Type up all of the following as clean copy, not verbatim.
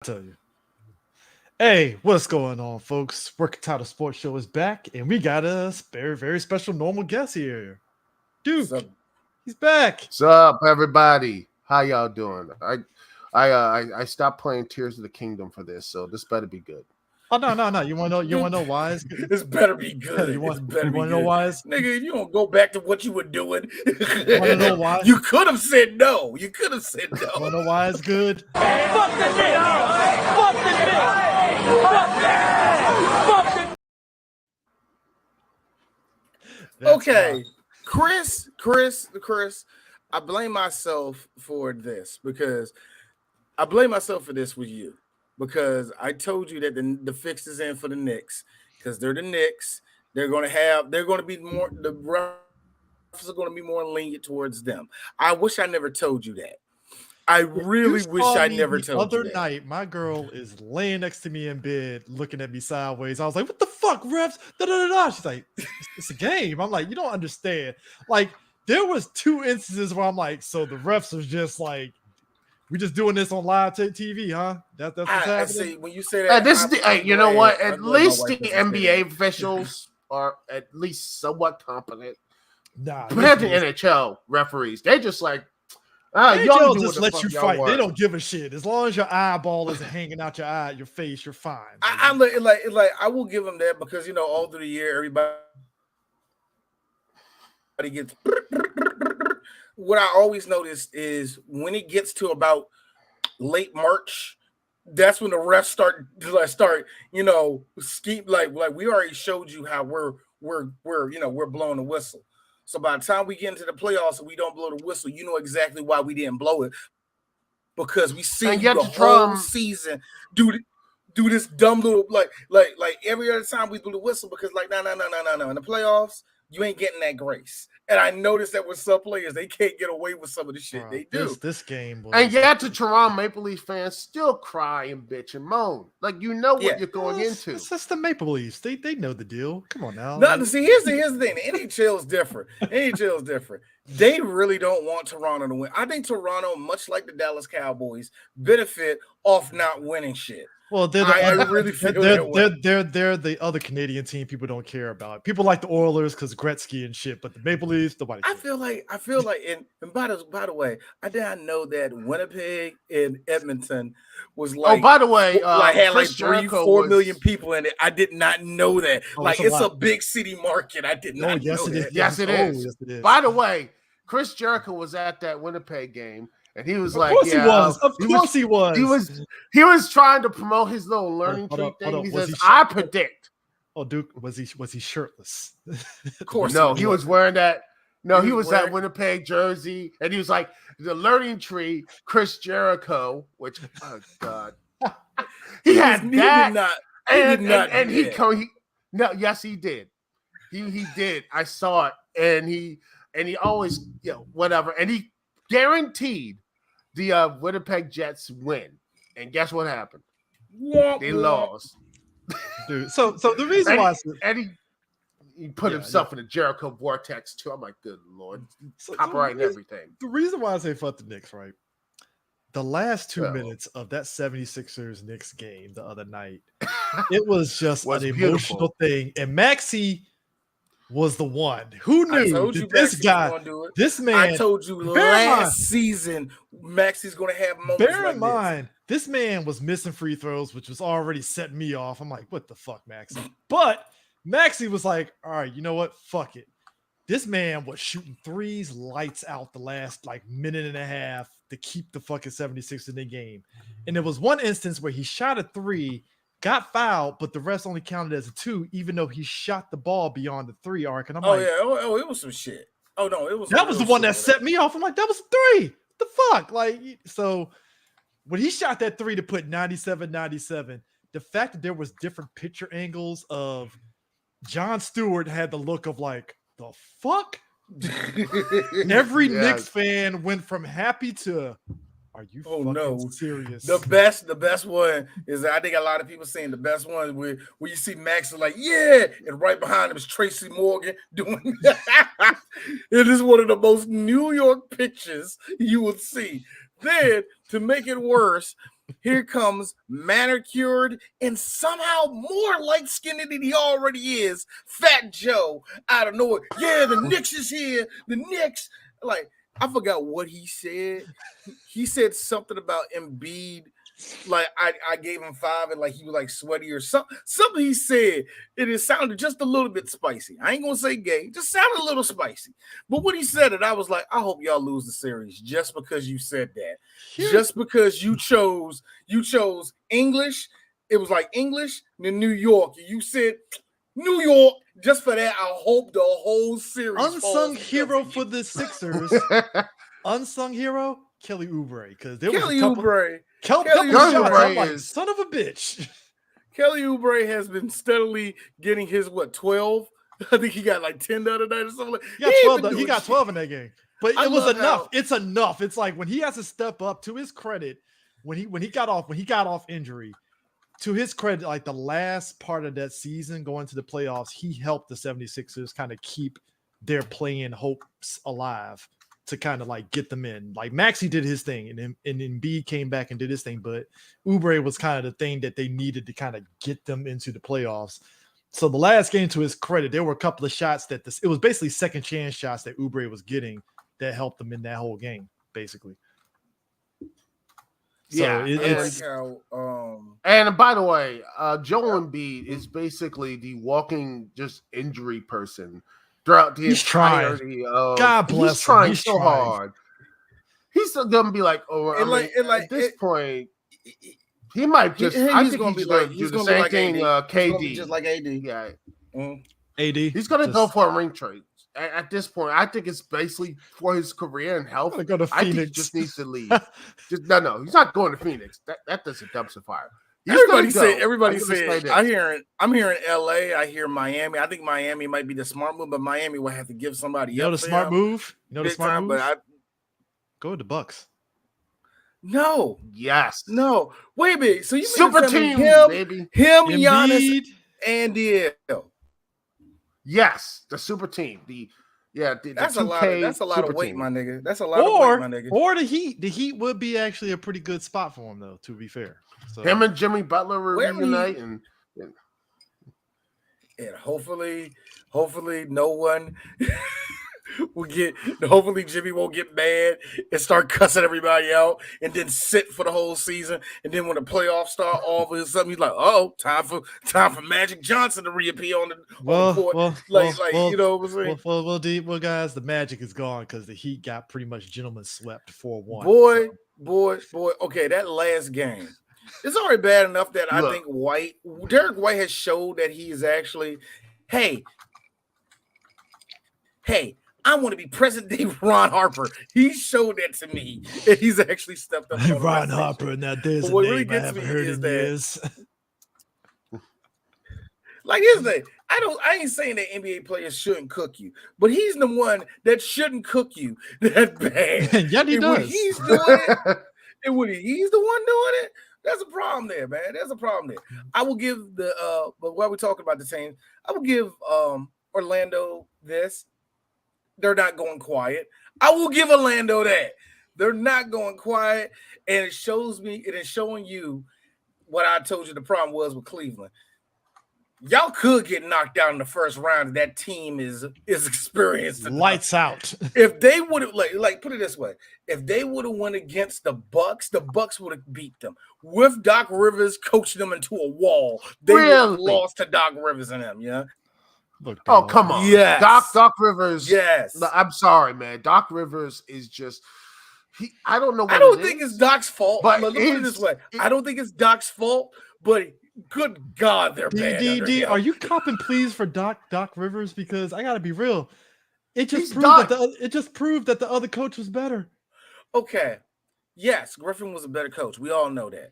Tell you. Hey, what's going on, folks? Working Title Sports Show is back, and we got a very special normal guest here. Duke, he's back. What's up, everybody? How y'all doing? I stopped playing Tears of the Kingdom for this, so this better be good. Oh no! You want to know? You want to know why? This better be good. You want to know why? Nigga, if you don't go back to what you were doing, You want to know why? You could have said no. You could have said no. You want to know why it's good? Fuck this shit! Fuck this shit! Fuck this! Okay, Chris, I blame myself for this because I blame myself for this with you because I told you that the fix is in for the Knicks because they're the Knicks. They're going to be more, the refs are going to be more lenient towards them. I wish I never told you that. I really wish I never told you that. The other night, my girl is laying next to me in bed, looking at me sideways. I was like, "What the fuck, refs?" Da da da da. She's like, "It's a game." I'm like, "You don't understand." Like, there was 2 instances where I'm like, "So the refs are just like, we just doing this on live TV, huh?" That's what's happening. I see, when you say that, you know what? At least the NBA officials are at least somewhat competent. Nah, compared to NHL referees, they just like. Y'all just let you fight. They don't give a shit. As long as your eyeball isn't hanging out your face, you're fine. I will give them that because all through the year everybody gets. What I always notice is when it gets to about late March, that's when the refs start scheme like we already showed you how we're blowing the whistle. So by the time we get into the playoffs and we don't blow the whistle, you know exactly why we didn't blow it. Because we see the whole season do this dumb little like every other time we blew the whistle because no. In the playoffs, you ain't getting that grace. And I noticed that with some players, they can't get away with some of the shit they do. This game was... And yet the Toronto Maple Leaf fans still cry and bitch and moan. Like what you're going into. It's the Maple Leafs. They know the deal. Come on now. No, see, here's the thing. The NHL is different. They really don't want Toronto to win. I think Toronto, much like the Dallas Cowboys, benefit off not winning shit. Well, they're the other Canadian team people don't care about. People like the Oilers because Gretzky and shit, but the Maple Leafs, nobody cares. I feel like, and by the way, I did not know that Winnipeg and Edmonton was like. Oh, by the way, had like 3-4 million people in it. I did not know that. It's a big city market. I did not know that. Yes, it is. Yes, it is. By the way, Chris Jericho was at that Winnipeg game. And he was like, he was. Of course he was. He was trying to promote his little learning tree thing. He says, I predict. Oh, Duke, was he shirtless? Of course. No, he was wearing that. No, he was that Winnipeg jersey. And he was like, the learning tree, Chris Jericho, which, oh, God. He had that. Yes, he did. He did. I saw it. And he always, whatever. And he guaranteed the Winnipeg Jets win, and guess what happened? They lost, dude. So the reason why he put himself in the Jericho vortex too. I'm like, good Lord, copyright and everything. The reason why I say fuck the Knicks, right? The last 2 minutes of that 76ers Knicks game the other night, it was just an emotional thing, and Maxey was the one. Who knew this guy, this man? I told you last season, Maxey's going to have moments. Bear in mind, this man was missing free throws, which was already setting me off. I'm like, what the fuck, Maxey? But Maxey was like, all right, you know what? Fuck it. This man was shooting threes, lights out the last minute and a half to keep the fucking 76 in the game. And there was one instance where he shot a 3. Got fouled, but the rest only counted as a 2, even though he shot the ball beyond the 3 arc. And I'm it was some shit. Oh no, it was that was the one that set me off. I'm like, that was a 3. What the fuck? So when he shot that 3 to put 97, the fact that there was different picture angles of John Stewart had the look of like, the fuck? Every Knicks fan went from happy to, are you fucking serious? The best one is, I think a lot of people saying the best one where you see Max is like, yeah, and right behind him is Tracy Morgan doing that. It is one of the most New York pictures you would see. Then, to make it worse, Here comes manicured and somehow more light-skinned than he already is, Fat Joe out of nowhere. Yeah, the Knicks is here. The Knicks. Like, I forgot what he said. He said something about Embiid. Like, I gave him 5 and like he was like sweaty or something. Something he said, and it sounded just a little bit spicy. I ain't gonna say gay, just sounded a little spicy. But when he said it, I was like, I hope y'all lose the series just because you said that. Just because you chose English. It was like English and New York. You said New York. Just for that, I hope the whole series. Unsung hero for the Sixers. Unsung hero, Kelly Oubre, because there was a couple. Kelly Oubre I'm like, son of a bitch. Kelly Oubre has been steadily getting his 12. I think he got like 10 the other night or something. He got 12 in that game, but it was enough. It's enough. It's like when he has to step up. To his credit, when he got off injury, to his credit, like the last part of that season going to the playoffs, he helped the 76ers kind of keep their playing hopes alive to kind of like get them in. Like Maxey did his thing, and Embiid came back and did his thing, but Oubre was kind of the thing that they needed to kind of get them into the playoffs. So the last game, to his credit, there were a couple of shots that it was basically second chance shots that Oubre was getting that helped them in that whole game, basically. So and by the way, Joel Embiid is basically the walking just injury person throughout the entirety of. God bless he's trying him. He's so trying. Hard. He's still gonna be like, at this point, he might just. I think he's gonna do the same thing. KD, just like AD. Yeah, AD. He's gonna go for a ring trade. At this point, I think it's basically for his career and health. Go to Phoenix. I think he just needs to leave. No, he's not going to Phoenix. That's a dumpster fire. Everybody said. I'm hearing LA. I hear Miami. I think Miami might be the smart move, but Miami will have to give somebody. You know the smart move. Go to the Bucks. No. Yes. No. Wait a minute. So you super team, baby. Him, Giannis, and DL. Yes, the super team. That's a lot of weight, my nigga. That's a lot of weight, my nigga. Or the Heat. The Heat would be actually a pretty good spot for him, though, to be fair. So him and Jimmy Butler reunite and hopefully no one will get. Hopefully Jimmy won't get mad and start cussing everybody out, and then sit for the whole season. And then when the playoffs start, all of a sudden he's like, "Oh, time for Magic Johnson to reappear on the court." You know what I'm saying? Well, guys, the Magic is gone because the Heat got pretty much gentlemen swept 4-1. Boy. Okay, that last game. It's already bad enough that I think Derek White has showed that he is actually, hey, I want to be present day Ron Harper. He showed that to me, and he's actually stepped up. Ron Harper, now there's a name I haven't heard in years. Like, here's the thing. I ain't saying that NBA players shouldn't cook you, but he's the one that shouldn't cook you that bad. Yeah, he does. When he's doing it, and when he's the one doing it, there's a problem there, man. There's a problem there. I will give but while we're talking about the team, I will give Orlando this. They're not going quiet. I will give Orlando that. They're not going quiet, and it shows me, it is showing you what I told you the problem was with Cleveland. Y'all could get knocked out in the first round. That team is experienced enough. Lights out. If they would have like put it this way, if they would have went against the Bucks would have beat them. With Doc Rivers coaching them into a wall, they would have lost to Doc Rivers and them. Yeah. Look, come on. Yes. Doc Rivers. Yes. I'm sorry, man. Doc Rivers is just I don't know what I don't think it's Doc's fault. But let me put it this way. I don't think it's Doc's fault, but good God, they're bad. Are you copping pleas for Doc Rivers? Because I gotta be real. It just proved that the other coach was better. Okay. Yes, Griffin was a better coach. We all know that.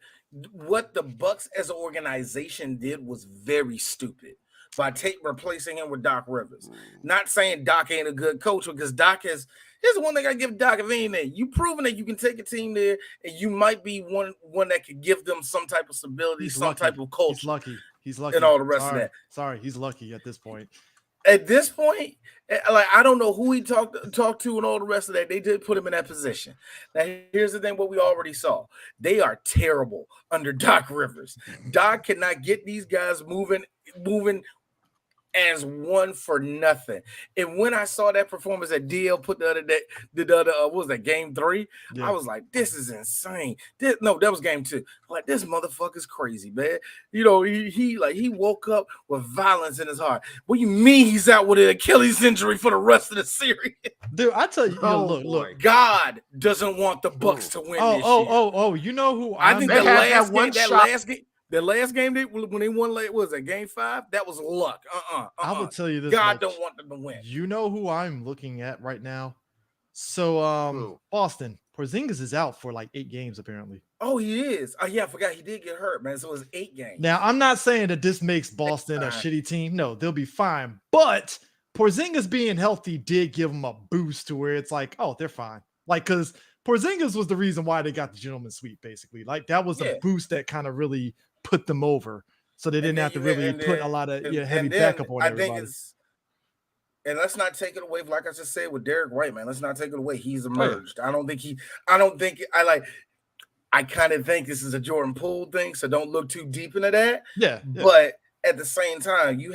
What the Bucks as an organization did was very stupid by replacing him with Doc Rivers. Not saying Doc ain't a good coach, because Doc has. Here's the one thing I give Doc of anything. You proven that you can take a team there, and you might be one that could give them some type of stability, type of culture. He's lucky. And all the rest of that. Sorry, he's lucky at this point. at this point, like I don't know who he talked to and all the rest of that. They did put him in that position. Now, here's the thing: what we already saw, they are terrible under Doc Rivers. Doc cannot get these guys moving as one for nothing. And when I saw that performance that DL put the other day, what was that, game 3? Yeah. I was like, this is insane. That was game 2. Like, this motherfucker's crazy, man. You know, he woke up with violence in his heart. What do you mean he's out with an Achilles injury for the rest of the series? Dude, I tell you, look. God doesn't want the Bucks to win this year. Oh, you know who I think the last game when they won late, was it game 5? That was luck. I will tell you this. God don't want them to win. You know who I'm looking at right now? So Boston, Porzingis is out for like 8 games apparently. Oh, he is. Oh yeah, I forgot he did get hurt, man. So it was 8 games. Now I'm not saying that this makes Boston a shitty team. No, they'll be fine. But Porzingis being healthy did give them a boost to where it's like, oh, they're fine. Like, because Porzingis was the reason why they got the gentleman's sweep, basically. Like that was a boost that kind of really put them over, so they didn't have to really put a lot of heavy backup on everybody. And let's not take it away, like I just said with Derek White, man. Let's not take it away. He's emerged. I kind of think this is a Jordan Poole thing, so don't look too deep into that. Yeah. But at the same time, he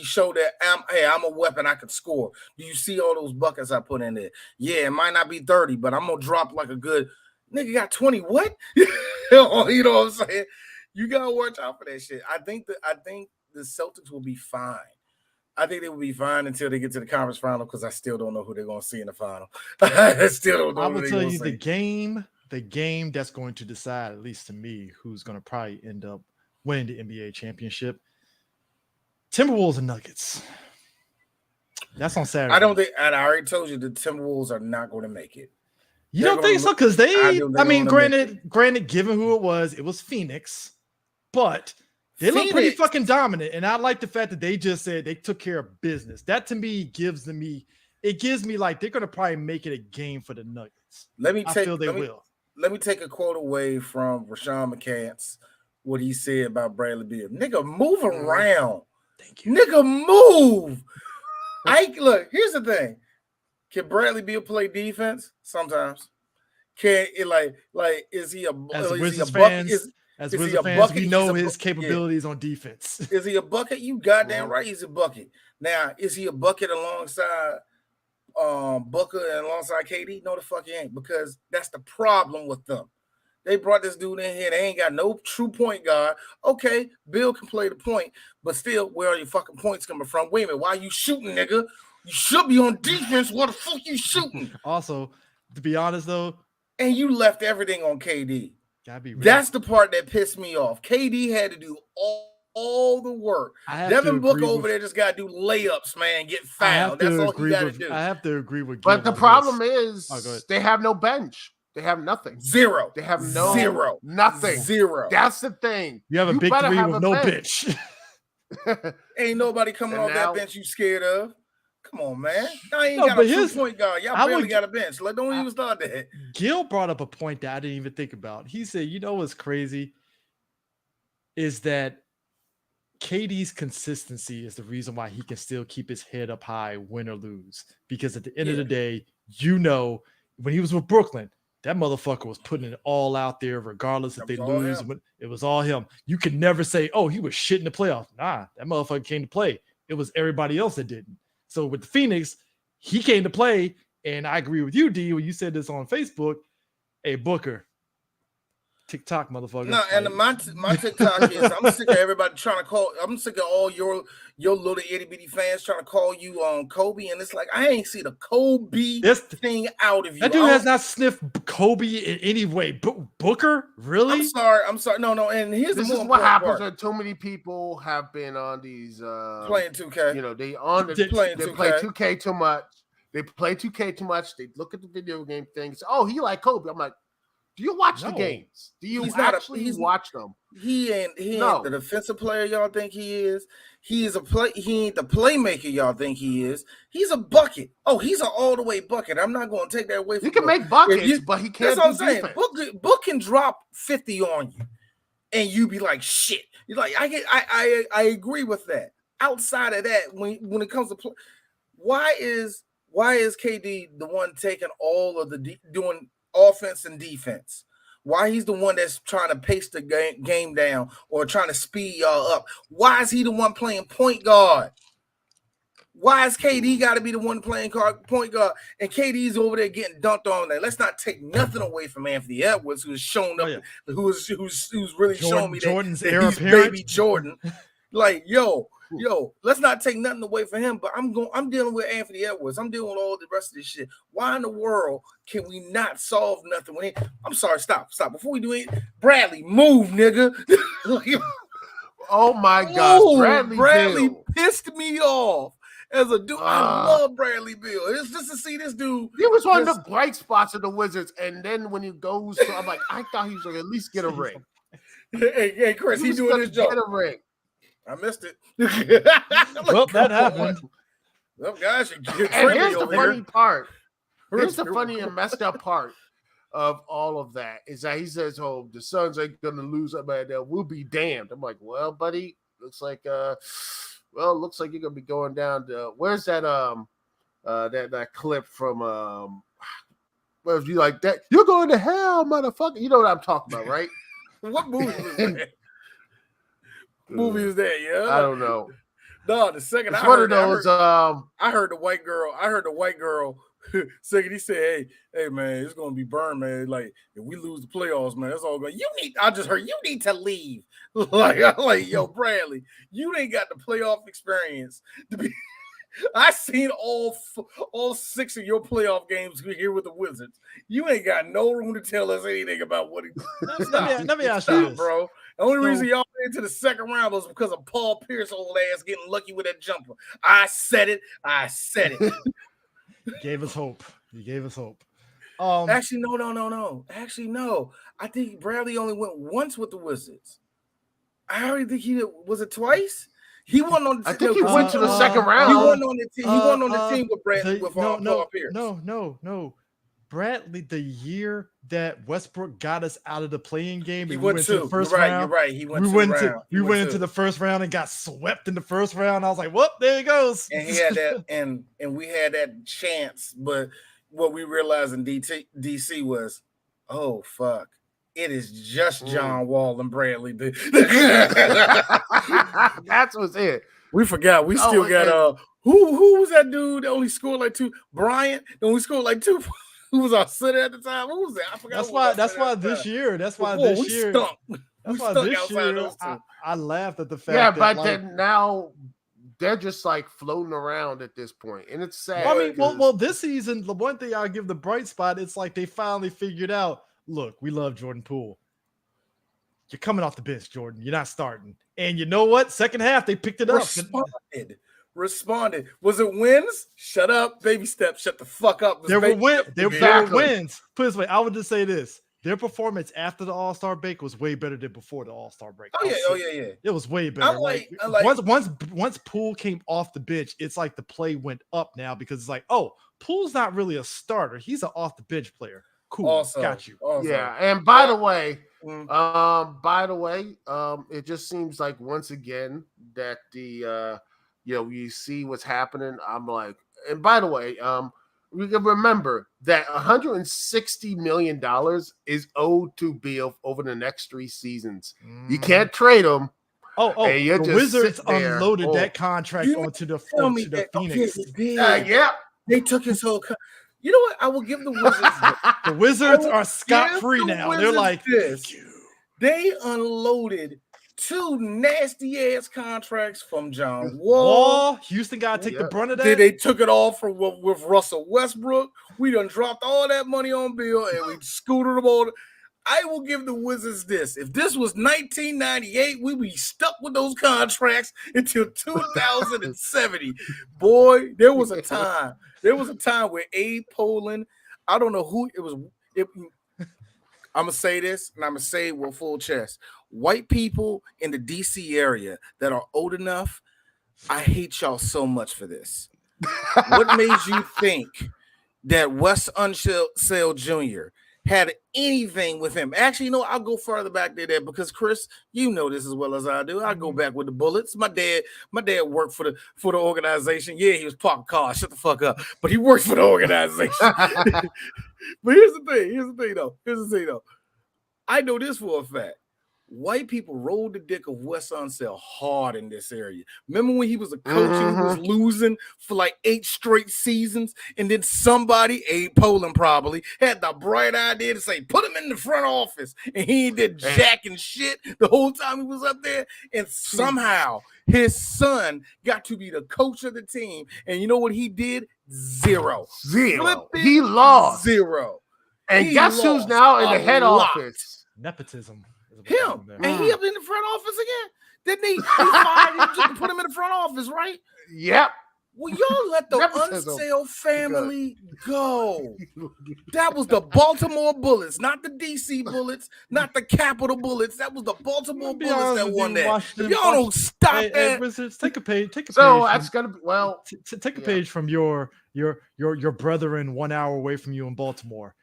showed that I'm a weapon. I could score. Do you see all those buckets I put in there? Yeah, it might not be 30, but I'm gonna drop like a good nigga. Got 20. What? You know what I'm saying? You gotta watch out for that shit. I think the Celtics will be fine. I think they will be fine until they get to the conference final, because I still don't know who they're gonna see in the final. I still don't know. I will tell you the game that's going to decide, at least to me, who's gonna probably end up winning the NBA championship. Timberwolves and Nuggets. That's on Saturday. I don't think, and I already told you the Timberwolves are not going to make it. You don't think so? Because granted, given who it was Phoenix, but they look pretty fucking dominant. And I like the fact that they just said they took care of business. That to me gives me like they're going to probably make it a game for the Nuggets. Let me take a quote away from Rashawn McCants, what he said about Bradley Beal. Nigga, move around. Thank you. Nigga, move. Look, here's the thing. Can Bradley Beal play defense? Sometimes. Is he a bucket? As Wizards fans, we know his capabilities on defense. Is he a bucket? You goddamn right he's a bucket. Now, is he a bucket alongside Booker and alongside KD? No, the fuck he ain't, because that's the problem with them. They brought this dude in here. They ain't got no true point guard. Okay, Bill can play the point, but still, where are your fucking points coming from? Wait a minute, why are you shooting, nigga? You should be on defense. What the fuck you shooting? Also, to be honest though, and you left everything on KD. Gotta be real. That's the part that pissed me off. KD had to do all the work. Devin Booker over there just got to do layups, man, get fouled. That's all he got to do. I have to agree with you. But the problem is they have no bench. They have nothing. Zero. They have no nothing. Zero. That's the thing. You have a big three with no bench. Ain't nobody coming off that bench you scared of. Come on, man. Y'all ain't got a two-point guard. Y'all barely got a bench. Like, don't even start that. Gil brought up a point that I didn't even think about. He said, you know what's crazy is that KD's consistency is the reason why he can still keep his head up high, win or lose. Because at the end of the day, you know, when he was with Brooklyn, that motherfucker was putting it all out there, regardless if they lose. It was all him. You could never say, oh, he was shit in the playoffs. Nah, that motherfucker came to play. It was everybody else that didn't. So with the Phoenix, he came to play, and I agree with you, D, when you said this on Facebook. Hey, Booker, TikTok, motherfucker. No, and my TikTok is I'm sick of everybody trying to call. I'm sick of all your little itty bitty fans trying to call you on Kobe, and it's like I ain't see the Kobe thing out of you. That dude has not sniffed Kobe in any way. Booker, really? I'm sorry. No. And here's this is what happens when too many people have been on these playing 2K. You know, they play 2K too much. They play 2K too much. They look at the video game things. Oh, he like Kobe. I'm like, do you watch the games? Do you actually watch them? He ain't the defensive player y'all think he is. He ain't the playmaker y'all think he is. He's a bucket. Oh, he's an all the way bucket. I'm not going to take that away from you. He can make buckets, but he can't. That's what I'm saying. Book can drop 50 on you, and you be like, shit. You're like, I agree with that. outside of that, when it comes to play, why is KD the one taking all of the doing offense and defense? Why he's the one that's trying to pace the game down or trying to speed y'all up? Why is he the one playing point guard? Why is KD got to be the one playing point guard? And KD's over there getting dunked on there. Let's not take nothing away from Anthony Edwards, who's shown up, who's really showing me Jordan's that heir he's apparent. baby Jordan. Like, yo, let's not take nothing away from him. But I'm dealing with Anthony Edwards. I'm dealing with all the rest of this shit. Why in the world can we not solve nothing when I'm sorry, stop. Before we do it, Bradley, move, nigga. Oh my God, Bradley Beal pissed me off. As a dude, I love Bradley Beal. It's just to see this dude. He was one of the bright spots of the Wizards, and then when he goes, I'm like, I thought he was going to at least get a ring. Hey, Chris, he's doing his job. Get a ring. I missed it. Well, that happened. Well, guys, and here's the funny part. Here's the funny and messed up part of all of that is that he says, "Oh, the Suns ain't going to lose. We'll be damned." I'm like, "Well, buddy, looks like looks like you're gonna be going down to where's that that clip from where you like that you're going to hell, motherfucker." You know what I'm talking about, right? What movie was that? Movie is that? Yeah, I don't know. No, the second it's one of those. I heard the white girl. Second, he said, "Hey, man, it's gonna be burned, man. Like if we lose the playoffs, man, that's all going. I just heard you need to leave. like, yo, Bradley, you ain't got the playoff experience to be." I seen all 6 of your playoff games here with the Wizards. You ain't got no room to tell us anything about what. Let me ask you this, bro. The only reason y'all went into the second round was because of Paul Pierce old ass getting lucky with that jumper. I said it. You gave us hope. Actually, no. Actually, no. I think Bradley only went once with the Wizards. I already think was it twice? He won on the team. I think he went to the second round. He won on the team. He won on the team with Bradley Paul Pierce. No. Bradley, the year that Westbrook got us out of the play-in game, he went to the first round. You're right. We went into the first round and got swept in the first round. I was like, "Whoop, there he goes." And he had that, and we had that chance. But what we realized in DC was, oh fuck, it is just John Wall and Bradley. That's what's it. We forgot. We still got who was that dude that only scored like 2? Bryant. That only scored like 2. Who was our center at the time? Who was that? I forgot. That's why this year. I laughed at the fact. Yeah, but then now they're just like floating around at this point, and it's sad. I mean, well, this season, the one thing I'll give the bright spot, it's like they finally figured out. Look, we love Jordan Poole. You're coming off the bench, Jordan. You're not starting. And you know what? Second half, they picked it up. Responded. Was it wins? Shut up. Baby steps. Shut the fuck up. There were wins. Put it this way, I would just say this. Their performance after the All-Star break was way better than before the All-Star break. Oh yeah. It was way better. Once Poole came off the bench, it's like the play went up now because it's like, oh, Poole's not really a starter. He's an off-the-bench player. Cool. Got you. Awesome. Yeah. And by the way, it just seems like once again that the you see what's happening. I'm like, and by the way, we can remember that $160 million is owed to Beal over the next 3 seasons. You can't trade him. The Wizards unloaded that contract onto the Phoenix. Yeah, they took his whole. You know what? I will give the Wizards. The Wizards are scot-free now. They're like, they unloaded 2 nasty ass contracts from John Wall. Houston got to take the brunt of that. They took it all with Russell Westbrook. We done dropped all that money on Bill and we scooted them all. I will give the Wizards this. If this was 1998, we'd be stuck with those contracts until 2070. Boy, there was a time. There was a time where Abe Poland, I don't know who it was. I'm going to say this, and I'm going to say it with full chest. White people in the D.C. area that are old enough, I hate y'all so much for this. What made you think that Wes Unseld Jr. had anything with him. Actually, I'll go further back there because Chris, you know this as well as I do. I go back with the Bullets. My dad worked for the organization. Yeah, he was parking cars. Shut the fuck up. But he worked for the organization. But here's the thing though. I know this for a fact. White people rolled the dick of Wes Unseld hard in this area. Remember when he was a coach and he was losing for like 8 straight seasons, and then somebody, Abe Poland probably, had the bright idea to say, put him in the front office, and he did jack and shit the whole time he was up there, and somehow his son got to be the coach of the team, and you know what he did? Zero. He lost. Zero. And guess who's now in the head office? Nepotism. Him. And he up in the front office again. Didn't he fired him just to put him in the front office, right? Yep. Well, y'all let the Unseld family go. That was the Baltimore Bullets, not the DC Bullets, not the Capitol Bullets. That was the Baltimore Bullets that won that. If y'all don't stop that, Wizards, take a page. So that's gonna be take a page from your brethren 1 hour away from you in Baltimore.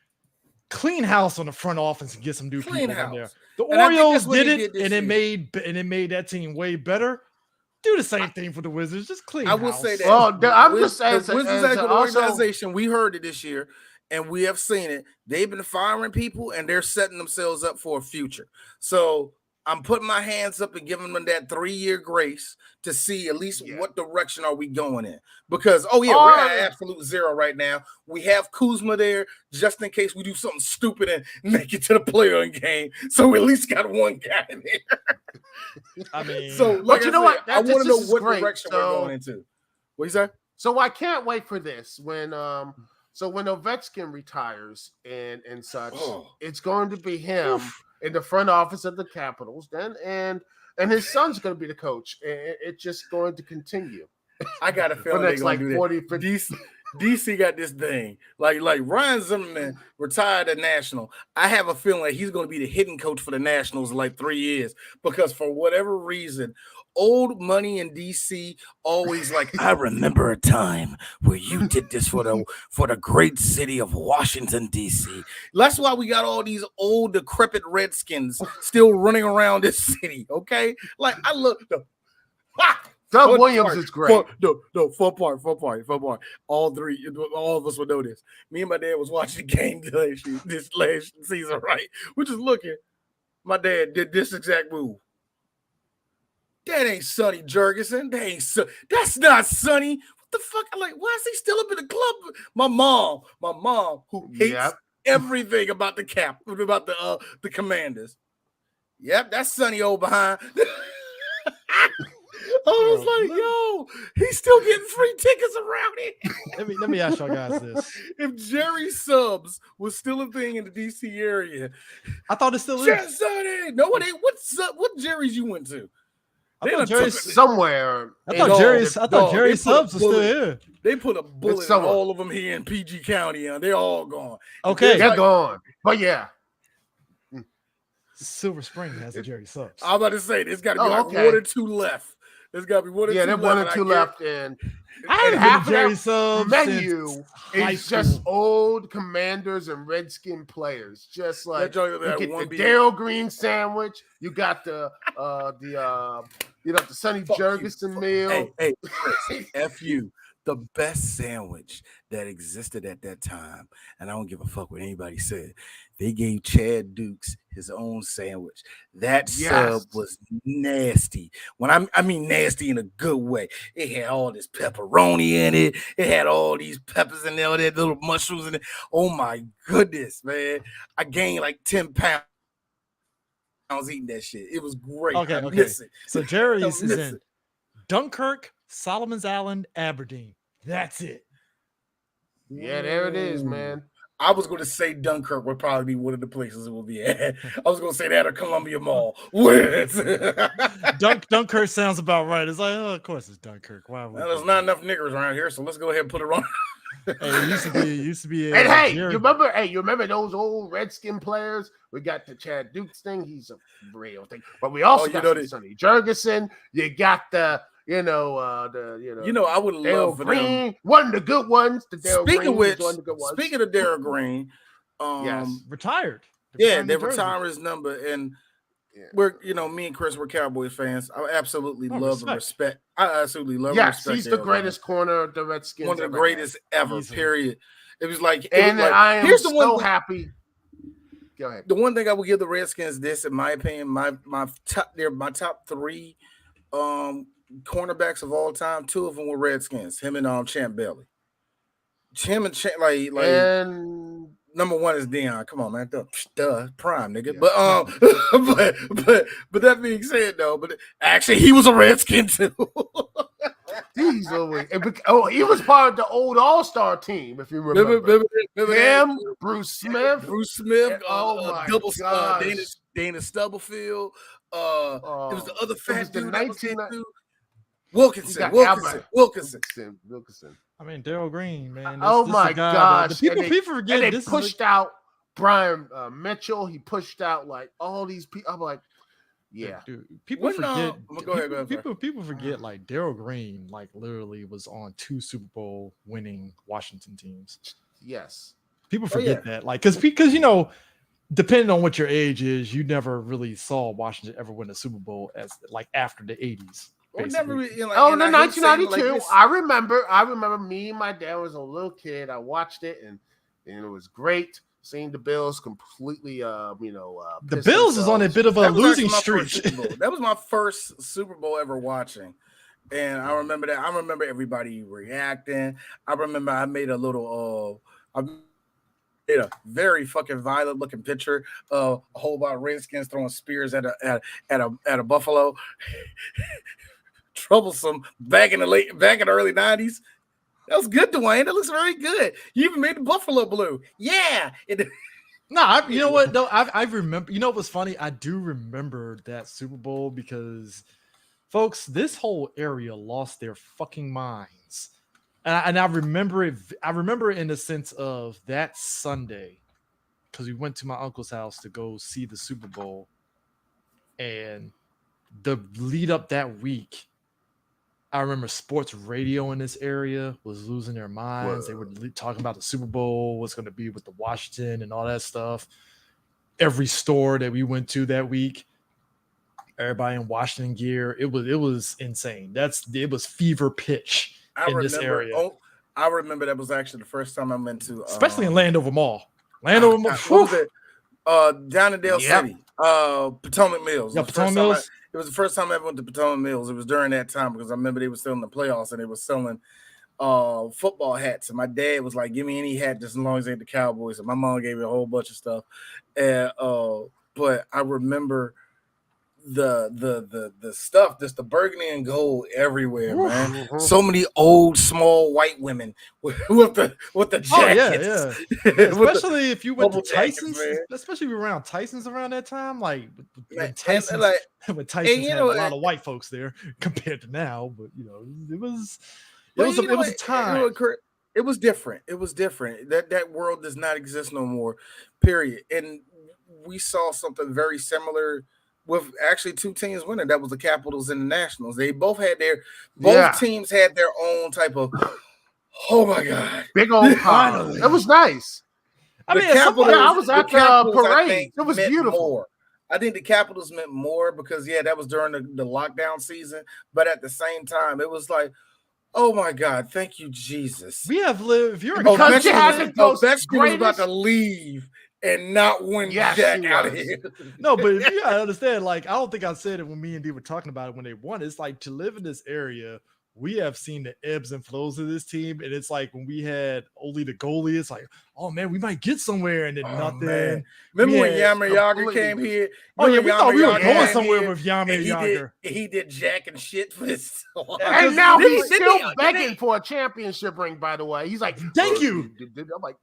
Clean house on the front office and get some new people in there. The Orioles did it, and it made that team way better. Do the same thing for the Wizards. Just clean. I will say that. Well, I'm just saying, the Wizards as an organization, we heard it this year, and we have seen it. They've been firing people, and they're setting themselves up for a future. So I'm putting my hands up and giving them that 3-year grace to see at least what direction are we going in. Because, we're at absolute zero right now. We have Kuzma there just in case we do something stupid and make it to the play-in game. So we at least got one guy in there. I mean, so but you know what? I want to know what great. direction we're going into. What you say? So I can't wait for this when Ovechkin retires and such, it's going to be him in the front office of the Capitals then, and his son's going to be the coach. And it's just going to continue. I got a feeling they're going to do 40, that. 50. DC got this thing. Like Ryan Zimmerman retired at National. I have a feeling like he's going to be the hitting coach for the Nationals in like 3 years because for whatever reason, old money in DC always like, I remember a time where you did this for the great city of Washington, DC. That's why we got all these old decrepit Redskins still running around this city. Okay. Like I look Doug Williams is great. Fun part. All of us will know this. Me and my dad was watching the game this last season, right? We're just looking. My dad did this exact move. That ain't Sonny Jurgensen. That's not Sonny. What the fuck? I'm like, why is he still up in the club? My mom, who hates everything about the Commanders. Yep, that's Sonny old behind. I was like, yo, he's still getting free tickets around here. Let me ask y'all guys this. If Jerry Subs was still a thing in the DC area, I thought it still is. Sonny. No, it ain't. What Jerry's you went to? I thought Jerry's somewhere. I thought Jerry Subs was still here. They put a bullet in all of them here in PG County. They're all gone. Okay. They're gone. But yeah. Silver Spring has a Jerry Subs. I'm about to say, there's got to be 1 or 2 left. There's got to be 1 or 2 left. Yeah, there's 1 or 2 left. And half of Jerry Subs menu is just old Commanders and Redskin players. Just like you get the Daryl Green sandwich. You got the Sonny Jurgensen meal. Hey, F you. The best sandwich that existed at that time, and I don't give a fuck what anybody said. They gave Chad Dukes his own sandwich. That sub was nasty. When I mean nasty in a good way. It had all this pepperoni in it. It had all these peppers in there, all that little mushrooms in it. Oh my goodness, man! I gained like 10 pounds. I was eating that shit. It was great. Okay. So Jerry's is in Dunkirk, Solomon's Island, Aberdeen. That's it. Yeah, there it is, man. I was going to say Dunkirk would probably be one of the places it will be at. I was going to say that or Columbia Mall. Dunkirk sounds about right. It's like, of course it's Dunkirk. Why? There's not enough niggers around here, so let's go ahead and put it on. Hey, it used to be. And hey, you remember those old Redskin players? We got the Chad Dukes thing. He's a real thing. But we also got Sonny Jurgensen. You got the. I would love for Green, them. one of the good ones. Speaking of Daryl Green, Yes. Retired. Yeah, retired they're New Jersey. retiring his number, and Yeah. we're me and Chris, we're Cowboys fans. I absolutely love and respect. I absolutely love and Yes, respect. he's the Dale greatest Green. corner the Redskins One of the ever greatest ever. Easily. Period. It was like, had. And I am here's the one so thing, happy. Go ahead. the one thing I would give the Redskins this, in my opinion, my top three cornerbacks of all time. Two of them were Redskins. Him and Champ Bailey. Him and Champ, like And number one is Deion. Come on, man. Duh, prime nigga. Yeah. But that being said, though, but actually he was a Redskin too. he's always, he was part of the old All-Star team, if you remember. Remember Him, that? Bruce Smith. Oh my double gosh. Dana Stubblefield. It was the other fat dude. Wilkinson. I mean, Daryl Green, man. Oh my gosh! People forget. And they pushed out Brian Mitchell. He pushed out like all these people. I'm like, yeah. Dude, people forget. Go ahead. People forget like Daryl Green, like literally was on 2 Super Bowl winning Washington teams. Yes. People forget that, like, because depending on what your age is, you never really saw Washington ever win a Super Bowl as like after the 80s. Never, the 1992. I remember me and my dad was a little kid. I watched it and it was great seeing the Bills completely. The Bills is on a bit of a losing streak. That was my first Super Bowl ever watching, and I remember that. I remember everybody reacting. I remember I made a little. I made a very fucking violent looking picture of a whole lot of Redskins throwing spears at a buffalo. Troublesome back in the early 90s. That was good, Dwayne. That looks very good. You even made the buffalo blue. Yeah. You know what? No, I remember. You know what's funny? I do remember that Super Bowl because, folks, this whole area lost their fucking minds, and I remember it. I remember it in the sense of that Sunday because we went to my uncle's house to go see the Super Bowl, and the lead up that week. I remember sports radio in this area was losing their minds. Whoa. They were talking about the Super Bowl, what's going to be with the Washington and all that stuff. Every store that we went to that week, everybody in Washington gear. It was insane. It was fever pitch this area. I remember that was actually the first time I went to, especially in Landover Mall. Landover Mall. What was it? Down in Dale City, Potomac Mills. Yeah, Potomac Mills. It was the first time I ever went to Potomac Mills. It was during that time because I remember they were still in the playoffs and they were selling football hats. And my dad was like, "Give me any hat just as long as it ain't the Cowboys." And my mom gave me a whole bunch of stuff. And but I remember the stuff, just the burgundy and gold everywhere, man. Mm-hmm. So many old, small white women with the jackets. Especially if you went to Tyson's, especially around Tyson's around that time, like when Tyson's had a lot of white folks there compared to now. But it was a time. It was different. It was different. That world does not exist no more. Period. And we saw something very similar with actually 2 teams winning. That was the Capitals and the Nationals. They both had teams had their own type of, oh my God. Big old finally. It was nice. I was at the parade. It was beautiful. More. I think the Capitals meant more because that was during the lockdown season. But at the same time, it was like, oh my God, thank you, Jesus. We have lived. If you're Ovechkin was about to leave and not win Jack out of here. No, but if you gotta understand, like, I don't think I said it when me and D were talking about it when they won. It's like, to live in this area, we have seen the ebbs and flows of this team. And it's like when we had only the goalie, it's like, oh man, we might get somewhere, and then nothing. Man. Remember when Jaromir Jagr came here? Oh yeah, we thought we were going somewhere with Jaromir Jagr. He did jack and shit for this. And now he's still begging for a championship ring, by the way. He's like, thank you. I'm like,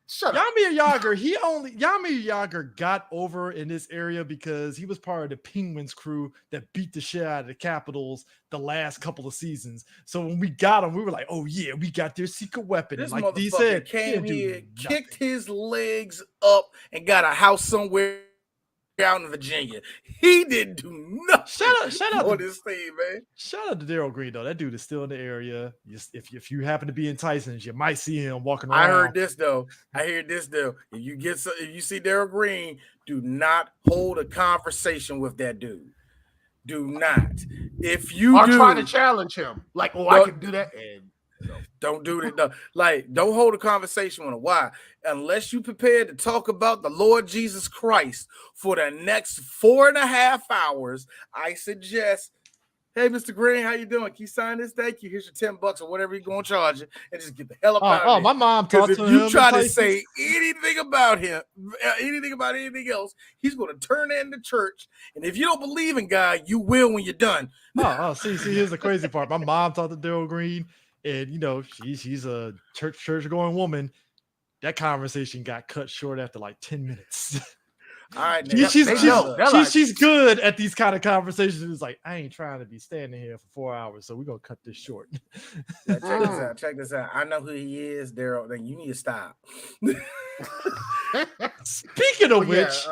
shut up. Jaromir Jagr got over in this area because he was part of the Penguins crew that beat the shit out of the Capitals the last couple of seasons. So when we got him, we were like, oh yeah, we got their secret weapon. This and like D said, came here, kicked his legs up, and got a house somewhere out in Virginia. He didn't do nothing. Shout out on to- this team, man. Shout out to Daryl Green though. That dude is still in the area. If you happen to be in Tyson's, you might see him walking around. I heard this though. If you see Daryl Green, do not hold a conversation with that dude. Do not. If you Or do, try to challenge him. Like, oh, I can do that. And don't do that. No. Like, don't hold a conversation with him. Why? Unless you prepared to talk about the Lord Jesus Christ for the next 4.5 hours, I suggest, hey, Mr. Green, how you doing? Can you sign this? Thank you. Here's your $10 or whatever you're going to charge you, and just get the hell up out of here. My mom talked Because to if him. you try to Tyson's. say anything about him, anything about anything else, he's going to turn that into church. And if you don't believe in God, you will when you're done. See, here's the crazy part. My mom talked to Daryl Green, and she's a church going woman. That conversation got cut short after like 10 minutes. All right, she's good at these kind of conversations. It's like, I ain't trying to be standing here for 4 hours, so we're gonna cut this short. Check this out. I know who he is, Daryl. Then you need to stop. Speaking of which,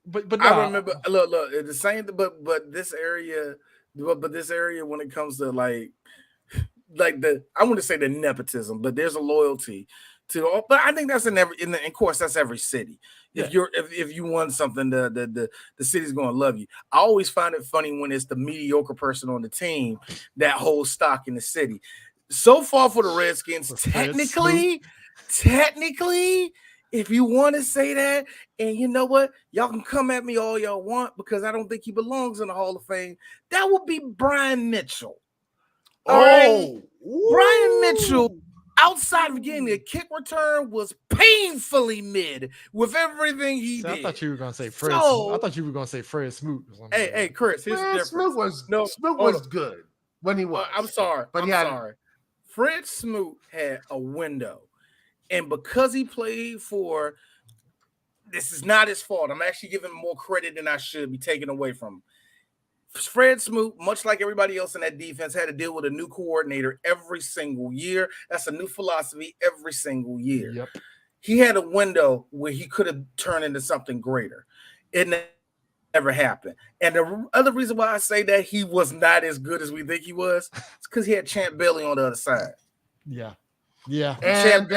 but no, I remember. Look, it's the same. But this area, when it comes to like I want to say the nepotism, but there's a loyalty to. But I think that's of course that's every city. Yeah. If you want something, the city's going to love you. I always find it funny when it's the mediocre person on the team that holds stock in the city. So far for the Redskins, technically, if you want to say that, and you know what, y'all can come at me all y'all want because I don't think he belongs in the Hall of Fame. That would be Brian Mitchell. Brian Mitchell. Outside of getting a kick return was painfully mid with everything he did. I thought you were gonna say Fred. I thought you were gonna say Fred Smoot. Hey, Chris, here's the difference. Smoot was good when he was. I'm sorry. Fred Smoot had a window, and because he played for, this is not his fault. I'm actually giving him more credit than I should be taken away from him. Fred Smoot, much like everybody else in that defense, had to deal with a new coordinator every single year. That's a new philosophy every single year. Yep. He had a window where he could have turned into something greater. It never happened. And the other reason why I say that he was not as good as we think he was, is because he had Champ Bailey on the other side. Yeah. And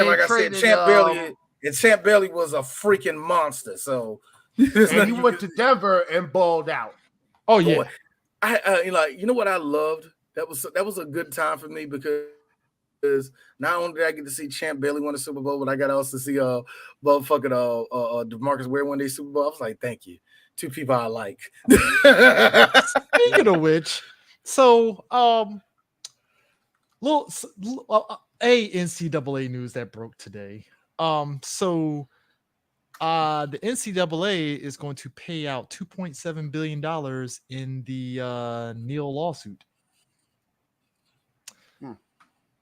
Champ Bailey was a freaking monster. So and he went to Denver and balled out. Oh yeah. You know what I loved? That was a good time for me because not only did I get to see Champ Bailey win the Super Bowl, but I got to also see DeMarcus Ware win the Super Bowl. I was like, thank you. Two people I like. Speaking of which, so NCAA news that broke today. The NCAA is going to pay out $2.7 billion in the Neal lawsuit.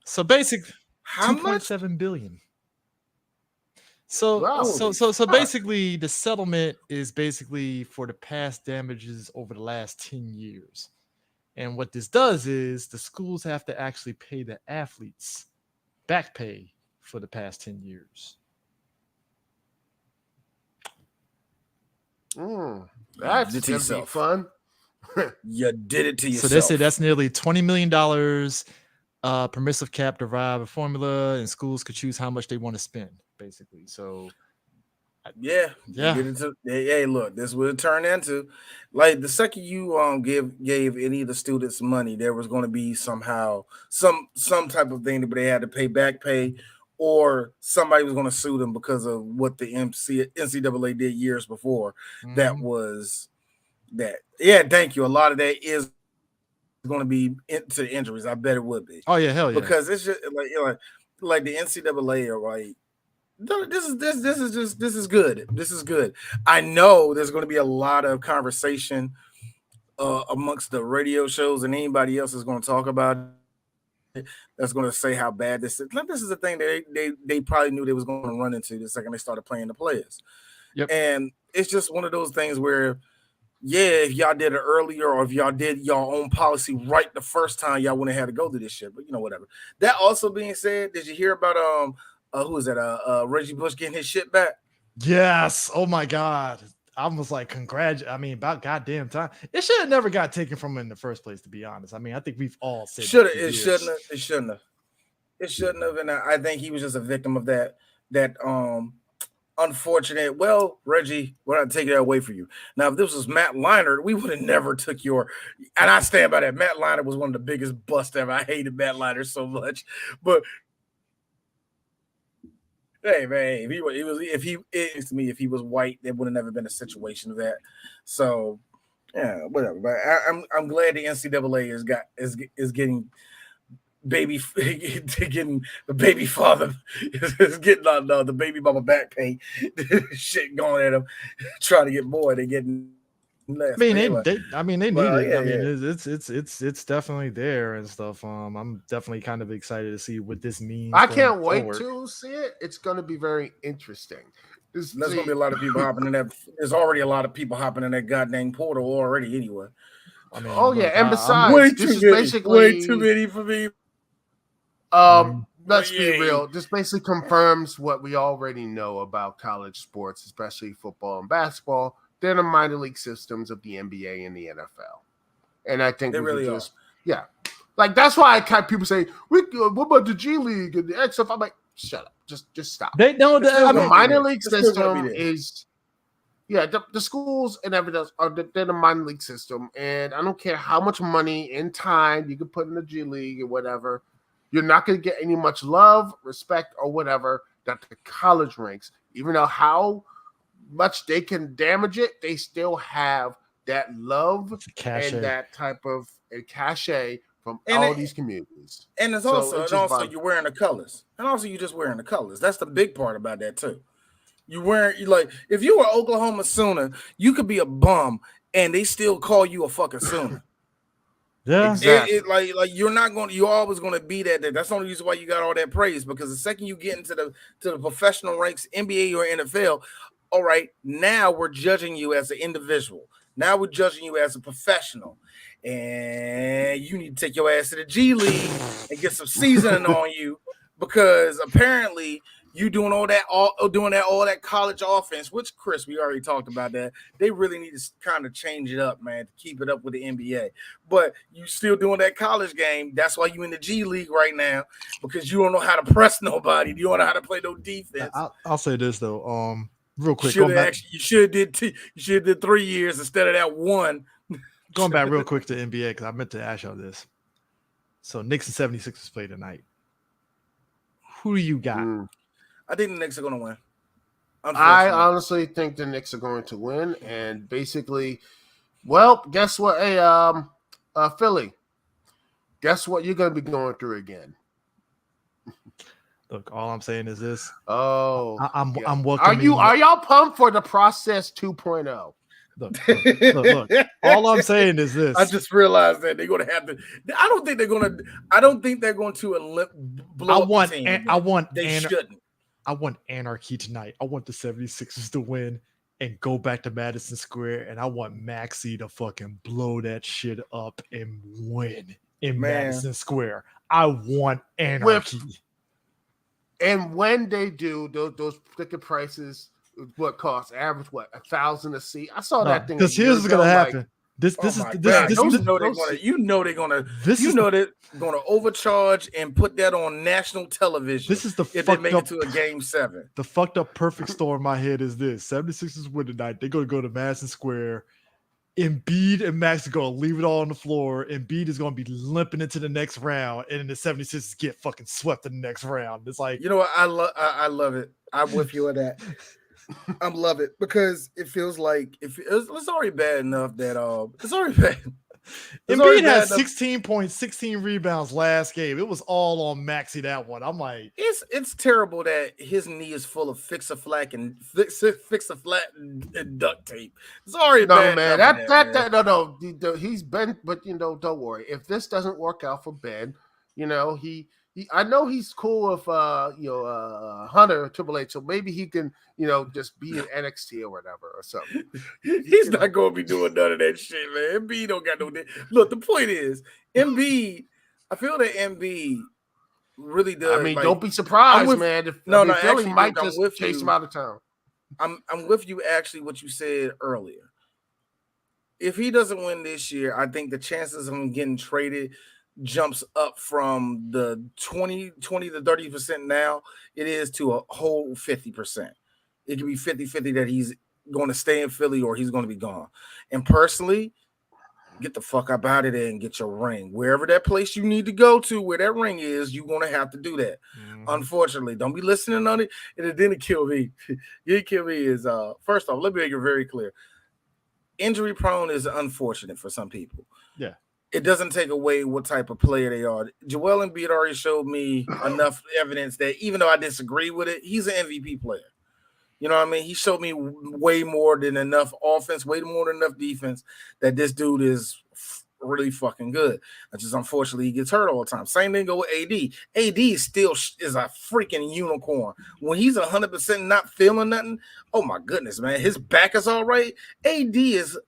So basically, $2.7 billion. So basically, the settlement is basically for the past damages over the last 10 years. And what this does is the schools have to actually pay the athletes back pay for the past 10 years. That's gonna be fun. You did it to yourself. So they say that's nearly $20 million permissive cap derived formula, and schools could choose how much they want to spend, basically. So yeah. Hey, look, this will turn into like the second you gave any of the students money, there was going to be somehow some type of thing that they had to pay back pay, or somebody was going to sue them because of what the NCAA did years before. Mm-hmm. That was that. Yeah, thank you. A lot of that is going to be into injuries. I bet it would be. Oh yeah, hell yeah. Because it's just like the NCAA are like, this is good. This is good. I know there's going to be a lot of conversation amongst the radio shows, and anybody else is going to talk about it. That's going to say how bad this is. This is the thing that they probably knew they was going to run into the second they started playing the players. Yep. And it's just one of those things where, yeah, if y'all did it earlier, or if y'all did your own policy right the first time, y'all wouldn't have to go through this shit. But whatever. That also being said, did you hear about who is that? Reggie Bush getting his shit back? Yes. Oh my God. I was like, about goddamn time. It should have never got taken from him in the first place, to be honest. I mean, I think we've all said It shouldn't have. And I think he was just a victim of that unfortunate. Well, Reggie, we're not taking that away from you. Now, if this was Matt Leinart, we would have never took your. And I stand by that. Matt Leinart was one of the biggest busts ever. I hated Matt Leinart so much, but hey, man, if he was white, there would have never been a situation of that. So, yeah, whatever. But I'm glad the NCAA is getting getting the baby father is getting on the baby mama back pay shit going at him, trying to get more. They're getting less. I mean, they need it. I mean, yeah. it's definitely there and stuff. I'm definitely kind of excited to see what this means. I can't wait to see it. It's going to be very interesting. There's going to be a lot of people hopping in that. There's already a lot of people hopping in that goddamn portal already. Anyway. I mean, and besides, way too many for me. Let's be real. This basically confirms what we already know about college sports, especially football and basketball. They're the minor league systems of the NBA and the NFL. And I think they really are. Yeah. Like, that's why people say, what about the G League and the X stuff? I'm like, shut up. Just stop. The minor league system is, the schools and everything they're the minor league system. And I don't care how much money and time you can put in the G League or whatever. You're not going to get any much love, respect, or whatever that the college ranks. Even though how much they can damage it, they still have that love and that type of cachet from all these communities. And it's also you're wearing the colors. And also you're just wearing the colors. That's the big part about that too. If you were Oklahoma Sooner, you could be a bum and they still call you a fucking Sooner. Yeah, exactly. You're always going to be that. That's the only reason why you got all that praise, because the second you get into the professional ranks, NBA or NFL, all right, now we're judging you as an individual. Now we're judging you as a professional, and you need to take your ass to the G League and get some seasoning on you, because apparently you doing all that college offense, which, Chris, we already talked about that. They really need to kind of change it up, man, to keep it up with the NBA. But you still doing that college game. That's why you in the G League right now, because you don't know how to press nobody. You don't know how to play no defense. I'll say this though, real quick. You should have did 3 years instead of that one. Going back real quick to NBA, because I meant to ask y'all this. So Knicks and 76ers play tonight. Who do you got? I think the Knicks are going to win. I honestly think the Knicks are going to win, and basically, well, guess what? Hey, Philly, guess what? You're going to be going through again. Look, all I'm saying is this. Oh, I'm welcoming. Are y'all pumped for the process 2.0? Look. All I'm saying is this. I just realized that they're going to have to. I don't think they're going to blow up the team. They shouldn't. I want anarchy tonight. I want the 76ers to win and go back to Madison Square, and I want Maxey to fucking blow that shit up and win in Madison Square. I want anarchy. And when they do, those ticket prices, what cost average $1,000 a seat? I saw that thing. Because here's what's gonna happen. They're gonna overcharge and put that on national television. This is if they make it to a game 7. The fucked up perfect storm in my head is this: 76ers win tonight. They're gonna go to Madison Square. Embiid and Max are gonna leave it all on the floor. Embiid is gonna be limping into the next round, and then the 76ers get fucking swept in the next round. It's like, you know what? I love it. I'm with you on that. I love it because it feels like it's already bad enough that it's already bad. Embiid had 16 points, 16 rebounds last game. It was all on Maxey that one. I'm like, it's terrible that his knee is full of fix-a-flat and duct tape. It's already bad. No. He's been, but don't worry. If this doesn't work out for Ben, I know he's cool with Hunter Triple H, so maybe he can just be in NXT or whatever or something. He's not going to be doing none of that shit, man. Embiid don't got no. Look, the point is, Embiid. I feel that Embiid really does. I mean, don't be surprised, man. Philly might just chase him out of town. I'm with you actually what you said earlier. If he doesn't win this year, I think the chances of him getting traded jumps up from the 20 to 30% now. It is to a whole 50%. It could be 50-50 that he's going to stay in Philly or he's going to be gone. And personally, get the fuck up out of there and get your ring. Wherever that place you need to go to, where that ring is, you're going to have to do that. Unfortunately, don't be listening on it. And it didn't kill me. It kill me is, first off, let me make it very clear. Injury prone is unfortunate for some people. Yeah. It doesn't take away what type of player they are. Joel Embiid already showed me enough evidence that even though I disagree with it, he's an MVP player. You know what I mean? He showed me way more than enough offense, way more than enough defense that this dude is really fucking good. It's just unfortunately he gets hurt all the time. Same thing go with AD. AD still is a freaking unicorn. When he's 100% not feeling nothing, oh my goodness, man, his back is all right. AD is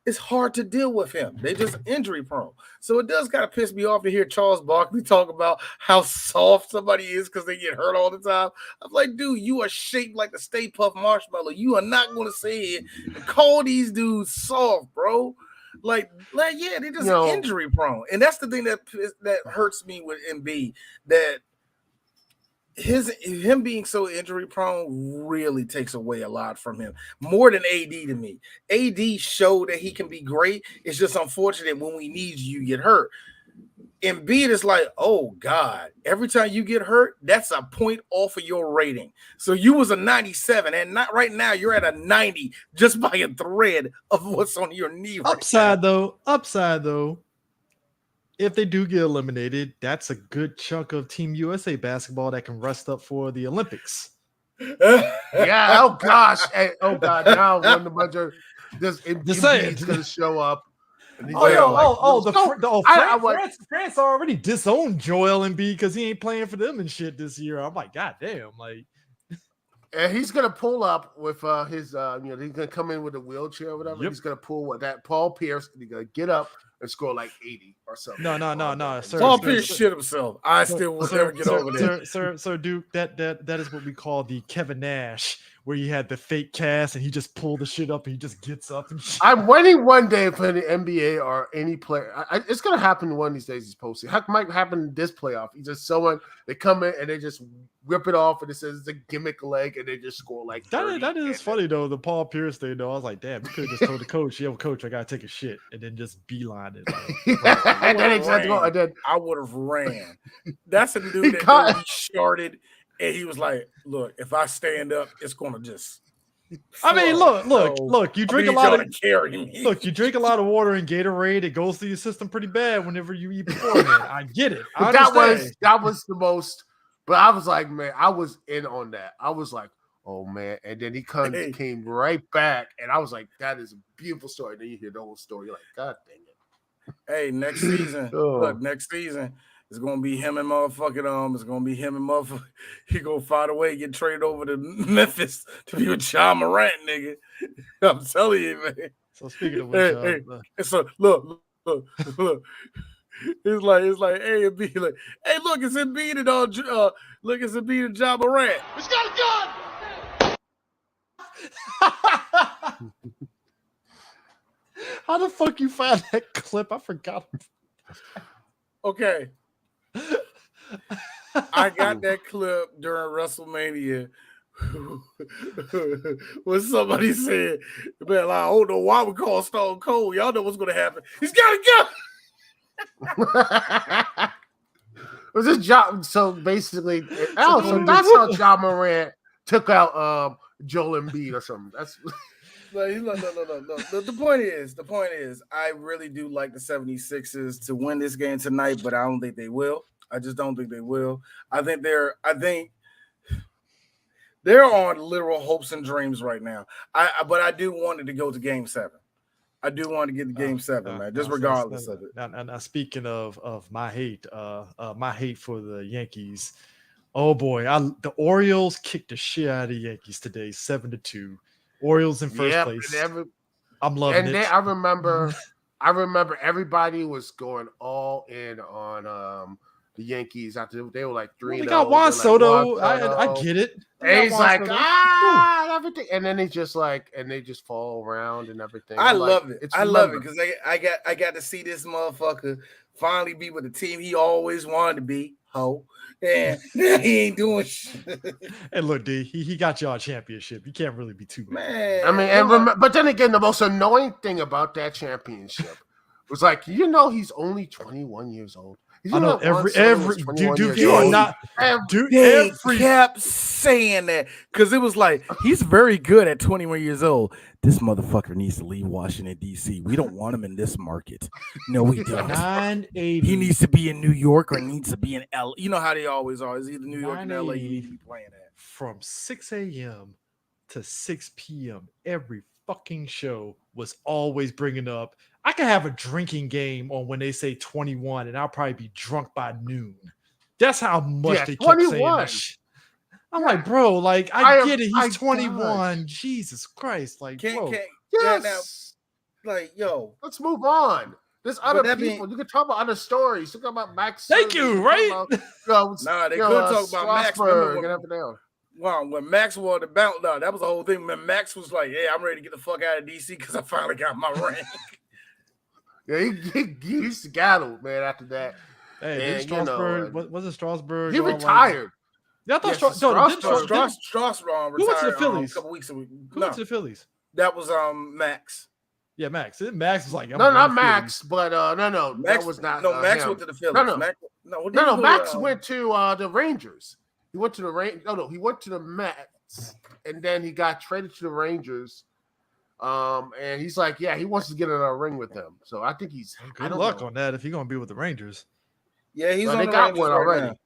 it's hard to deal with him. They just injury prone. So it does kind of piss me off to hear Charles Barkley talk about how soft somebody is because they get hurt all the time. I'm like, dude, you are shaped like the Stay Puft Marshmallow. You are not going to say it and call these dudes soft, bro. Like yeah, they're just injury prone. And that's the thing that hurts me with Embiid, that him being so injury prone really takes away a lot from him, more than AD to me. AD showed that he can be great. It's just unfortunate when we need you get hurt. Embiid is like, oh God, every time you get hurt, that's a point off of your rating. So you was a 97, and not right now you're at a 90 just by a thread of what's on your knee. Upside though, if they do get eliminated, that's a good chunk of Team USA basketball that can rest up for the Olympics. Yeah. Oh gosh. Oh God. Now when the bunch of this Embiid's gonna show up. France already disowned Joel Embiid because he ain't playing for them and shit this year. I'm like, God damn, like. And he's gonna pull up with his, he's gonna come in with a wheelchair or whatever. Yep. He's gonna pull with that Paul Pierce. And he's gonna get up and score like 80 or something. No, sir. Paul Pierce shit himself. I still will never get over that. Sir, Duke, that is what we call the Kevin Nash, where you had the fake cast and he just pulled the shit up and he just gets up and shit. I'm waiting one day for the NBA or any player. It's gonna happen one of these days. He's posting. It might happen in this playoff. He's just someone they come in and they just rip it off and it says it's a gimmick leg and they just score like that is funny though. The Paul Pierce thing though. I was like, damn, you could have just told the coach, yo, coach, I gotta take a shit, and then just beeline it. I would have ran. That's a dude that he shorted. And he was like, look, if I stand up, it's gonna just. I mean, look. You drink a lot of you drink a lot of water and Gatorade. It goes through your system pretty bad whenever you eat beforehand. I get it. That was the most. But I was like, man, I was in on that. I was like, oh man, and then he came right back, and I was like, that is a beautiful story. Then you hear the whole story, you're like, God dang it. Hey, next season, look, next season. It's gonna be him and motherfucking It's gonna be him and motherfucking. He gonna find a way to get traded over to Memphis to be with John Morant, nigga. I'm telling you, man. So speaking of which, so look. It's like, hey, Embiid, like, hey, look, it's Embiid and look, it's Embiid and John Morant. It's got a gun. How the fuck you find that clip? I forgot. Okay. I got that clip during WrestleMania when somebody said, man, I don't know why we call Stone Cold. Y'all know what's going to happen. He's got a gun. Was this job? So basically, so that's how John Morant took out Joel Embiid or something. That's no. The point is, I really do like the 76ers to win this game tonight, but I don't think they will. I just don't think they will. I think they're on literal hopes and dreams right now. But I do want it to go to Game 7. I do want to get to Game 7, man. Just regardless of it. Now, speaking of my hate for the Yankees. Oh boy, the Orioles kicked the shit out of the Yankees today, 7-2. Orioles in first place. I'm loving it. I remember everybody was going all in on the Yankees after they were like 3-0. They got Juan Soto. I get it. And he's like, Soto. everything, and then they just fall around and everything. I love it. It's I love it because I got to see this motherfucker finally be with the team he always wanted to be. And he ain't doing shit. And look, D, he got y'all a championship. You can't really be too mad. Man, I mean, but then again, the most annoying thing about that championship was like, he's only 21 years old. I know every dude, you are not. They kept saying that because it was like he's very good at 21 years old. This motherfucker needs to leave Washington D.C. We don't want him in this market. No, we don't. 980. He needs to be in New York or needs to be in L. You know how they always are. It's either New York and L.A. You need to be playing at. From 6 a.m. to 6 p.m. every fucking show was always bringing up. I can have a drinking game on when they say 21, and I'll probably be drunk by noon. That's how much they keep 21. Saying that shit. I'm like, bro, like I get it. He's 21. God. Jesus Christ, like, bro. Yes. Like, yo, let's move on. There's other people. You can talk about other stories. Talk about Max. Thank you. Right? They could talk about Max. Wow, when Max wanted to bounce, that was the whole thing. When Max was like, "Hey, I'm ready to get the fuck out of DC because I finally got my ring." Yeah, he's skedaddled, man. After that, hey, Strasburg, was it Strasburg? He retired. Yeah, I thought Strasburg who went to the Phillies a couple weeks ago. Who went to the Phillies? That was Max. Yeah, Max. Max was like, not Max, but no, Max that was not. No, Max went to the Phillies. Max went to the Rangers. He went to the he went to the Mets, and then he got traded to the Rangers. And he's like, he wants to get in a ring with them. So I think he's good luck on that if he's gonna be with the Rangers. Yeah, he's on they the got Rangers one already. Now.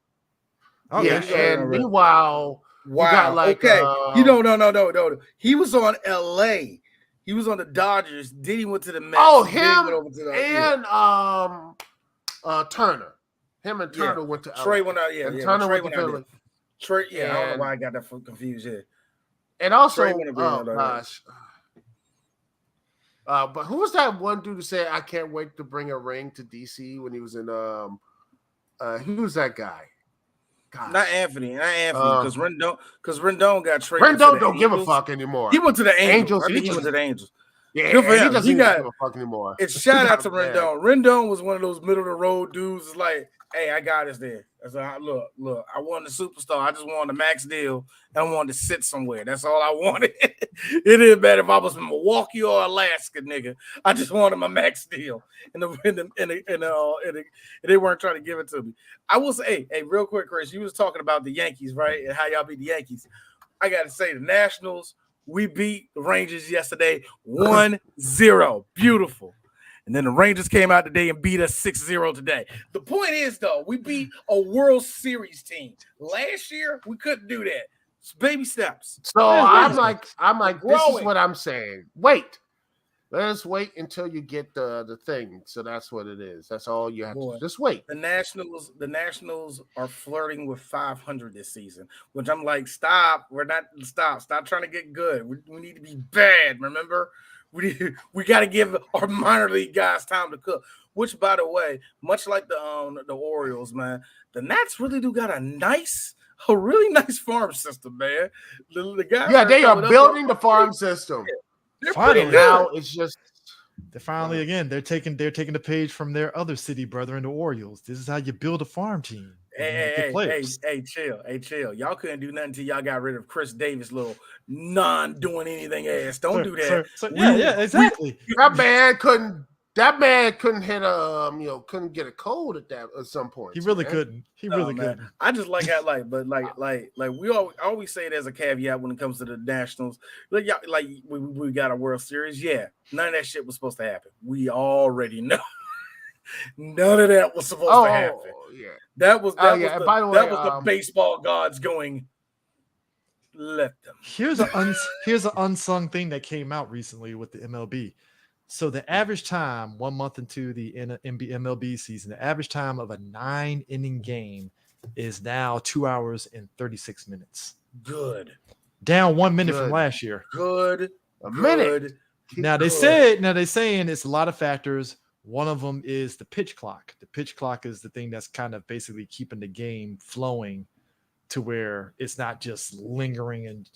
Okay, and meanwhile, wow. No. He was on LA. He was on the Dodgers. Then he went to the Mets. Oh, him and Turner. Him and Turner went to LA. Trey went out. Yeah, Turner went to Philly. Trey, I don't know why I got that confused here. And also, gosh. But who was that one dude who said, "I can't wait to bring a ring to DC" when he was in who was that guy? Gosh. Not Anthony, because Rendon got traded. Rendon don't give a fuck anymore. He went to the Angels. I think he went to the Angels. Yeah, he doesn't give a fuck anymore. It's shout out to Rendon. Rendon was one of those middle of the road dudes. It's like, hey, I got us there. I said, look, I wanted a superstar. I just wanted a max deal, and I wanted to sit somewhere. That's all I wanted. It didn't matter if I was in Milwaukee or Alaska, nigga. I just wanted my max deal, and they weren't trying to give it to me. I will say, hey, real quick, Chris, you was talking about the Yankees, right, and how y'all beat the Yankees. I got to say, the Nationals, we beat the Rangers yesterday 1-0. Beautiful. And then the Rangers came out today and beat us 6-0 today. The point is, though, we beat a World Series team. Last year, we couldn't do that. It's baby steps. So I'm like, this is what I'm saying. Wait. Let's wait until you get the thing. So that's what it is. That's all you have to do. Just wait. The Nationals are flirting with 500 this season, which I'm like, stop. Stop trying to get good. We need to be bad, remember? We got to give our minor league guys time to cook. Which, by the way, much like the Orioles, man, the Nats really do got a really nice farm system, man. The guys, they are building the farm system. They're finally now. It's just they're finally again. They're taking the page from their other city brethren, the Orioles. This is how you build a farm team. Hey, chill. Y'all couldn't do nothing until y'all got rid of Chris Davis' little non-doing anything ass. Don't do that. Yeah, exactly. That man couldn't hit couldn't get a cold at some point. He really couldn't. He really couldn't. I just like that, we always say it as a caveat when it comes to the Nationals. We got a World Series. Yeah, none of that shit was supposed to happen. We already know. None of that was supposed to happen. Yeah. That was the baseball gods going, let them. Here's an unsung thing that came out recently with the MLB. So the average time 1 month into the MLB season, the average time of a 9-inning game is now 2 hours and 36 minutes. Good. Down 1 minute from last year. Good. A minute. Now they're saying it's a lot of factors. One of them is the pitch clock. The pitch clock is the thing that's kind of basically keeping the game flowing to where it's not just lingering and,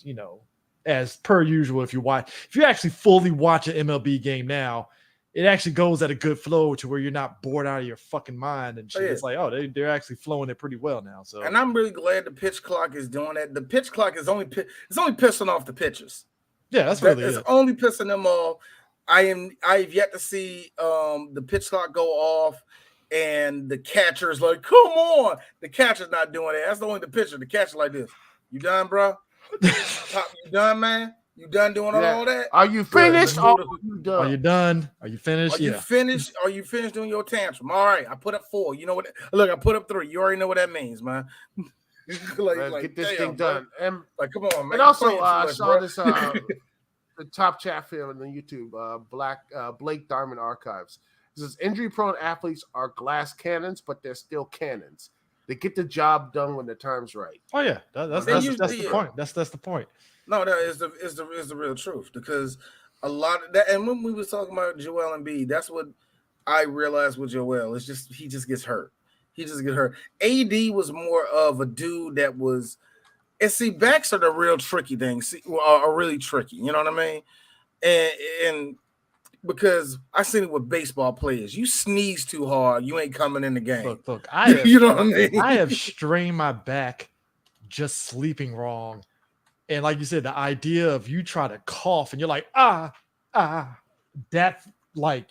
as per usual. If you actually fully watch an MLB game now, it actually goes at a good flow to where you're not bored out of your fucking mind and shit. It's like, they're actually flowing it pretty well now. So, and I'm really glad the pitch clock is doing that. The pitch clock is only pissing off the pitchers. Yeah, that's really it's only pissing them off. I've yet to see the pitch clock go off and the catcher's like, come on. The catcher's not doing it. That's only the pitcher. The catcher like this. You done, bro? You done, man? You done doing all that? Are you finished? Are you done? Are you finished? Are you finished? Are you finished doing your tantrum? All right, I put up 4. You know what? Look, I put up 3. You already know what that means, man. Get this thing done. And come on, man. And also, I saw this the top chat film on YouTube. Blake Diamond Archives. It says injury-prone athletes are glass cannons, but they're still cannons. They get the job done when the time's right. Oh yeah, that's the point. That's the point. No, that is the real truth, because a lot of that, and when we was talking about Joel Embiid, that's what I realized with Joel. It's just he just gets hurt. AD was more of a dude that was, and see, backs are the real tricky things. Are really tricky. You know what I mean? And because I seen it with baseball players, you sneeze too hard, you ain't coming in the game. Look, I you know what I mean? I have strained my back just sleeping wrong. And like you said, the idea of you try to cough and you're like, that's like,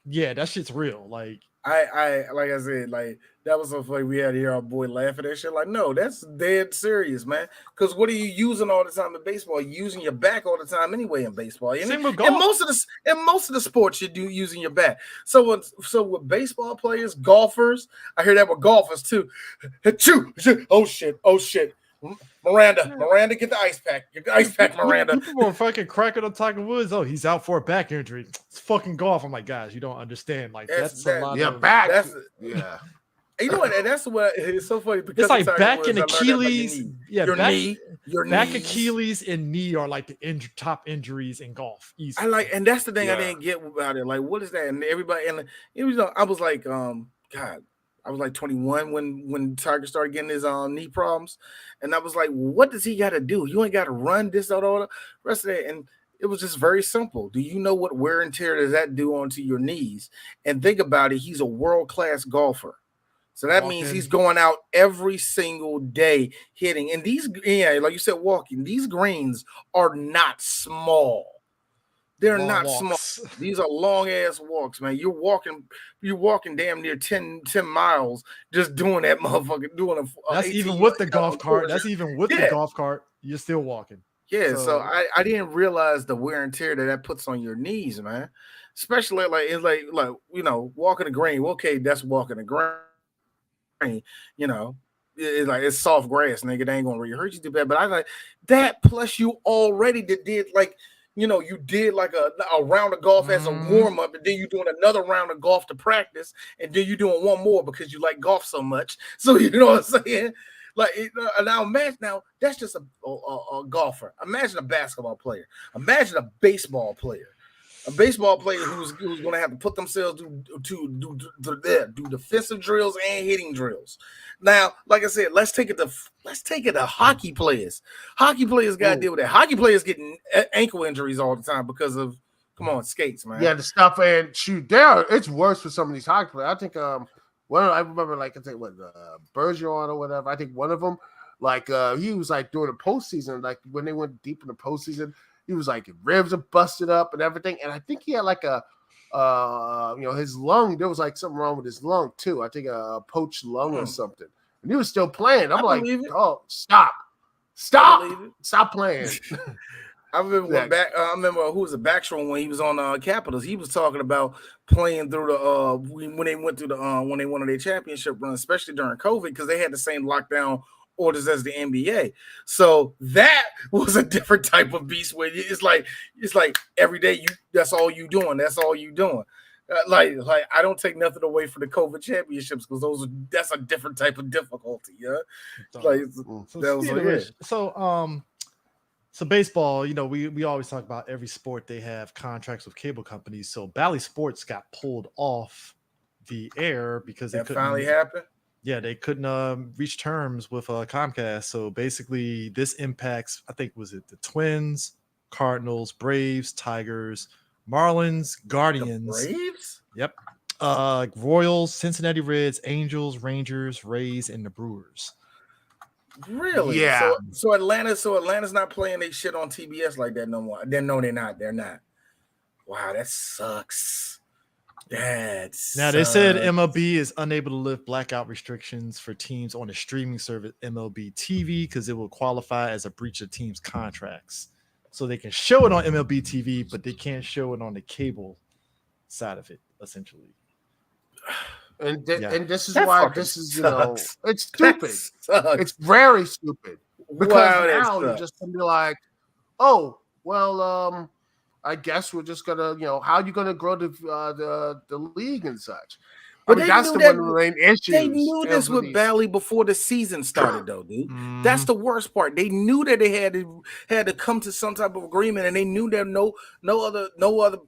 yeah, that shit's real. Like I like I said, like that was so funny. We had to hear our boy laughing at that shit. Like, no, that's dead serious, man. Because what are you using all the time in baseball? You're using your back all the time anyway in baseball. Same with golf. In most of the sports, you do using your back. So with baseball players, golfers, I hear that with golfers too. Oh shit. Miranda, get the ice pack. Get the ice pack, Miranda. People were fucking cracking on Tiger Woods. Oh, he's out for a back injury. It's fucking golf. I'm like, guys, you don't understand. Like that's a lot of back. Yeah. You know what? And that's what it's so funny because it's like back and Achilles. Your knee. Back, Achilles, and knee are like the top injuries in golf. Easy. And that's the thing I didn't get about it. Like, what is that? And everybody, and it was, I was like, God. I was like 21 when Tiger started getting his knee problems. And I was like, what does he got to do? You ain't got to run this or all the rest of that. And it was just very simple. Do you know what wear and tear does that do onto your knees? And think about it. He's a world-class golfer. So that means he's going out every single day hitting. And these, like you said, walking, these greens are not small. They're long not walks. Small. These are long ass walks, man. You're walking damn near 10 miles just doing that motherfucker. That's even with the golf cart. That's even with the golf cart. You're still walking. Yeah. So I didn't realize the wear and tear that puts on your knees, man. Especially like it's like walking the green. Okay, that's walking the green. It's like it's soft grass, nigga. They ain't gonna really hurt you too bad. But I like that. Plus, you already did like. You did like a round of golf as a warm up, and then you're doing another round of golf to practice, and then you're doing one more because you like golf so much. So you know what I'm saying? Like now that's just a golfer. Imagine a basketball player. Imagine a baseball player. A baseball player who's going to have to put themselves do defensive drills and hitting drills. Now, like I said, let's take it to hockey players. Hockey players got to deal with that. Hockey players getting ankle injuries all the time because of skates, man. Yeah, the stuff and shoot. It's worse for some of these hockey players. I think I remember Bergeron or whatever. I think one of them he was like during the postseason, like when they went deep in the postseason. He was like ribs are busted up and everything, and I think he had like his lung. There was like something wrong with his lung too. I think a poached lung or something, and he was still playing. I'm like, oh, stop playing. I remember I remember who was a Backstrom when he was on Capitals. He was talking about playing through the when they went through the when they won their championship run, especially during COVID, because they had the same lockdown orders as the NBA. So that was a different type of beast where it's like every day that's all you doing. Like I don't take nothing away from the COVID championships because that's a different type of difficulty. Yeah. So baseball, we always talk about every sport they have contracts with cable companies. So Bally Sports got pulled off the air because that finally happened. Yeah, they couldn't reach terms with Comcast. So basically, this impacts, I think, was it the Twins, Cardinals, Braves, Tigers, Marlins, Guardians. The Braves? Yep. Royals, Cincinnati Reds, Angels, Rangers, Rays, and the Brewers. Really? Yeah. So Atlanta's not playing their shit on TBS like that no more. No, they're not. They're not. Wow, that sucks. Now they said MLB is unable to lift blackout restrictions for teams on the streaming service MLB TV because it will qualify as a breach of teams' contracts. So they can show it on MLB TV, but they can't show it on the cable side of it, essentially. And this is why this is sucks. It's stupid. It's very stupid because now you're just gonna be like, oh well, I guess we're just gonna, how are you gonna grow the league and such? But that's one of the main issues. They knew this with Bally before the season started, though, dude. That's the worst part. They knew that they had to come to some type of agreement, and they knew that no other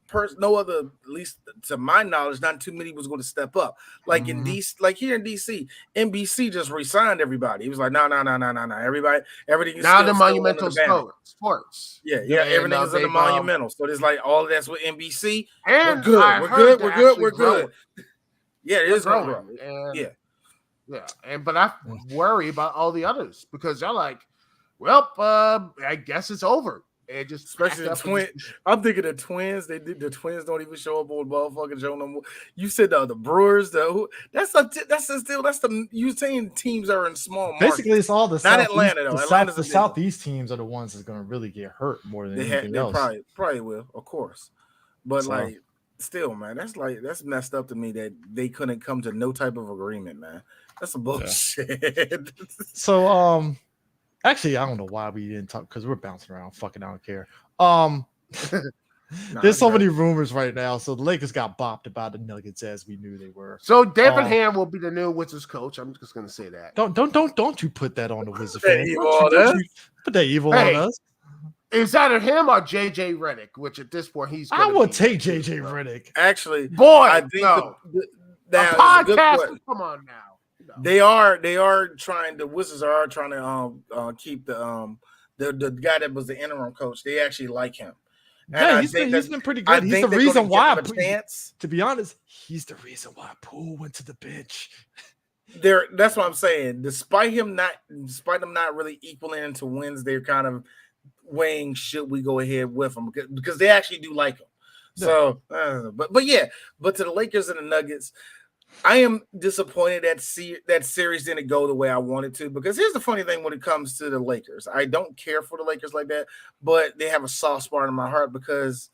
person, at least to my knowledge, not too many was going to step up. Like in DC, like here in DC, NBC just resigned everybody. He was like, no, everybody, everything is now the Monumental Sports. Yeah, everything is in the Monumental. So there's like all of that's with NBC. And we're good. Yeah, it is growing. But I worry about all the others because they're like, well, I guess it's over. And just especially the Twins. I'm thinking the Twins. The Twins don't even show up on motherfucking show no more. You said the Brewers. You saying teams are in small markets. Basically, it's all the not Atlanta though. The Southeast teams are the ones that's going to really get hurt more than anything else. Probably will, of course, but still, man, that's messed up to me that they couldn't come to no type of agreement, man. That's some bullshit. Yeah. So, actually, I don't know why we didn't talk because we're bouncing around. Fucking, I don't care. There's so many rumors right now. So the Lakers got bopped about the Nuggets as we knew they were. So Devin Ham will be the new Wizards coach. I'm just gonna say that. Don't you put that on the Wizards fan? Put that evil on us. Is either him or JJ Redick, which at this point he's. I would take JJ Redick. Actually, boy, I think now podcast. Come on now. No. They are trying. The Wizards are trying to keep the guy that was the interim coach. They actually like him. And he's been pretty good. He's the reason why. To be honest, he's the reason why Poole went to the bench. That's what I'm saying. Despite them not really equaling into wins, they're kind of weighing should we go ahead with them because they actually do like him. So, but to the Lakers and the Nuggets, I am disappointed that series didn't go the way I wanted to. Because here's the funny thing when it comes to the Lakers, I don't care for the Lakers like that, but they have a soft spot in my heart because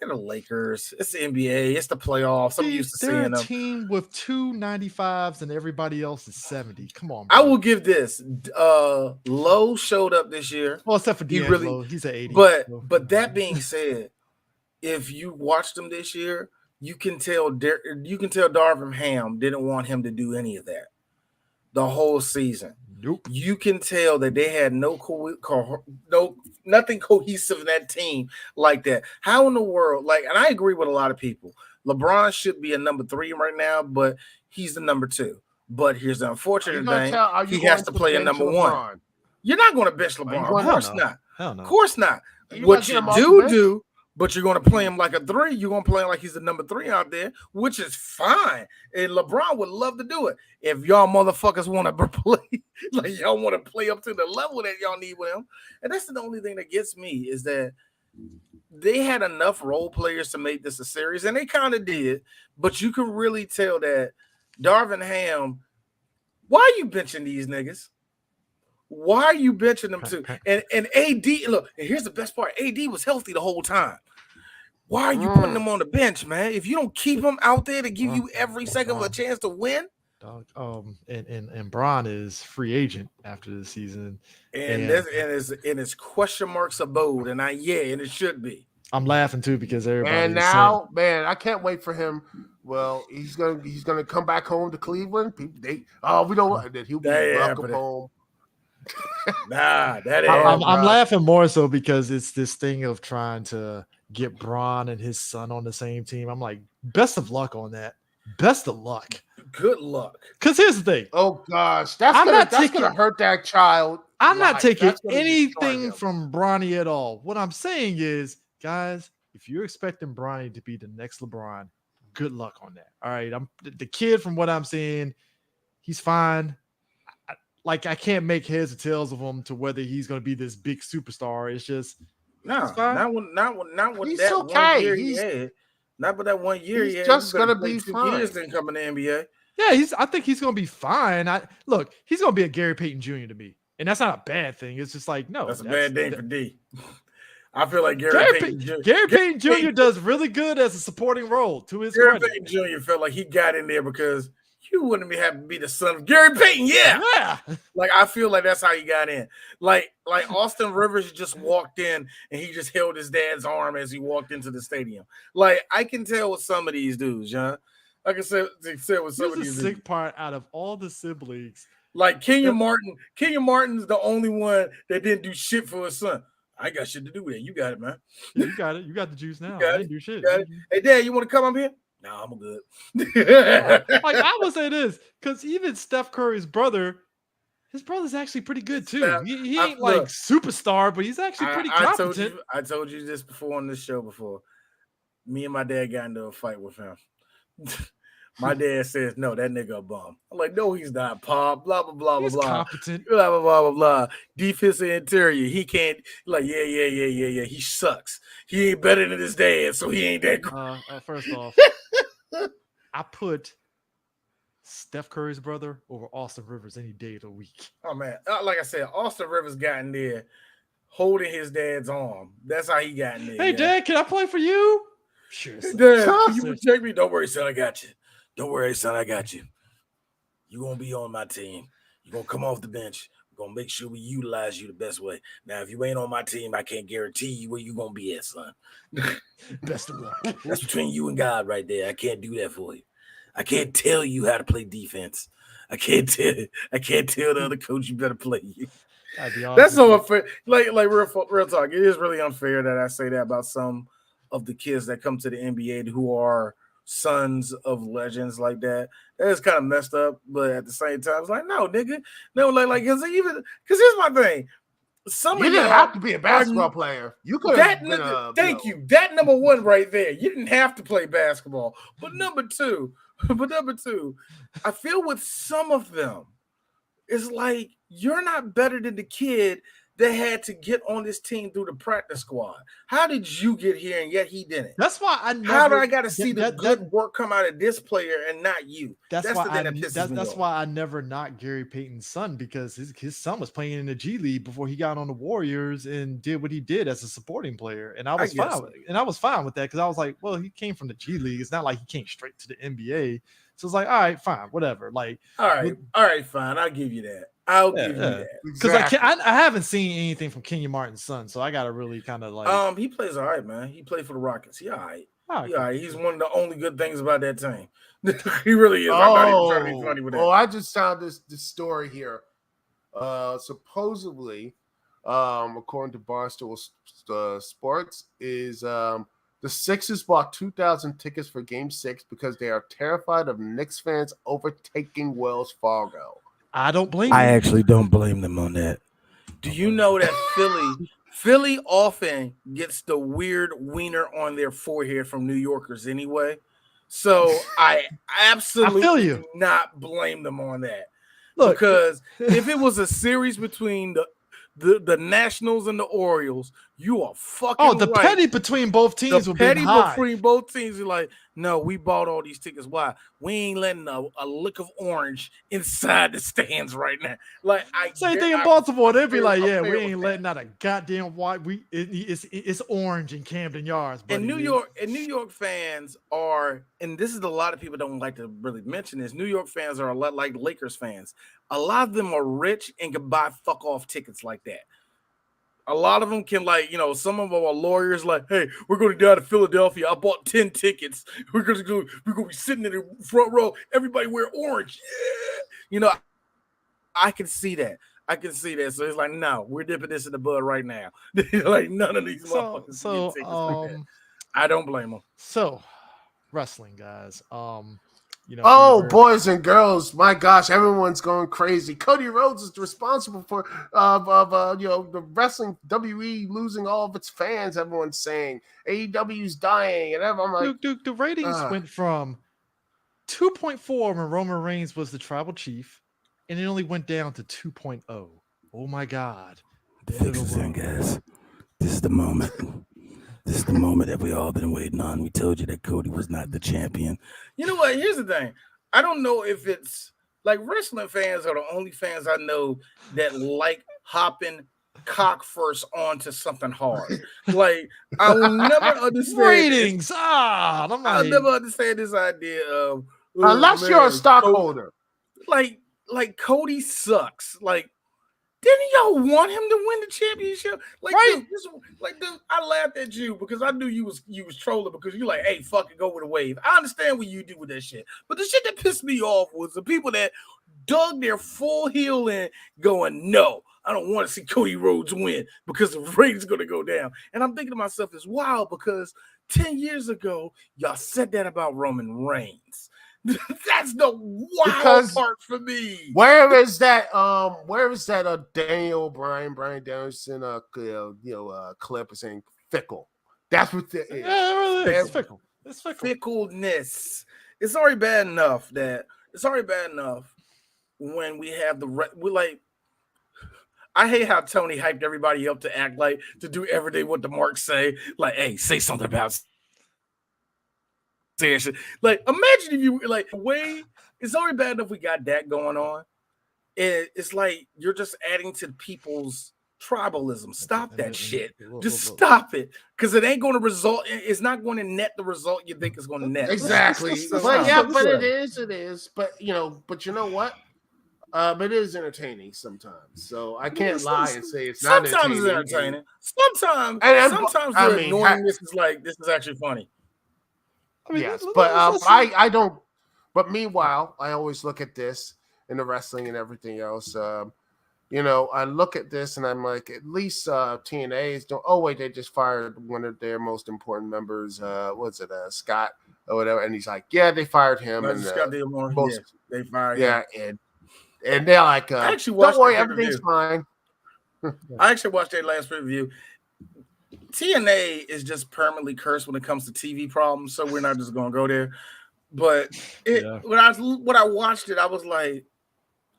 they're the Lakers. It's the NBA. It's the playoffs. I'm used to seeing them. They're a team with 295s and everybody else is 70. Come on, bro. I will give this. Lowe showed up this year. Well, except for D'Angelo, he's at 80. But that being said, if you watched them this year, you can tell Darvin Ham didn't want him to do any of that the whole season. Nope. You can tell that they had nothing cohesive in that team like that. How in the world? And I agree with a lot of people. LeBron should be a number 3 right now, but he's the number 2. But here's the unfortunate thing: he has to play a number 1. You're not going to bench LeBron. Of course not. Of course not. What you do. But you're going to play him like a 3. You're going to play him like he's the number 3 out there, which is fine. And LeBron would love to do it. If y'all motherfuckers want to play, y'all want to play up to the level that y'all need with him. And that's the only thing that gets me is that they had enough role players to make this a series, and they kind of did. But you can really tell that Darvin Ham, why are you benching these niggas? Why are you benching them too? And AD, look, and here's the best part. AD was healthy the whole time. Why are you putting him on the bench, man? If you don't keep him out there to give you every second of a chance to win. And Bron is free agent after the season. And it's question marks abode. And it should be. I'm laughing too because everybody. And now, man, I can't wait for him. Well, he's gonna come back home to Cleveland. We don't. He'll be welcome home. Nah, that I'm ain't. laughing more so because it's this thing of trying to get Bron and his son on the same team. I'm like, best of luck on that. Best of luck. Good luck. Because here's the thing. Oh gosh, I'm not that's taking- gonna hurt that child. I'm not life. taking That's gonna destroy anything him. from Bronny at all. What I'm saying is, guys, if you're expecting Bronny to be the next LeBron, good luck on that. All right. The kid, from what I'm seeing, he's fine. I can't make heads or tails of him to whether he's going to be this big superstar. It's just No, not with He's that okay. 1 year he had. Not with that 1 year he had. just He better gonna play be 2 fine. years then come in the NBA. yeah, I think he's going to be fine. Look, he's going to be a Gary Payton Jr. to me, and that's not a bad thing. It's just like no, That's a bad thing for D. I feel like Gary Payton Jr. Gary Payton Jr. does really good as a supporting role to his Gary credit. Payton Jr. felt like he got in there because you wouldn't be happy to be the son of Gary Payton. Yeah. Like I feel like that's how he got in. Like Austin Rivers just walked in and he just held his dad's arm as he walked into the stadium. Like I can tell with some of these dudes, John. Like I said with some of Here's the these sick dudes. part out of all the siblings. Like Kenyon Martin. Kenyon Martin's the only one that didn't do shit for his son. I ain't got shit to do with it. You got it, man. Yeah, you got it. You got the juice now. got I it. didn't do shit. Got it. Hey, Dad, you want to come up here? No, I'm good. Like I would say this, because even Steph Curry's brother, his brother's actually pretty good too. Steph, He ain't like look, superstar, but he's actually pretty competent. I told you this before on this show before. Me and my dad got into a fight with him. My dad says, no, that nigga a bum. I'm like, no, he's not, Pop. Blah, blah, blah, He's blah, blah. competent. Blah, blah, blah, blah, blah. Defensive interior. He can't, like, yeah. He sucks. He ain't better than his dad, so he ain't that good. First off, I put Steph Curry's brother over Austin Rivers any day of the week. Oh, man. Like I said, Austin Rivers got in there holding his dad's arm. That's how he got in there. Hey, Dad, can I play for you? Sure. Hey, Dad, can you protect me? Don't worry, son, I got you. Don't worry, son, I got you. You're going to be on my team. You're going to come off the bench. We're going to make sure we utilize you the best way. Now, if you ain't on my team, I can't guarantee you where you're going to be at, son. Best of luck. That's between you and God right there. I can't do that for you. I can't tell you how to play defense. I can't tell the other coach you better play you. That's so unfair. Like real talk. It is really unfair that I say that about some of the kids that come to the NBA who are sons of legends like that. That is kind of messed up, but at the same time, it's like, no, nigga, no, like because here's my thing. You didn't have to be a basketball player. You could have been thank you. That number one right there. You didn't have to play basketball. But number two, I feel with some of them, it's like you're not better than the kid that had to get on this team through the practice squad. How did you get here and yet he didn't? That's why I never. How do I got to see the good work come out of this player and not you? That's why I never knocked Gary Payton's son, because his son was playing in the G League before he got on the Warriors and did what he did as a supporting player, and I was fine with that, because I was like, well, he came from the G League. It's not like he came straight to the NBA. So it's like, all right, fine, whatever. Like, all right, fine. I'll give you that. I'll give you that, because I haven't seen anything from Kenyon Martin's son, so I got to really kind of like. He plays all right, man. He played for the Rockets. He all right. Okay. He all right. He's one of the only good things about that team. He really is. I'm not even trying to be funny with that. Oh, I just found this story here. Supposedly, according to Barstool Sports, is the Sixers bought 2,000 tickets for Game 6 because they are terrified of Knicks fans overtaking Wells Fargo. I don't blame I actually don't blame them on that. Do you know that Philly often gets the weird wiener on their forehead from New Yorkers anyway? So I absolutely do not blame them on that. Look, because if it was a series between the Nationals and the Orioles, you are fucking the right. petty between both teams would be high. The petty between both teams are like, no, we bought all these tickets. Why? We ain't letting a lick of orange inside the stands right now. Like, same thing in Baltimore. They'd be like, yeah, we ain't letting out a goddamn white. It's orange in Camden Yards. Buddy. And New York fans are, and this is a lot of people don't like to really mention this. New York fans are a lot like Lakers fans. A lot of them are rich and can buy fuck off tickets like that. A lot of them can, like, some of them are lawyers. Like, hey, we're going to down to Philadelphia. I bought 10 tickets. We're going to be sitting in the front row. Everybody wear orange. Yeah. I can see that. I can see that. So it's like, no, we're dipping this in the bud right now. Like none of these motherfuckers get tickets like that. I don't blame them. So, wrestling guys. Boys and girls, my gosh, everyone's going crazy. Cody Rhodes is responsible for the wrestling WE losing all of its fans. Everyone's saying AEW's dying, and I'm like, the ratings went from 2.4 when Roman Reigns was the tribal chief, and it only went down to 2.0. Oh my God! Fix this in, guys. This is the moment. This is the moment that we all been waiting on. We told you that Cody was not the champion. You know what? Here's the thing. I don't know if it's like wrestling fans are the only fans I know that like hopping cock first onto something hard. Like I will never understand ratings. I'll never understand this idea of unless you're a stockholder. Like Cody sucks. Like, didn't y'all want him to win the championship? Like, right? Dude, I laughed at you because I knew you was trolling because you're like, hey, fucking go with a wave. I understand what you do with that shit. But the shit that pissed me off was the people that dug their full heel in going, no, I don't want to see Cody Rhodes win because the ratings going to go down. And I'm thinking to myself, it's wild because 10 years ago, y'all said that about Roman Reigns. That's the wild part for me. Where is that Daniel Brian Danielson clip is saying fickle? That's what it is. Yeah, it really is. It's fickle. It's fickle. Fickleness. It's already bad enough when we have I hate how Tony hyped everybody up to act like to do everything what the marks say. Like, hey, say something about saying shit. Like, imagine if you like it's already bad enough we got that going on. It's like you're just adding to people's tribalism. Stop that shit. Just stop it. Because it ain't going to result. It's not going to net the result you think it's going to net. Exactly. But it is. But you know what? It is entertaining sometimes. So I can't lie and say it's not entertaining. Sometimes it's entertaining. Sometimes the annoyingness is like, this is actually funny. Yes, but I don't. But meanwhile, I always look at this in the wrestling and everything else. I look at this and I'm like, at least TNA is doing. Oh wait, they just fired one of their most important members. Scott or whatever? And he's like, yeah, they fired him. And they fired him. And they're like, don't worry, everything's fine. I actually watched their last review. TNA is just permanently cursed when it comes to TV problems, so we're not just going to go there. But when I watched it, I was like,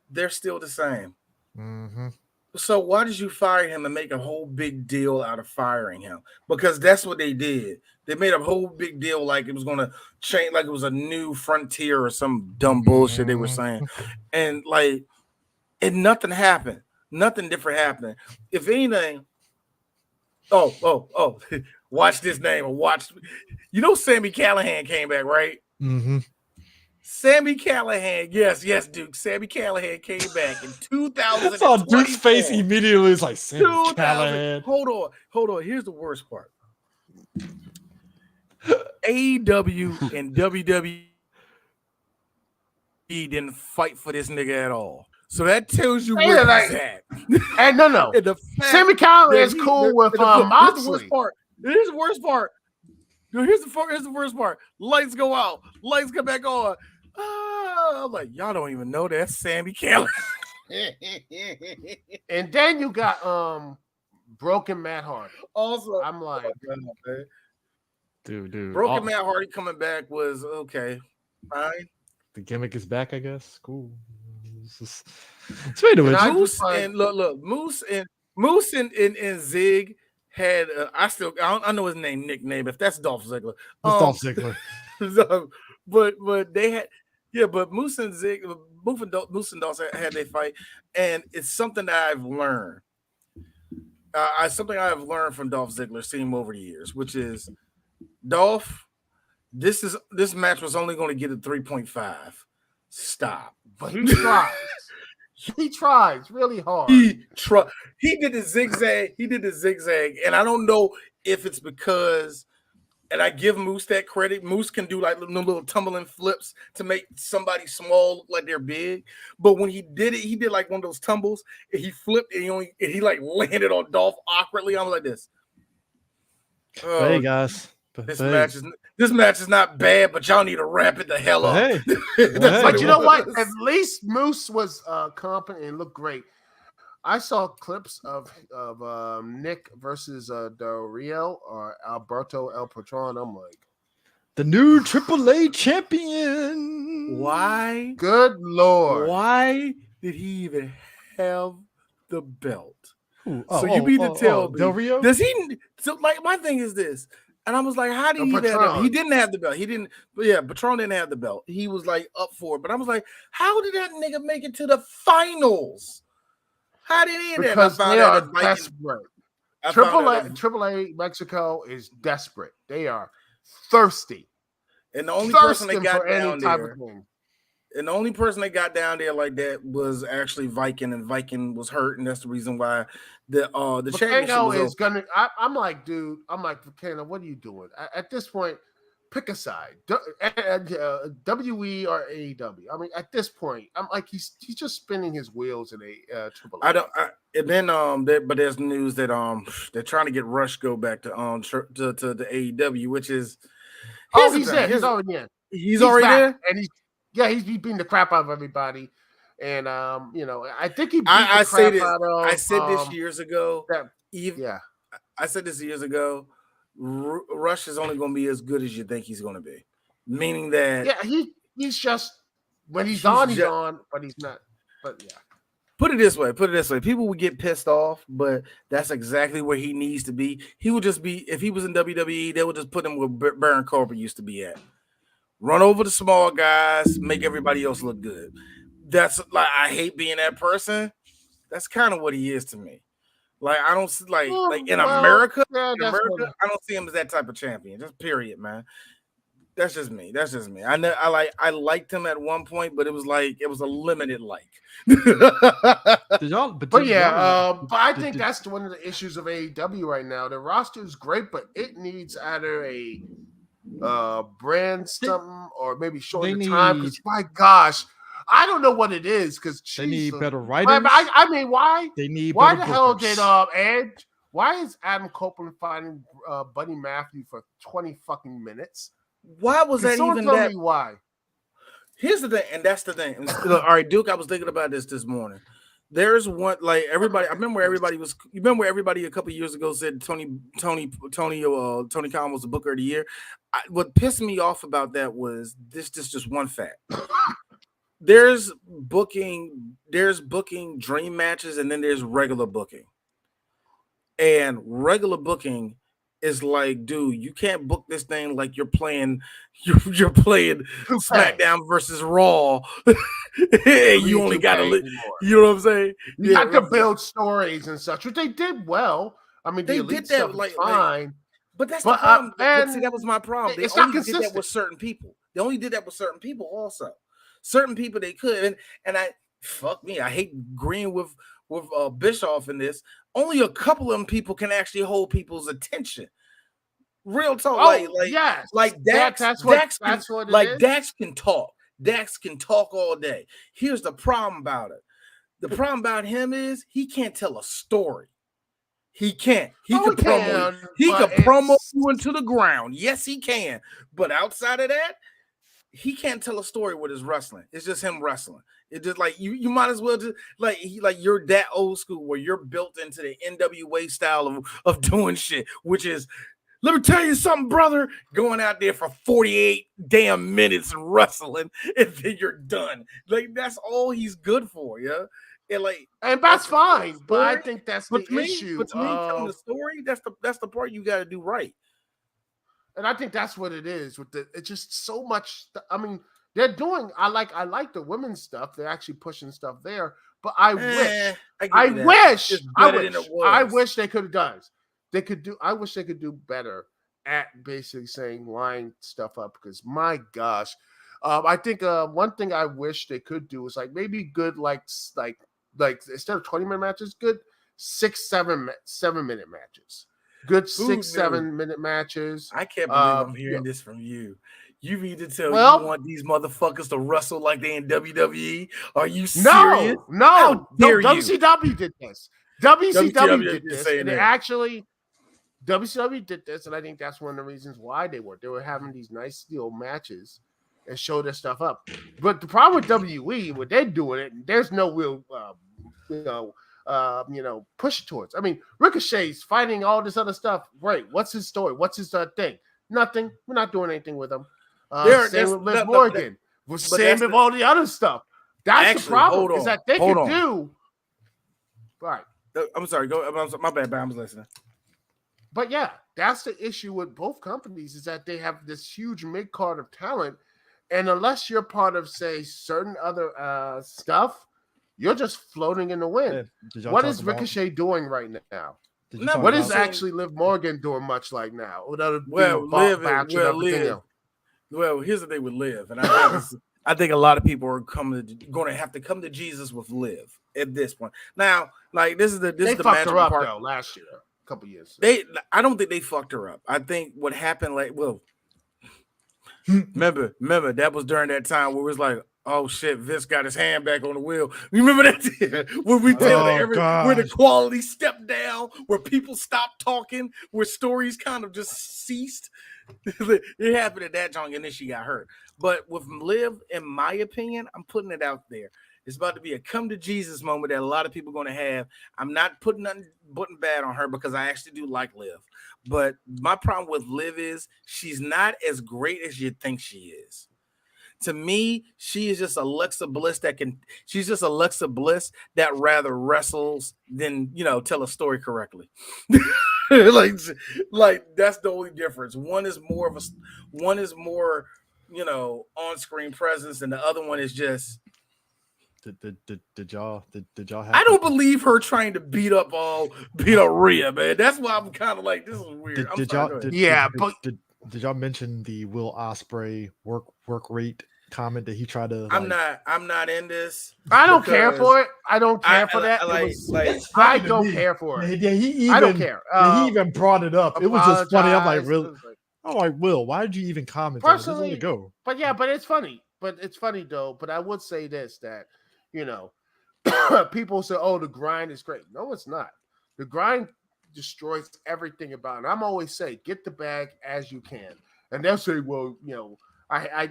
they're still the same. Mm-hmm. So why did you fire him and make a whole big deal out of firing him? Because that's what they did. They made a whole big deal like it was going to change, like it was a new frontier or some dumb bullshit they were saying. And nothing happened. Nothing different happened. If anything, watch this name. Sammy Callahan came back, right? Mm-hmm. Sammy Callahan, yes, Duke. Sammy Callahan came back in 2000. I saw Duke's face immediately. It's like Sammy Callahan. Hold on. Here's the worst part. AEW and WWE didn't fight for this nigga at all. So that tells you where he's at. And no. Sammy Callahan is cool with Moxley. Here's the worst part. Here's the worst part. Lights go out. Lights come back on. I'm like, y'all don't even know that's Sammy Callahan. And then you got broken Matt Hardy. Also, I'm like, dude. Broken Matt Hardy coming back was okay. Fine. The gimmick is back, I guess. Cool. Moose and Zig had I know his nickname if that's Dolph Ziggler. Dolph Ziggler. but they had but Moose and Dolph had their fight, and it's something that I've learned. Something I've learned from Dolph Ziggler, seeing him over the years, which is Dolph. This match was only going to get a 3.5. Stop. But he tries. He tries really hard. He did the zigzag. And I don't know if it's because And I give Moose that credit. Moose can do like little tumbling flips to make somebody small look like they're big. But when he did it, he did like one of those tumbles. And he flipped and he like landed on Dolph awkwardly. I was like this. But hey, guys. This match is not bad, but y'all need to wrap it the hell up. Hey. But you know what? At least Moose was competent and looked great. I saw clips of Nick versus Del Rio or Alberto El Patron. I'm like, the new AAA champion. Why? Good Lord. Why did he even have the belt? So you mean to tell me Del Rio? Does he? So like my thing is this, and I was like, how did he have the belt? He didn't have the belt. He didn't. But yeah, Patron didn't have the belt. He was like up for it. But I was like, how did that nigga make it to the finals? How did he? Because they are desperate. AAA Mexico is desperate. They are thirsty. And the only person they got down there, and the only person they got down there like that was actually Viking, and Viking was hurt, and that's the reason why the championship was gonna. I'm like, dude. I'm like, Kano, what are you doing at this point? Pick a side, WE or AEW. I mean, at this point, I'm like, he's just spinning his wheels in a AAA. But there's news that they're trying to get Rush go back to the AEW, which is he's there. He's already in. He's already there, and he's beating the crap out of everybody. And I think he. I said this years ago. I said this years ago. Rush is only going to be as good as you think he's going to be, meaning that he's just when he's on, but he's not. But yeah, put it this way: people would get pissed off, but that's exactly where he needs to be. He would just be if he was in WWE, they would just put him where Baron Corbin used to be at. Run over the small guys, make everybody else look good. That's like I hate being that person. That's kind of what he is to me. Like I don't like in America. I don't see him as that type of champion. Just period, man. That's just me. I liked him at one point, but it was a limited like. But I think that's one of the issues of AEW right now. The roster is great, but it needs either a brand something or maybe shorten the time. Because my gosh. I don't know what it is because they need better writers. I mean, why? They need. Why the hell did Edge? Why is Adam Copeland fighting Buddy Matthew for 20 fucking minutes? Why was that even that? Me why? Here's the thing, and that's the thing. All right, Duke. I was thinking about this morning. There's one like everybody. I remember everybody was. You remember everybody a couple of years ago said Tony Khan was the Booker of the Year. What pissed me off about that was this. Just one fact. There's booking dream matches, and then there's regular booking. And regular booking is like, dude, you can't book this thing like you're playing SmackDown versus Raw. You only got to, you know what I'm saying? You got to build stories and such, which they did well. I mean, they did that fine. But that's the problem. See, that was my problem. They only did that with certain people. They only did that with certain people also. Certain people they could, and I hate agreeing with Bischoff in this. Only a couple of them people can actually hold people's attention. Real talk, yes, like Dax. That's what like is. Dax can talk. Dax can talk all day. Here's the problem about it. The problem about him is he can't tell a story. He can't. He can promo you into the ground. Yes, he can. But outside of that. He can't tell a story with his wrestling. It's just him wrestling. It's just like you might as well just like you're that old school where you're built into the NWA style of doing shit, which is let me tell you something, brother. Going out there for 48 damn minutes and wrestling, and then you're done. Like that's all he's good for, yeah. And that's fine, but I think that's the issue. But to me, telling the story, that's the part you got to do right. And I think that's what it is with it's just so much. I mean, they're doing. I like the women's stuff. They're actually pushing stuff there. But I wish they could have done. I wish they could do better at basically saying line stuff up. Because my gosh, I think one thing I wish they could do is like maybe good like instead of 20-minute matches, good 6-7 7-minute matches. good Who knew? 6-7 minute matches. I can't believe I'm hearing this from you. You mean to tell Well- you want these motherfuckers to wrestle like they in WWE? Are you serious? No. How dare you? WCW did this. WCW did just this, saying and that. WCW did this, and I think that's one of the reasons why they were having these nice steel matches and show their stuff up. But the problem with WWE, when they're doing it, there's no real, push towards. I mean, Ricochet's fighting all this other stuff. Right? What's his story? What's his thing? Nothing. We're not doing anything with him. Same with Liv Morgan. Same with all the other stuff. That's the problem. Is that they can do. Right. I'm sorry. Go. My bad. I was listening. But yeah, that's the issue with both companies, is that they have this huge mid-card of talent, and unless you're part of, say, certain other stuff, you're just floating in the wind. What is Ricochet doing right now? What is actually Liv Morgan doing much like now? Well, here's the thing with Liv, and I think a lot of people are going to have to come to Jesus with Liv at this point. Now, like this is the fucked her up part. Though last year. Couple years. I don't think they fucked her up. I think what happened, remember that was during that time where it was like, oh shit, Vince got his hand back on the wheel. You remember that? When we tell where the quality stepped down, where people stopped talking, where stories kind of just ceased. It happened at that time, and then she got hurt. But with Liv, in my opinion, I'm putting it out there. It's about to be a come to Jesus moment that a lot of people are going to have. I'm not putting nothing bad on her because I actually do like Liv. But my problem with Liv is she's not as great as you think she is. To me, she is just Alexa Bliss she's just Alexa Bliss that rather wrestles than, tell a story correctly. like that's the only difference. One is more on-screen presence, and the other one is just. Did y'all have I don't believe her trying to beat up Rhea, man. That's why I'm kind of like, this is weird. Did y'all mention the Will Ospreay work rate comment that he tried to? I'm not in this. I don't care for it. I don't care for that. I don't care for it. Yeah, I don't care. He even brought it up. It was just funny. I'm like, really? I'm like, Will, why did you even comment? Personally, on it? Go. But it's funny. But it's funny though. But I would say this, that people say, "Oh, the grind is great." No, it's not. The grind destroys everything about it. And I'm always say, get the bag as you can. And they'll say, "Well, I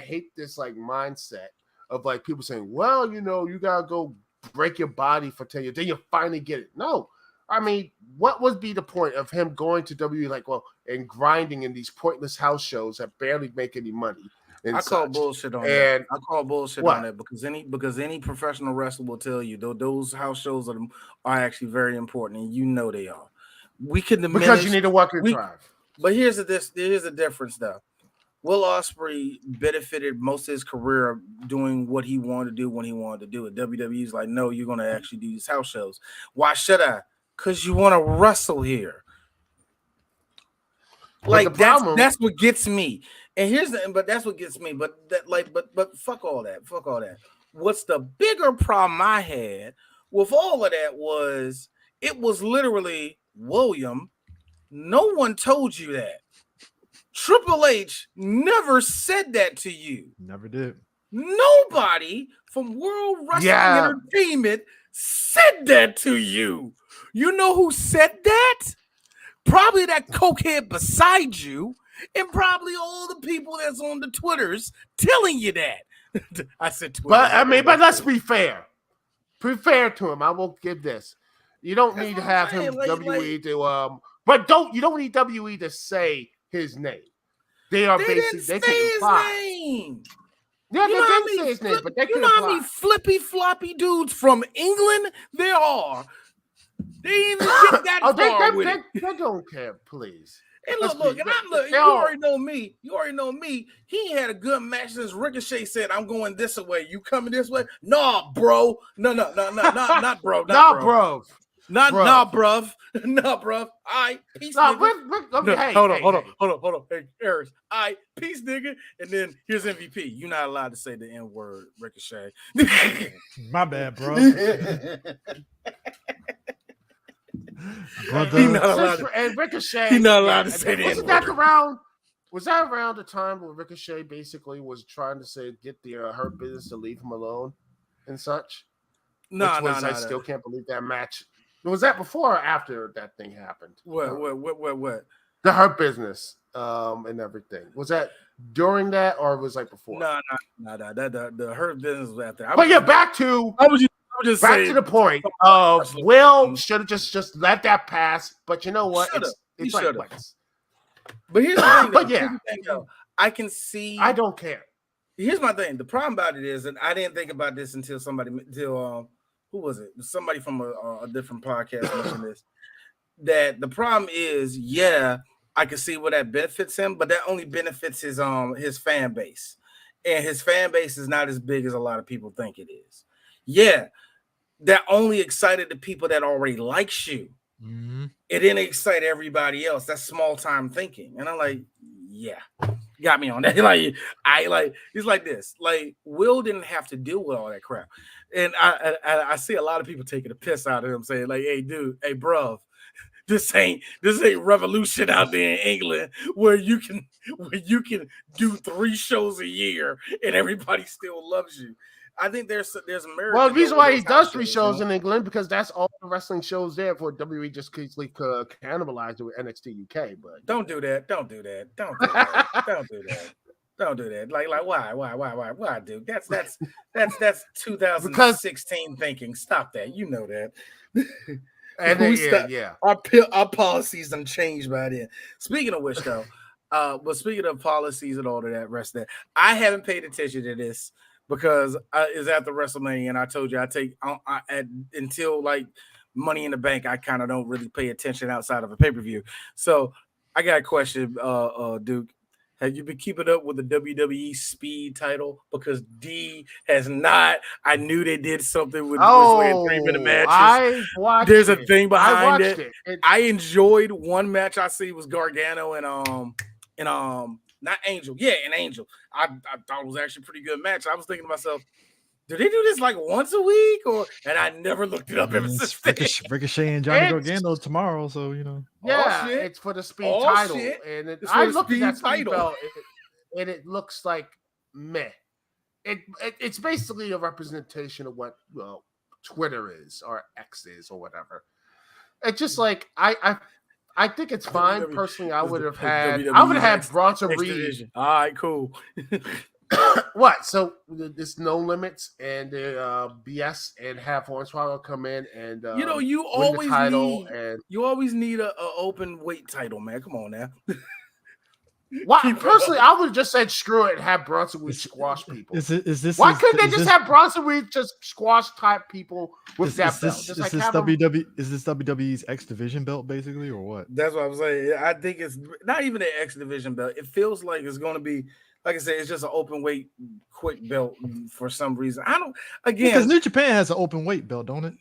hate this like mindset of like people saying, well, you gotta go break your body for 10 years, then you finally get it." No. I mean, what would be the point of him going to WWE and grinding in these pointless house shows that barely make any money? I call bullshit on that. I call bullshit on that because any professional wrestler will tell you those house shows are actually very important, and they are. We can diminish because you need to work and drive. But here's the difference though. Will Ospreay benefited most of his career doing what he wanted to do when he wanted to do it. WWE's like, no, you're going to actually do these house shows. Why should I? Because you want to wrestle here. Like that's what gets me. And that's what gets me. But fuck all that. Fuck all that. What's the bigger problem I had with all of that was it was literally, William, no one told you that. Triple H never said that to you. Never did. Nobody from World Wrestling Entertainment said that to you. You know who said that? Probably that cokehead beside you, and probably all the people that's on the Twitters telling you that. I said Twitter. But let's be fair. Be fair to him. I will give this. You don't need to have him WWE to you don't need WWE to say his name. They basically they can imply. Name. Yeah, they didn't say his name, but they can imply. You know how many flippy floppy dudes from England there are? They even get that far with it. They don't care, please. And look, you already know me. You already know me. He ain't had a good match since Ricochet said, "I'm going this way. You coming this way?" Nah, bro. No, not bro. Not bro. Not bruv. Nah, bruv. All right, peace, nigga. Hold on. Hey, Harris. All right, peace, nigga. And then here's MVP. You're not allowed to say the N-word, Ricochet. My bad, bro. Brother. He not allowed to- And Ricochet. He not allowed to say the Wasn't N-word. that around? Was that around the time where Ricochet basically was trying to say get the Hurt Business to leave him alone and such? No. I still can't believe that match. Was that before or after that thing happened? What? The Hurt Business and everything. Was that during that or was like before? No. The Hurt Business was after. But yeah, back to just back saying, to the point of Will should have just let that pass. But you know what? It's like Wentz. But here's the thing, but yeah, I can see. I don't care. Here's my thing. The problem about it is, and I didn't think about this until who was it? Somebody from a different podcast mentioned this. That the problem is, yeah, I can see where that benefits him, but that only benefits his fan base, and his fan base is not as big as a lot of people think it is. Yeah, that only excited the people that already likes you. Mm-hmm. It didn't excite everybody else. That's small time thinking, and I'm like, yeah, got me on that. It's like this. Like Will didn't have to deal with all that crap, and I see a lot of people taking a piss out of him, saying like, hey, dude, hey, bruv. This ain't revolution out there in England where you can do 3 shows a year and everybody still loves you. I think there's America. Well, the reason why he does 3 shows in England because that's all the wrestling shows there for WWE just easily cannibalized with NXT UK. But don't do that. Don't do that. Like why, dude? That's 2016 thinking. Stop that. You know that. And then, our policies done changed by then. Speaking of which, though, but speaking of policies and all of that rest of that, I haven't paid attention to this because it's after WrestleMania, and I told you until like Money in the Bank, I kind of don't really pay attention outside of a pay-per-view. So I got a question, Duke. Have you been keeping up with the WWE Speed title? Because D has not. I knew they did something with 3-minute matches. There's a thing behind it. I enjoyed one match I see was Gargano and not Angel. Yeah, and Angel. I thought it was actually a pretty good match. I was thinking to myself, do they do this like once a week? And I never looked it up ever since then. Ricochet and Johnny Gargano tomorrow, so you know. Yeah, it's for the Speed title. And I looked at that Speed belt, and it looks like meh. It's basically a representation of what Twitter is or X is or whatever. It's just like I think it's fine. Personally, I would have had Bronson Reed. All right, cool. What? So there's no limits and BS and have Hornswoggle come in and you always need a open weight title, man. Come on now. Why? Personally, I would have just said screw it and have Bronson Reed squash people. Why couldn't they just have Bronson Reed just squash type people with that belt? Is this WWE's X Division belt basically, or what? That's what I'm saying. I think it's not even an X Division belt. It feels like it's going to be. Like I said, it's just an open weight quick belt for some reason. Because New Japan has an open weight belt, don't it?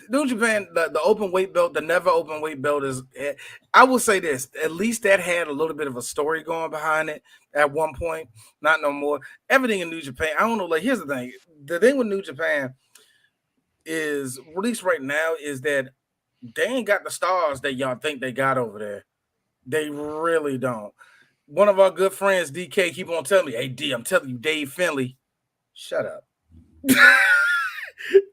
New Japan, the open weight belt, the never open weight belt is. I will say this: at least that had a little bit of a story going behind it at one point. Not no more. Everything in New Japan, I don't know. Like, here's the thing: the thing with New Japan is, at least right now, is that they ain't got the stars that y'all think they got over there. They really don't. One of our good friends, DK, keep on telling me, hey, D, I'm telling you, Dave Finley, shut up.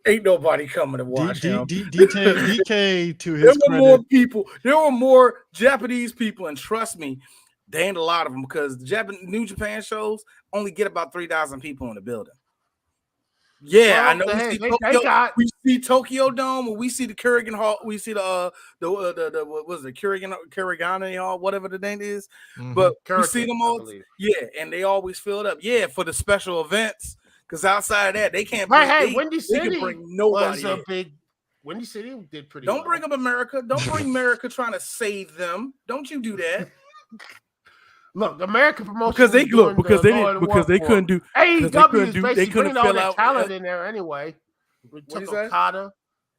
Ain't nobody coming to watch him. DK, to his credit. There were more Japanese people, and trust me, there ain't a lot of them because the New Japan shows only get about 3,000 people in the building. Yeah, I know. We see Tokyo Dome, or we see the Kurigan Hall. We see the what was it, Kurigane Hall, whatever the name is. Mm-hmm. But we see them all. Yeah, and they always fill it up. Yeah, for the special events. Because outside of that, they can't. Windy City bring nobody. Was a big. Windy City did pretty. Don't bring up America. Don't bring America trying to save them. Don't you do that. Look, American promotion because they couldn't do. AEW is basically bringing all their talent in there anyway. We took Okada.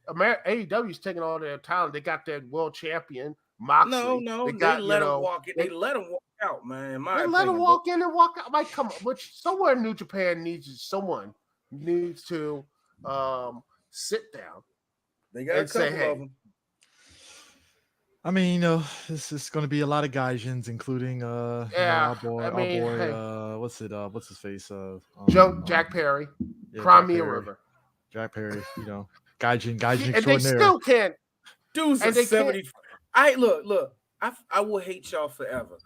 AEW is taking all their talent. They got their world champion Moxley. No, they let them walk in. They let them walk out, man. Let them walk in and walk out. Like, come on, but somewhere New Japan someone needs to sit down. They got a couple of them. I mean, this is going to be a lot of Gaijins, including Yeah, our boy, hey, what's his face? Jack Perry, Yeah, Cry Jack Me a Perry. River. Jack Perry, Gaijin Yeah, and they extraordinaire. still can't. Dude's And a they can't. 70. Look. I will hate y'all forever.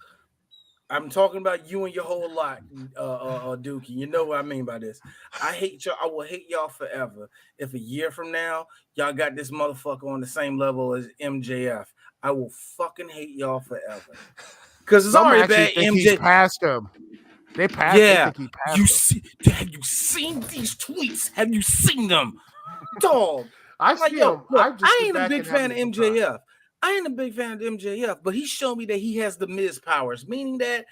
I'm talking about you and your whole lot, Dookie. You know what I mean by this. I hate y'all. I will hate y'all forever. If a year from now y'all got this motherfucker on the same level as MJF, I will fucking hate y'all forever. Because it's Some already actually bad. think he's MJ, past him. They yeah. think he passed You him. see? Have you seen these tweets? Have you seen them, dog? I Like, see yo, him. look, I just I sit ain't a back big and have fan of a good time. MJF. I ain't a big fan of MJF, but he showed me that he has the Miz powers, meaning that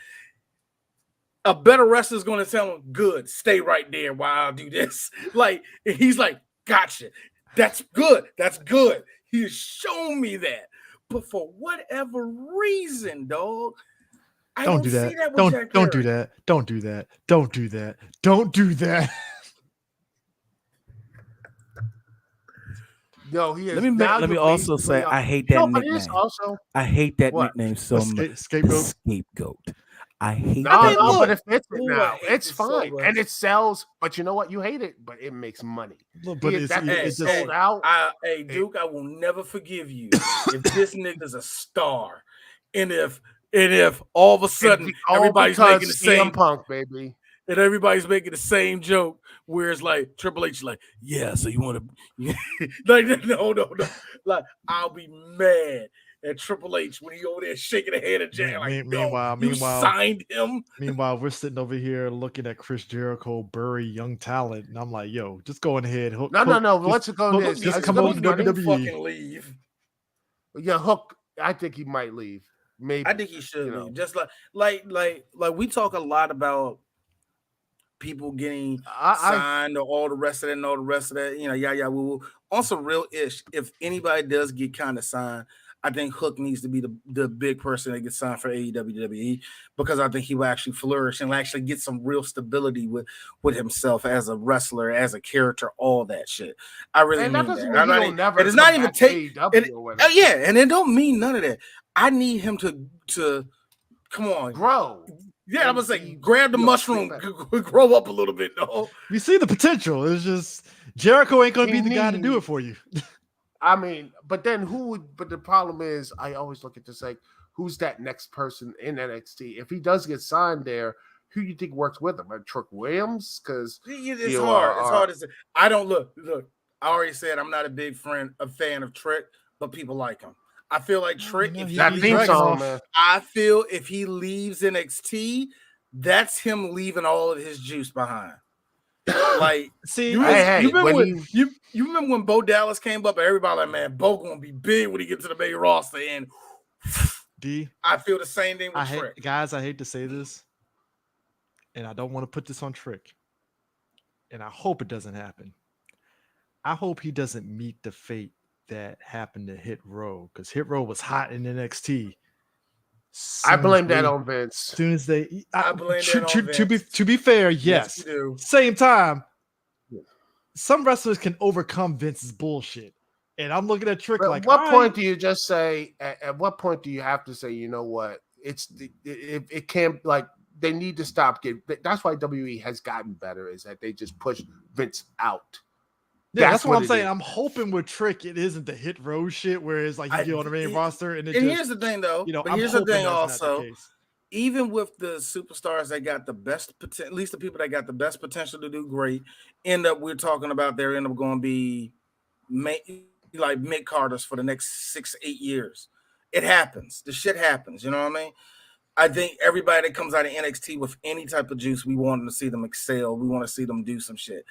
a better wrestler is going to tell him, good, stay right there while I do this. Like, he's like, gotcha. That's good. That's good. He's shown me that. But for whatever reason, dog, I Don't don't do see that. that with Jack Don't do Perry. that. Don't do that. Don't do that. Don't do that. No, he is. Let me also say I hate that nickname. Also, I hate that what? nickname so much. The Scapegoat. scapegoat. I hate No, that. no, but look. it fits it Ooh, I now. hate It's this so fine, much. and it sells. But you know what? You hate it, but it makes money. Look, but it's It's just sold out. Hey, Duke, I will never forgive you if this nigga's a star, and if all of a sudden everybody's making the same Punk, baby. and everybody's making the same joke, where it's like Triple H, like, yeah, so you want to, like, no, like, I'll be mad at Triple H when he over there shaking the hand of Jack, like, no, you signed him. Meanwhile, we're sitting over here looking at Chris Jericho bury young talent, and I'm like, yo, just go ahead. No. Let's go. Just come over to WWE. Fucking leave. Yeah, Hook. I think he might leave. Maybe. I think he should leave. Just like we talk a lot about people getting signed or all the rest of that and all the rest of that, yeah, woo. On some real ish, if anybody does get kind of signed, I think Hook needs to be the big person that gets signed for AEW, because I think he will actually flourish and will actually get some real stability with himself as a wrestler, as a character, all that shit. I really mean that. It's not even take. And it don't mean none of that. I need him to come on, grow. Yeah, I'm gonna say, grab the mushroom, grow up a little bit, though. You see the potential. It's just Jericho ain't gonna be the guy to do it for you. I mean, but then but the problem is, I always look at this like, who's that next person in NXT? If he does get signed there, who do you think works with him? Trick Williams? Because it's hard. It's hard to say. I don't look. I already said I'm not a big fan of Trick, but people like him. I feel like Trick. I feel if he leaves NXT, that's him leaving all of his juice behind. Like, see, you remember when Bo Dallas came up, and everybody like, man, Bo gonna be big when he gets to the main roster, and I feel the same thing with Trick. Guys, I hate to say this, and I don't want to put this on Trick, and I hope it doesn't happen. I hope he doesn't meet the fate that happened to Hit Row, because Hit Row was hot in NXT. I blame that on Vince. I blame that on Vince. To be fair, yes. You do. Same time, some wrestlers can overcome Vince's bullshit, and I'm looking at Trick like. At what point do you just say? At what point do you have to say? You know what? It can't, like, they need to stop getting. That's why WWE has gotten better, is that they just push Vince out. Yeah, that's what I'm saying. I'm hoping with Trick, it isn't the Hit Row shit where it's like you get on the main roster and here's the thing, though. Here's the thing also. Even with the superstars that got the best potential, at least the people that got the best potential to do great, end up going to be like mid Carters for the next 6-8 years. It happens. The shit happens. You know what I mean? I think everybody that comes out of NXT with any type of juice, we want to see them excel. We want to see them do some shit.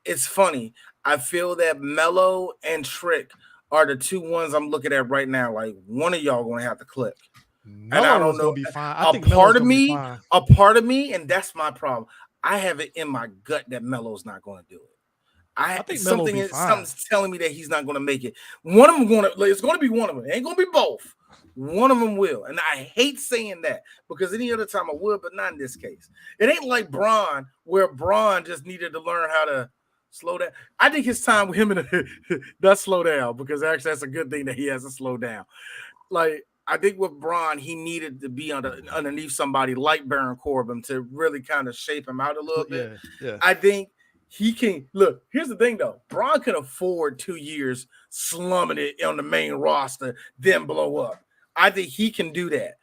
It's funny. I feel that Mello and Trick are the two ones I'm looking at right now. Like, one of y'all gonna have to click. And I don't know. Be fine. A part of me, and that's my problem. I have it in my gut that Mello's not going to do it. I think something's telling me that he's not going to make it. One of them it's going to be one of them. It ain't going to be both. One of them will. And I hate saying that, because any other time I would, but not in this case. It ain't like Braun, where Braun just needed to learn how to slow down. I think his time with him does slow down, because actually that's a good thing that he has to slow down. like I think with Braun, he needed to be underneath somebody like Baron Corbin to really kind of shape him out a little bit. Yeah. I think he can look. Here's the thing, though. Braun can afford 2 years slumming it on the main roster, then blow up. I think he can do that.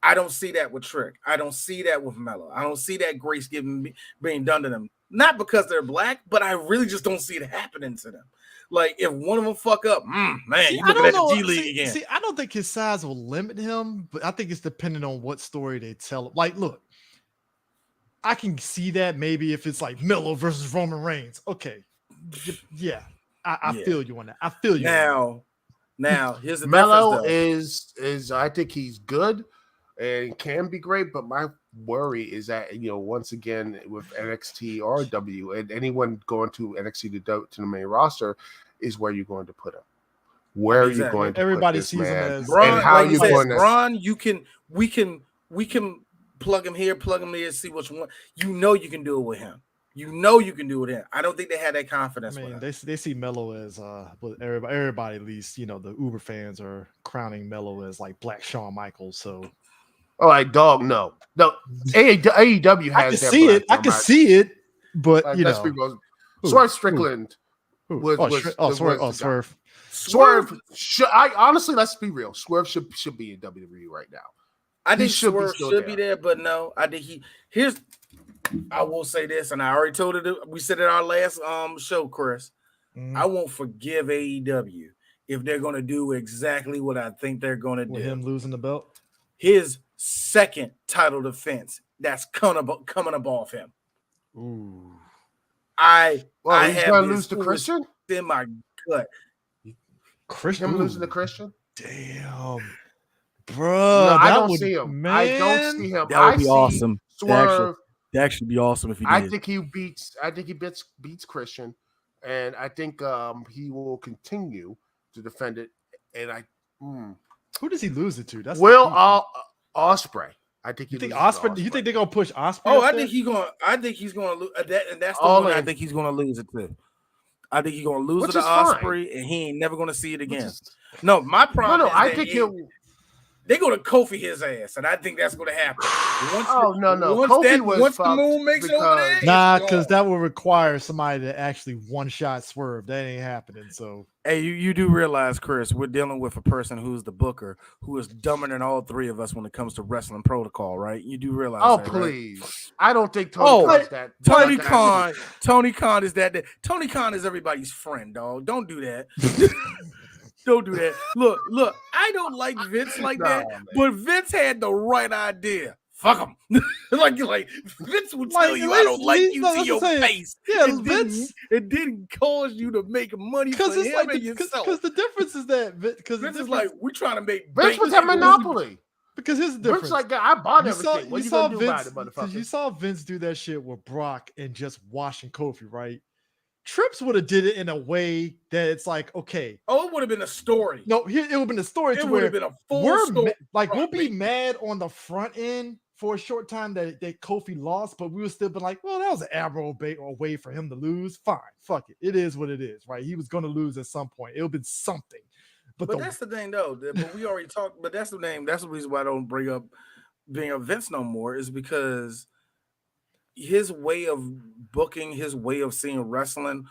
I don't see that with Trick. I don't see that with Melo. I don't see that grace being done to them. Not because they're black, but I really just don't see it happening to them. Like if one of them fuck up, man, you looking at the G League again. See, I don't think his size will limit him, but I think it's depending on what story they tell. Like, look, I can see that maybe if it's like Melo versus Roman Reigns. Okay, yeah, I feel you on that. I feel you. Now here's the Melo is I think he's good and can be great, but my worry is that once again with NXT or W and anyone going to NXT to the main roster is where you're going to put him. Where are you going to everybody put this sees man? him as Braun, and how you going to Braun? We can plug him here, plug him there, see which one. You can do it with him. You can do it with him. I don't think they had that confidence. I mean, with they see Melo as everybody at least the Uber fans are crowning Melo as like Black Shawn Michaels. So. All right, dog. No. AEW has. I can see it. I can see it, but Swerve Strickland was Swerve. Swerve. I honestly, let's be real. Swerve should be in WWE right now. I think Swerve should be there, but no, I think I will say this, and I already told it. We said it our last show, Chris. I won't forgive AEW if they're going to do exactly what I think they're going to do. With him losing the belt, his second title defense that's coming up off him. Ooh, I he's going to lose to Christian in my gut. Christian losing to Christian. Damn, bro. No, I don't see him. Man. I don't see him. That would be awesome. Swerve. That actually be awesome if he did. I think he beats Christian, and I think he will continue to defend it. And who does he lose it to? That's Ospreay. I think you think Ospreay. You think they're gonna push Ospreay? Oh, I think he's gonna lose that, and that's the one I think he's gonna lose it to. I think he's gonna lose it to Ospreay, and he ain't never gonna see it again. No, my problem. No, I think they're gonna Kofi his ass, and I think that's gonna happen. Once the moon makes it over there, nah, because that will require somebody to actually one shot Swerve. That ain't happening. So, hey, you do realize, Chris, we're dealing with a person who's the booker, who is dumber than all three of us when it comes to wrestling protocol, right? You do realize? Oh, that, please! Right? I don't think Tony Khan's that. Tony Khan is that. Tony Khan is everybody's friend, dog. Don't do that. Don't do that. Look, I don't like Vince like that, but Vince had the right idea. Fuck him. like Vince would tell you, I don't like you to your face. Yeah, Vince. It didn't cause you to make money for him and yourself. Because the difference is that Vince is like, we're trying to make Vince was a monopoly. Because here's the difference. Vince like, I bought everything. What you gonna do about it, motherfucker? Because you saw Vince do that shit with Brock and just washing Kofi, right? Trips would have did it in a way that it's like, okay. Oh, it would have been a story. No, it would have been a story. It would have been a full story. We'll be mad on the front end for a short time that Kofi lost, but we would still be like, well, that was an admirable way for him to lose. Fine, fuck it. It is what it is, right? He was going to lose at some point. It would have been something. But that's the thing, though. But we already talked. But that's the name. That's the reason why I don't bring up being a Vince no more, is because his way of booking, his way of seeing wrestling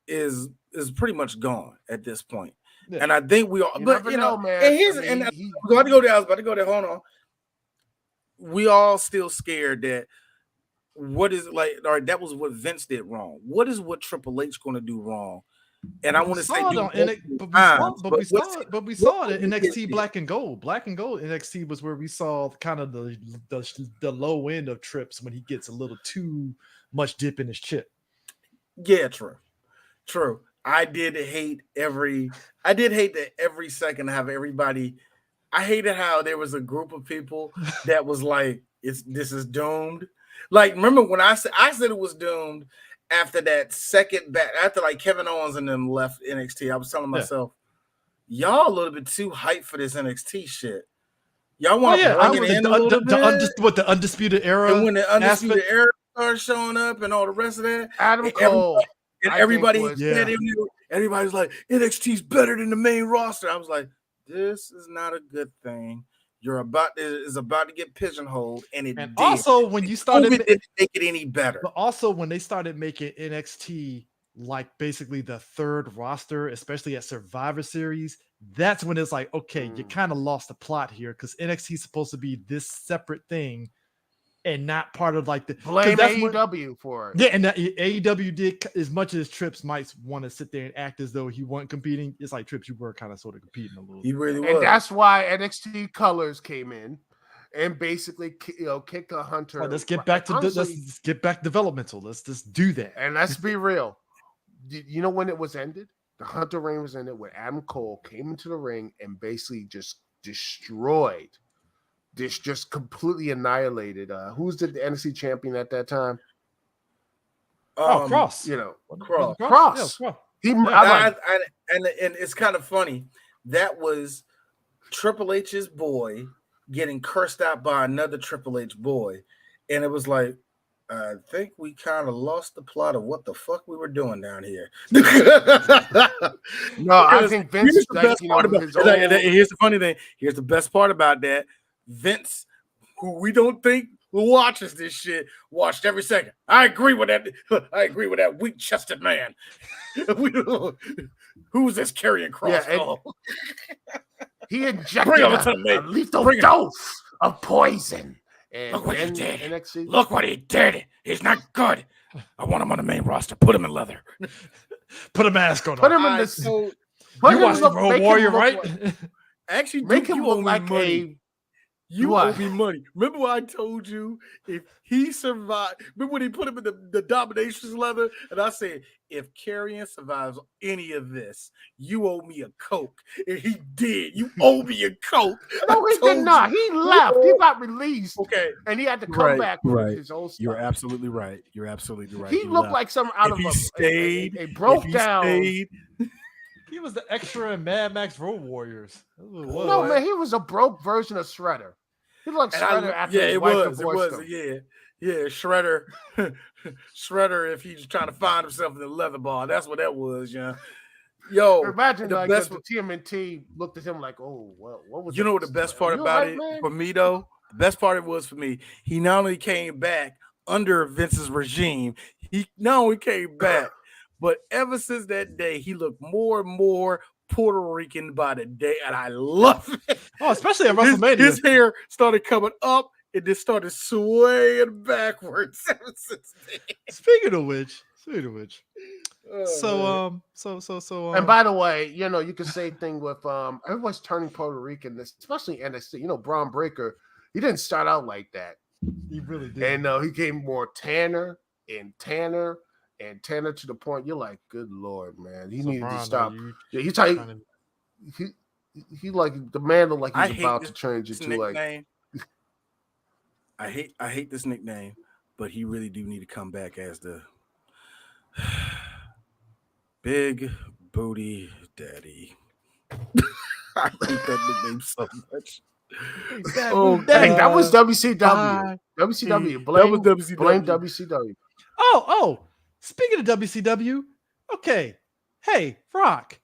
is pretty much gone at this point. Yeah. And I think we all, but man. And I was about to go there. Hold on. We all still scared that what is like, all right, that was what Vince did wrong. What is what Triple H going to do wrong? And I want to say, but we saw it in NXT Black and Gold. Black and Gold NXT was where we saw kind of the low end of Trips when he gets a little too much dip in his chip. Yeah, true. I did hate that every second have everybody. I hated how there was a group of people that was like, this is doomed. Like, remember when I said it was doomed after that second back, after like Kevin Owens and them left NXT, I was telling myself, y'all a little bit too hyped for this NXT shit. Y'all want to bring it in a little bit. The Undisputed Era. And when the Undisputed Era started showing up and all the rest of that. Adam Cole. Everybody's like, NXT's better than the main roster. I was like, this is not a good thing. You're about to get pigeonholed, and it And did. also, when you started, COVID didn't make it any better. but also when they started making NXT like basically the third roster, especially at Survivor Series, that's when it's like, okay, you kind of lost the plot here because NXT is supposed to be this separate thing and not part of like the Blame that's when- AEW for it. Yeah, and that AEW did as much as Trips might want to sit there and act as though he wasn't competing. It's like Trips, you were kind of sort of competing a little. He really was. And that's why NXT Colors came in and basically, kicked a Hunter. Let's get back to let's get back developmental. Let's just do that. And let's be real. You know when it was ended? The Hunter reign was ended when Adam Cole came into the ring and basically just destroyed. This just completely annihilated. Who's the NXT champion at that time? Cross. Cross. Yeah, And it's kind of funny. That was Triple H's boy getting cursed out by another Triple H boy. And it was like, I think we kind of lost the plot of what the fuck we were doing down here. No, I think Vince is here's the funny thing. Here's the best part about that. Vince, who we don't think watches this shit, watched every second. I agree with that. I agree with that weak-chested man. Who's this carrying cross? Yeah, he injected a lethal dose of poison. And Look what he did. NXT, Look what he did. He's not good. I want him on the main roster. Put him in leather. Put a mask on. Put him in I- the so- put You him watched the look- Road make him Warrior, look right? like- Actually, Make Duke, him you look owe me like money. You What? owe me money. Remember what I told you? If he survived, remember when he put him in the dominations leather? And I said, if Karrion survives any of this, you owe me a Coke. And he did. You owe me a Coke. No, he did not. He left. He got released. Okay. And he had to come back with his old stuff. You're absolutely right. You're absolutely right. He looked like something out of a broke down. He was the extra in Mad Max Road Warriors. No, man, he was a broke version of Shredder. He looked like Shredder after his wife divorced him. Yeah, Shredder. Shredder, if he's trying to find himself in the leather bar. That's what that was, yeah. Yo, imagine the like best the TMNT looked at him like, oh, well, what was you know what the best part about it for me though? The best part it was for me, he not only came back under Vince's regime, he not only came back, but ever since that day, he looked more and more Puerto Rican by the day, and I love it. Oh, especially at WrestleMania. His hair started coming up and then started swaying backwards ever since then. Speaking of which, Oh, so and by the way, you can say thing with everyone's turning Puerto Rican, especially NXT. Braun Breaker, he didn't start out like that. he really did. And he came more tanner to the point you're like, good Lord, man, he needed to stop. Yeah, he's like he like the man looked like he's about to change it to like. I hate this nickname, but he really do need to come back as the Big Booty Daddy. I hate that nickname so much. Oh, dang, that was WCW. WCW. Blame WCW. Oh, speaking of WCW, okay. Hey, Rock,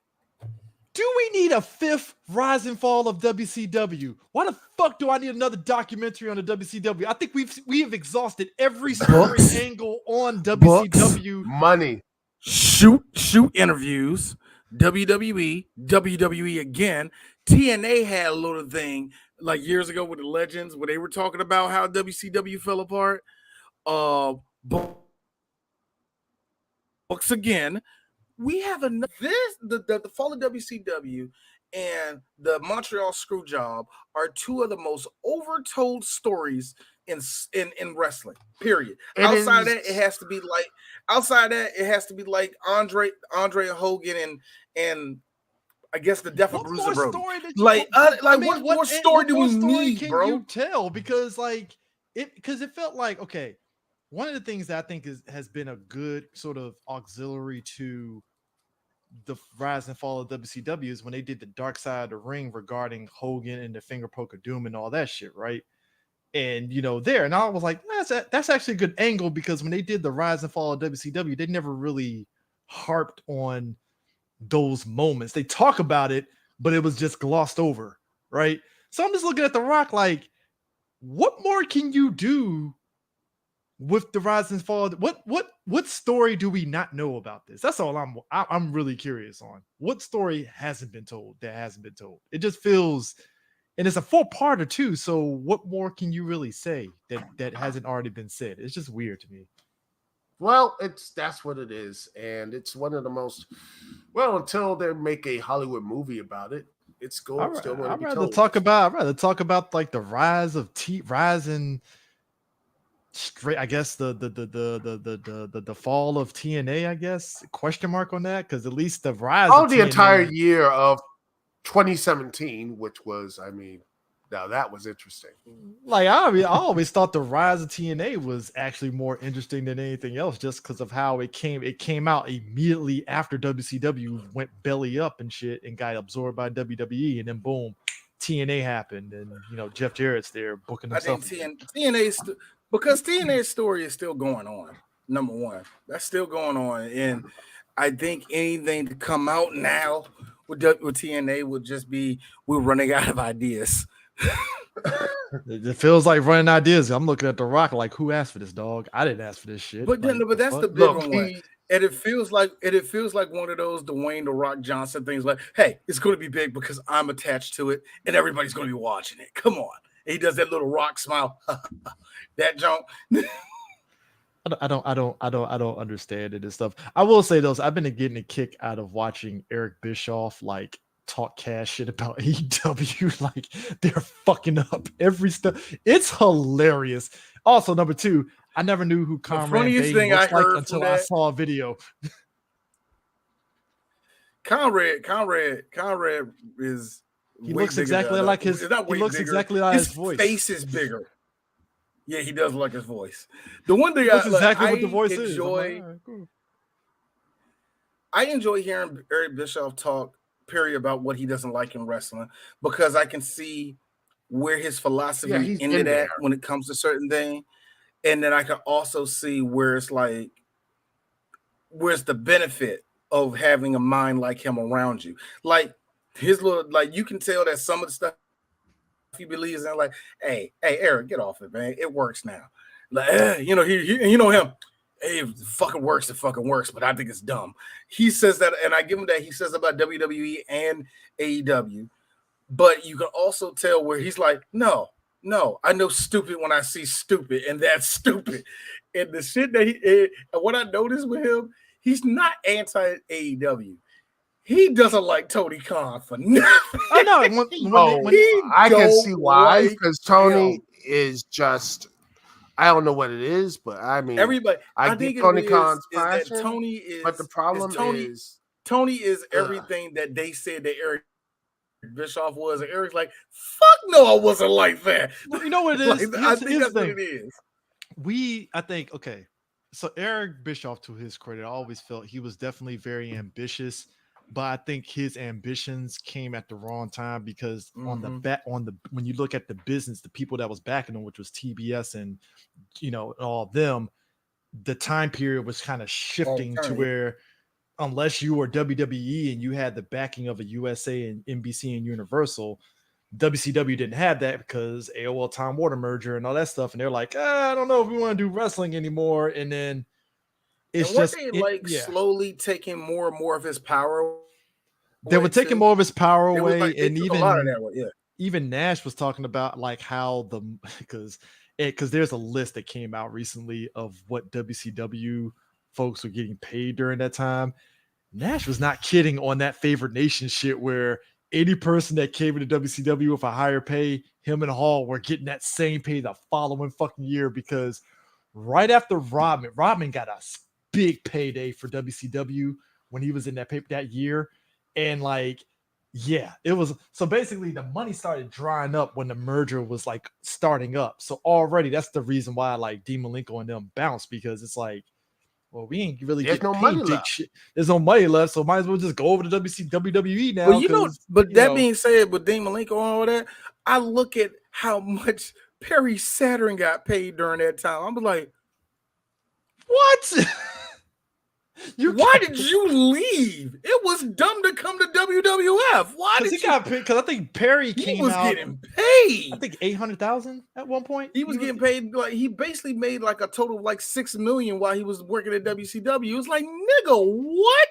do we need a fifth rise and fall of WCW? Why the fuck do I need another documentary on the WCW? I think we have exhausted every story angle on WCW. Money. Shoot interviews. WWE again. TNA had a little thing like years ago with the Legends where they were talking about how WCW fell apart. Books again. We have the fall of WCW and the Montreal Screwjob are two of the most overtold stories in wrestling. Period. Outside of that, it has to be like Andre Hogan and I guess the death of Bruiser Brody. What more story do we need, bro? You tell because it felt like okay. One of the things that I think has been a good sort of auxiliary to the rise and fall of WCW is when they did the Dark Side of the Ring regarding Hogan and the Finger Poke of Doom and all that shit, right? And and I was like, that's actually a good angle because when they did the rise and fall of WCW, they never really harped on those moments. They talk about it, but it was just glossed over, right? So I'm just looking at The Rock like, what more can you do with the rise and fall? What story do we not know about this? That's all I'm really curious on. What story hasn't been told that hasn't been told? It just feels, and it's a 4-parter too. So what more can you really say that hasn't already been said? It's just weird to me. Well, that's what it is, and it's one of the most until they make a Hollywood movie about it. It's still going to be told. I'd rather talk about like the rise and straight, I guess the fall of TNA, I guess, question mark on that, because at least the rise of the TNA, entire year of 2017, which was, now that was interesting. Like I always thought the rise of TNA was actually more interesting than anything else, just because of how it came out immediately after WCW went belly up and shit and got absorbed by WWE, and then boom, TNA happened, and Jeff Jarrett's there booking himself. I think because TNA's story is still going on. Number one, that's still going on, and I think anything to come out now with TNA would just be we're running out of ideas. It feels like running ideas. I'm looking at The Rock like, who asked for this, dog? I didn't ask for this shit. But that's the bigger one. And it feels like one of those Dwayne The Rock Johnson things. Like, hey, it's going to be big because I'm attached to it, and everybody's going to be watching it. Come on. And he does that little rock smile. That junk. I don't understand it and stuff. I will say those. I've been getting a kick out of watching Eric Bischoff like talk cash shit about AEW. Like they're fucking up every stuff. It's hilarious. Also, number 2, I never knew who Conrad Bay looks like until I saw a video. Conrad is. He looks exactly like his. He looks exactly like his voice. His face is bigger. Yeah, he does look like his voice. The one thing that's exactly what the voice is. I enjoy hearing Eric Bischoff talk, period, about what he doesn't like in wrestling, because I can see where his philosophy ended at when it comes to certain things. And then I can also see where it's like, where's the benefit of having a mind like him around you? Like his little, like you can tell that some of the stuff he believes in, like, hey, Eric, get off it, man. It works now. Like, he him. Hey, if it fucking works, but I think it's dumb. He says that, and I give him that. He says about WWE and AEW, but you can also tell where he's like, no, I know stupid when I see stupid, and that's stupid. And the shit that and what I noticed with him, he's not anti AEW. He doesn't like Tony Khan for nothing. I know. I can see why, because Tony is just. I don't know what it is, but everybody. I think Tony Khan's passion. Tony is, but the problem is Tony is everything that they said that Eric Bischoff was, and Eric's like, fuck no, I wasn't like that. You know what it is? I think that's what it is. Okay. So Eric Bischoff, to his credit, I always felt he was definitely very ambitious, but I think his ambitions came at the wrong time because when you look at the business, the people that was backing him, which was TBS and all of them, the time period was kind of shifting to where unless you were WWE and you had the backing of a USA and NBC and Universal, WCW didn't have that because AOL Time Warner merger and all that stuff. And they're like, I don't know if we want to do wrestling anymore. And then it's slowly taking more and more of his power. They were taking more of his power away. And even even Nash was talking about like how because there's a list that came out recently of what WCW folks were getting paid during that time. Nash was not kidding on that favorite nation shit where any person that came into WCW with a higher pay, him and Hall were getting that same pay the following fucking year, because right after Rodman got a big payday for WCW when he was in that year. And it was, so basically the money started drying up when the merger was like starting up. So already that's the reason why like Dean Malenko and them bounced, because it's like, well, we ain't really getting no money left. Shit. There's no money left, so might as well just go over to WWE now. Well, that being said, with Dean Malenko and all that, I look at how much Perry Saturn got paid during that time. I'm like, what? Why did you leave? It was dumb to come to WWF. Why did he you? got paid? Because I think Perry He came was out. getting paid. I think 800,000 at one point. He was getting paid. Like he basically made like a total of like $6 million while he was working at WCW. It was like, nigga, what?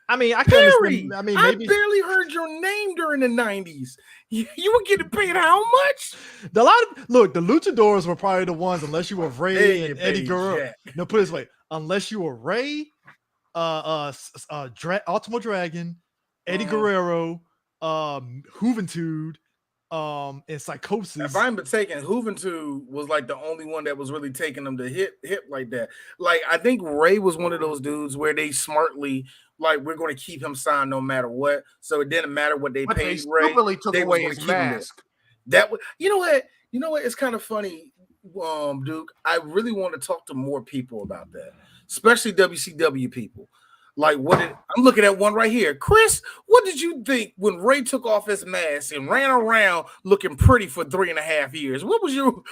I mean, I Perry, can understand. I mean, maybe I barely heard your name during the 90s. You were getting paid how much? the Luchadors were probably the ones, unless you were Ray and Eddie Guerrero. No, put it this way: unless you were Ray, Ultimo Dragon, Eddie Guerrero, Juventud, and Psychosis. If I'm mistaken, Juventud was like the only one that was really taking them to hit like that. Like I think Ray was one of those dudes where they smartly like we're going to keep him signed no matter what. So it didn't matter what they paid Ray. Really took they away his mask. That was, you know what? It's kind of funny, Duke. I really want to talk to more people about that, especially WCW people. Like I'm looking at one right here. Chris, what did you think when Ray took off his mask and ran around looking pretty for 3.5 years? What was your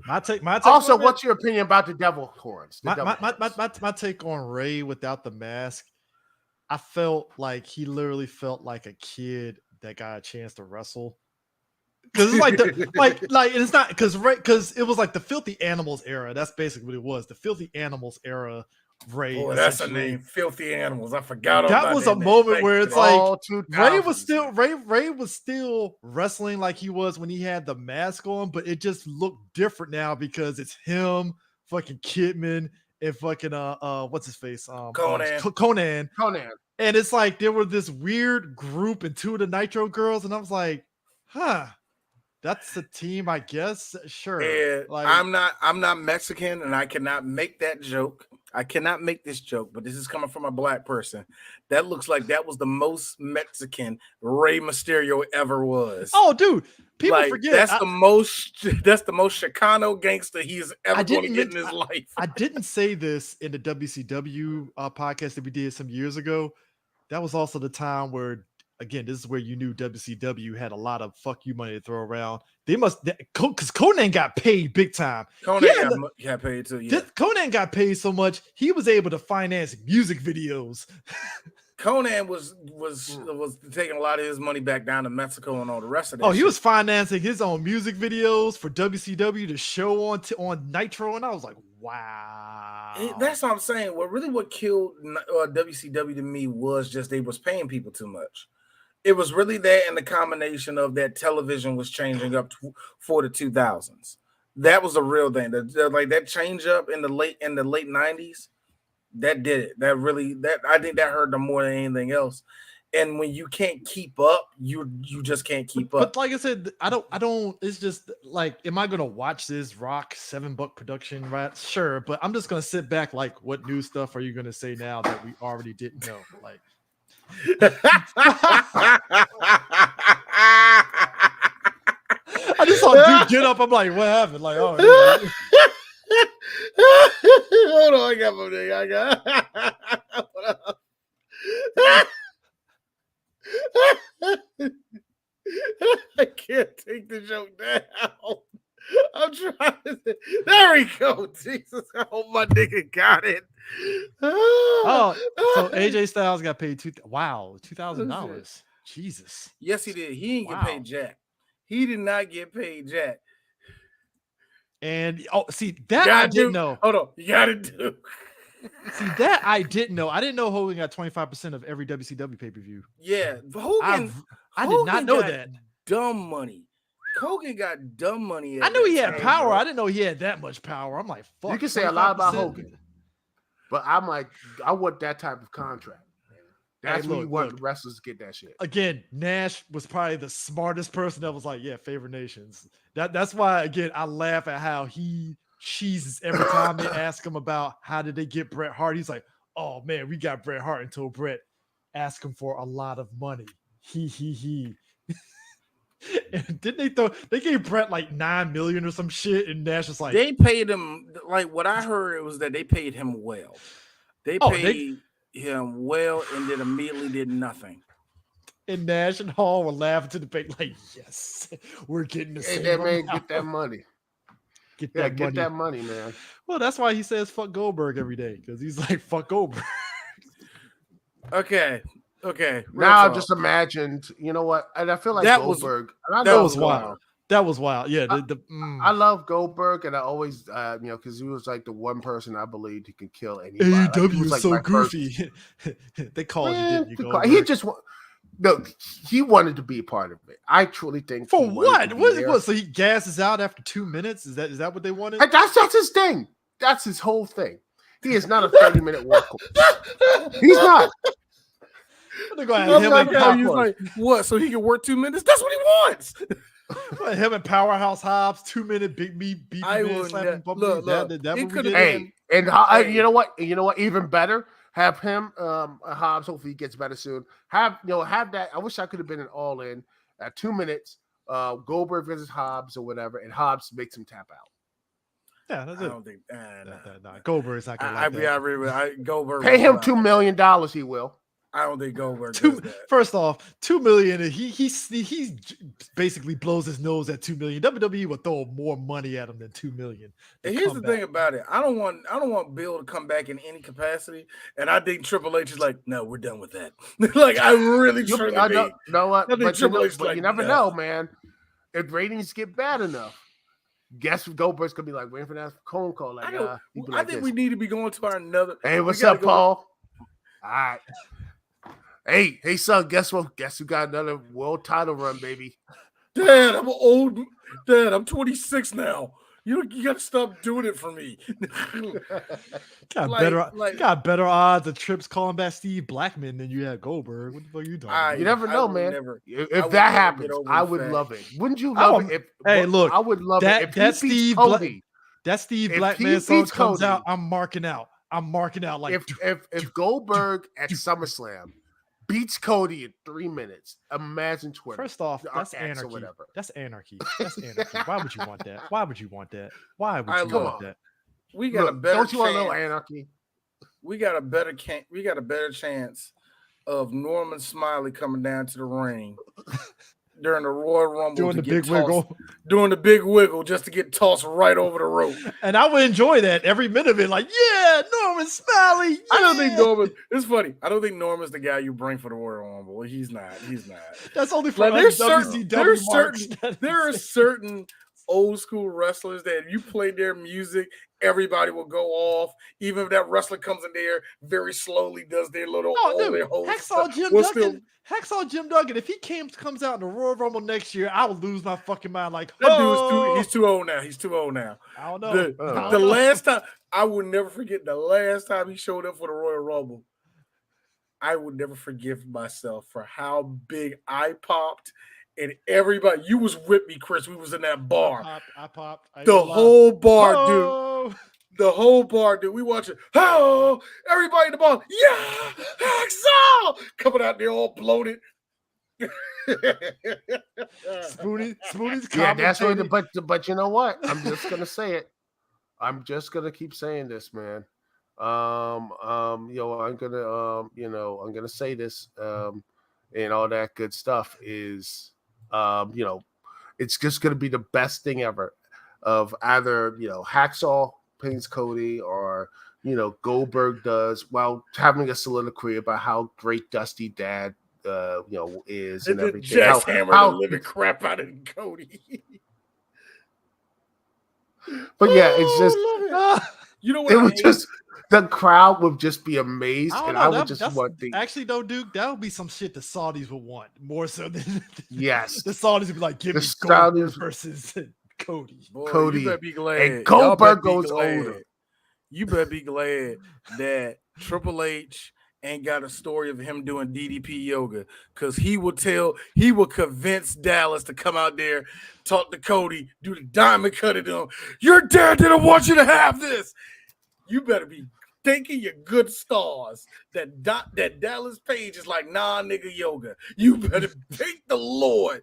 my take also, what's your opinion about the devil horns? My take on Ray without the mask, I felt like he literally felt like a kid that got a chance to wrestle. Because it's like like it's not because it was like the Filthy Animals era. That's basically what it was. The Filthy Animals era. Ray, that's a name. Filthy Animals. I forgot. That was a moment where it's like Ray was still wrestling like he was when he had the mask on, but it just looked different now because it's him, fucking Kidman, and fucking what's his face? Conan. And it's like there were this weird group and two of the Nitro girls, and I was like, huh. That's the team, I guess. Sure. Yeah, like, I'm not Mexican, and I cannot make that joke. I cannot make this joke, but this is coming from a black person. That looks like that was the most Mexican Rey Mysterio ever was. Oh, dude, people forget that's the most Chicano gangster he's ever going to get in his life. I didn't say this in the WCW podcast that we did some years ago. That was also the time where, again, this is where you knew WCW had a lot of fuck you money to throw around. Because Conan got paid big time. Conan got paid too. Yeah. Conan got paid so much he was able to finance music videos. Conan was taking a lot of his money back down to Mexico and all the rest of that. He was financing his own music videos for WCW to show on Nitro, and I was like, wow. That's what I'm saying. What killed WCW to me was just they was paying people too much. It was really that, and the combination of that television was changing up for the 2000s. That was the real thing. Like that change up in the late 90s, that did it. I think that hurt them more than anything else. And when you can't keep up, you just can't keep up. But like I said, I don't. It's just like, am I gonna watch this Rock $7 production? Right? Sure, but I'm just gonna sit back. Like, what new stuff are you gonna say now that we already didn't know? Like. I just saw dude get up. I'm like, what happened? Like, oh, yeah. Hold on, I got my thing. I can't take the joke down. I'm trying to. There we go. Jesus, oh my nigga got it. So AJ Styles got paid $2,000. Jesus. Yes, he did. He didn't get paid jack. He did not get paid jack. And see that I didn't know. Hold on, you got to do. See that I didn't know. I didn't know Hogan got 25% of every WCW pay-per-view. Yeah, Hogan. I did not know that. Dumb money. Hogan got dumb money. I knew he had power. Bro. I didn't know he had that much power. I'm like, fuck. You can say a lot about Hogan, but I'm like, I want that type of contract. That's when you want wrestlers to get that shit. Again, Nash was probably the smartest person that was like, yeah, favorite nations. That's why, again, I laugh at how he cheeses every time they ask him about how did they get Bret Hart. He's like, oh man, we got Bret Hart until Bret asked him for a lot of money. He. And didn't they gave Bret like $9 million or some shit, and Nash was like, they paid him. Like what I heard was that they paid him well. They paid him well, and then immediately did nothing. And Nash and Hall were laughing to the bank, like, yes, we're getting the same. Hey, that man, get that money. Get that money, man. Well, that's why he says fuck Goldberg every day, because he's like, fuck Goldberg. Okay. Now I talk. just imagined, you know what? And I feel like That was- Goldberg. And I that love was wild. Goldberg. That was wild. Yeah. I love Goldberg, and I always, because he was like the one person I believed he could kill anybody. AEW Like, he was is like so my first- goofy. They called you, Man, didn't you? he Goldberg? just no. He wanted to be a part of it. I truly think For he wanted what? to be What, there. what? So he gasses out after 2 minutes? Is that what they wanted? And that's his thing. That's his whole thing. He is not a 30-minute workhorse. He's not. They're going I to have him like and how he's Power- like, what? So he can work 2 minutes? That's what he wants. him and Powerhouse Hobbs, 2 minute big meat beefy I man would slapping ne- Bumblebee. look, That it what we could've get? been- Hey, and Hey. you know what? Even better, have him, Hobbs. Hopefully, he gets better soon. Have that. I wish I could have been an all in at 2 minutes. Goldberg versus Hobbs or whatever, and Hobbs makes him tap out. Yeah, that's I it. don't think. Nah. Goldberg's not gonna like that. Goldberg. Pay him will $2 not. million. He will. I don't think Goldberg Two, does that. first off, 2 million. He basically blows his nose at 2 million. WWE will throw more money at him than 2 million. And here's the thing about it. I don't want Bill to come back in any capacity. And I think Triple H is like, no, we're done with that. Like, I really truly think. know what? I think Triple H is like, you never no. know, man. If ratings get bad enough, guess Goldberg's gonna be like waiting for that phone call. Like, I think we need to be going to our another. Hey, what's gotta up, Paul? All right. Hey, son. Guess what? Guess who got another world title run, baby? Dad, I'm old. Dad, I'm 26 now. You got to stop doing it for me. Got better odds of Trips calling back Steve Blackman than you had Goldberg. What the fuck are you talking? You never know, man. If that happens, I would love it. Wouldn't you love it? Hey, look, I would love it if that he beats Steve Cody. That Steve If Blackman he song beats comes Cody- out, I'm marking out. Like if Goldberg at SummerSlam beats Cody in 3 minutes, imagine Twitter. First off, that's X or anarchy. whatever. That's anarchy. Why would you want that? Why would you want that? We got a better Don't you want a chance. little anarchy? We got a better chance of Norman Smiley coming down to the ring during the Royal Rumble Doing the get big wiggle. Doing the big wiggle just to get tossed right over the rope. And I would enjoy that every minute of it. Like, yeah, Norman Smiley. Yeah. I don't think Norman. It's funny. I don't think Norman's the guy you bring for the Royal Rumble. He's not. That's only for Like, WCW. there are certain old school wrestlers that if you play their music, everybody will go off. Even if that wrestler comes in there very slowly, does their little Hacksaw Jim Duggan. Hacksaw Jim Duggan. If he comes out in the Royal Rumble next year, I would lose my fucking mind. Like, that dude is too old now. He's too old now. I don't know. The last time, I will never forget the last time he showed up for the Royal Rumble. I would never forgive myself for how big I popped. And everybody, you was with me, Chris. We was in that bar. I popped. The whole bar, dude. The whole bar, dude. We watching. Oh, everybody in the bar. Yeah, Hacksaw coming out there all bloated. Spoonie's yeah, that's what. But you know what? I'm just gonna say it. I'm just gonna keep saying this, man. I'm gonna say this, and all that good stuff is, it's just gonna be the best thing ever. Of either Hacksaw pins Cody or Goldberg does while having a soliloquy about how great Dusty Dad is and everything. Just hammer the living crap out of Cody. But yeah, it's just you know what? It was just the crowd would just be amazed, I would just want the actually though, Duke. That would be some shit the Saudis would want more so than yes. The Saudis would be like, give me Goldberg versus Cody. Boy, Cody, you better be glad. and Goldberg goes older. You better be glad that Triple H ain't got a story of him doing DDP yoga, because he will convince Dallas to come out there, talk to Cody, do the diamond cut at him. Your dad didn't want you to have this. You better be thinking your good stars that Dallas Page is like, nah, nigga, yoga. You better thank the Lord,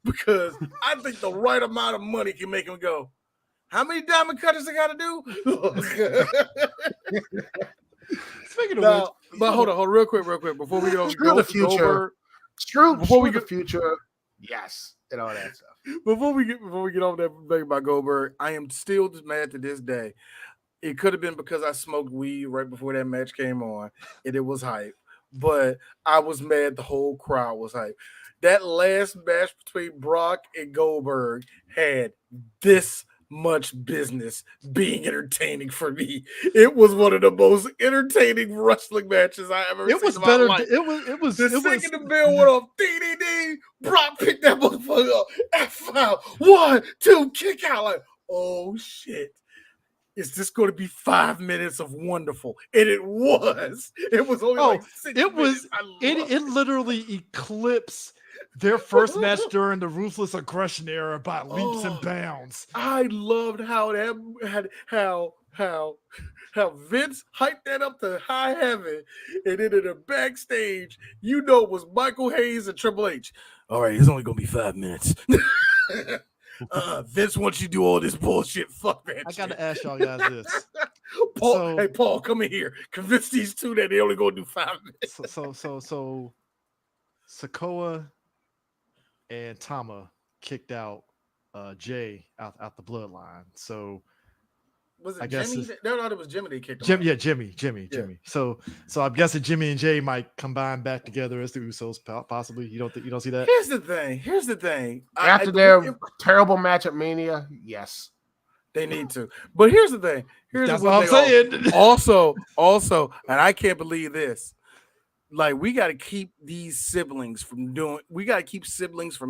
because I think the right amount of money can make him go, how many diamond cutters I got to do? Speaking of which, but hold on, real quick, before we go the future. Before the future, yes, and all that stuff. Before we get off that thing about Goldberg, I am still just mad to this day. It could have been because I smoked weed right before that match came on, and it was hype. but I was mad. The whole crowd was hype. That last match between Brock and Goldberg had this much business being entertaining for me. It was one of the most entertaining wrestling matches I ever seen. It was in my better. life. It was. The It was. second the bell went off, ding, Brock picked that motherfucker up. F5, 1, 2, kick out. Like, oh shit. Is this going to be 5 minutes of wonderful? And it was. It was only like 6 it minutes. was. It literally eclipsed their first match during the Ruthless Aggression era by leaps and bounds. I loved how how Vince hyped that up to high heaven, and then in the backstage, it was Michael Hayes and Triple H. All right, it's only gonna be 5 minutes. Vince wants you to do all this bullshit. Fuck that. I gotta ask y'all guys this. Paul, hey Paul, come in here. Convince these two that they only gonna do 5 minutes. So Sikoa and Tama kicked out Jay out the bloodline. So was it I guess Jimmy? No, it was Jimmy they kicked him Jim, out. yeah, Jimmy. So I'm guessing Jimmy and Jay might combine back together as the Usos, possibly. You don't see that? Here's the thing. After their terrible match at Mania, yes. They need to. But here's the thing. That's what I'm saying. Also, and I can't believe this. Like, we got to keep these siblings from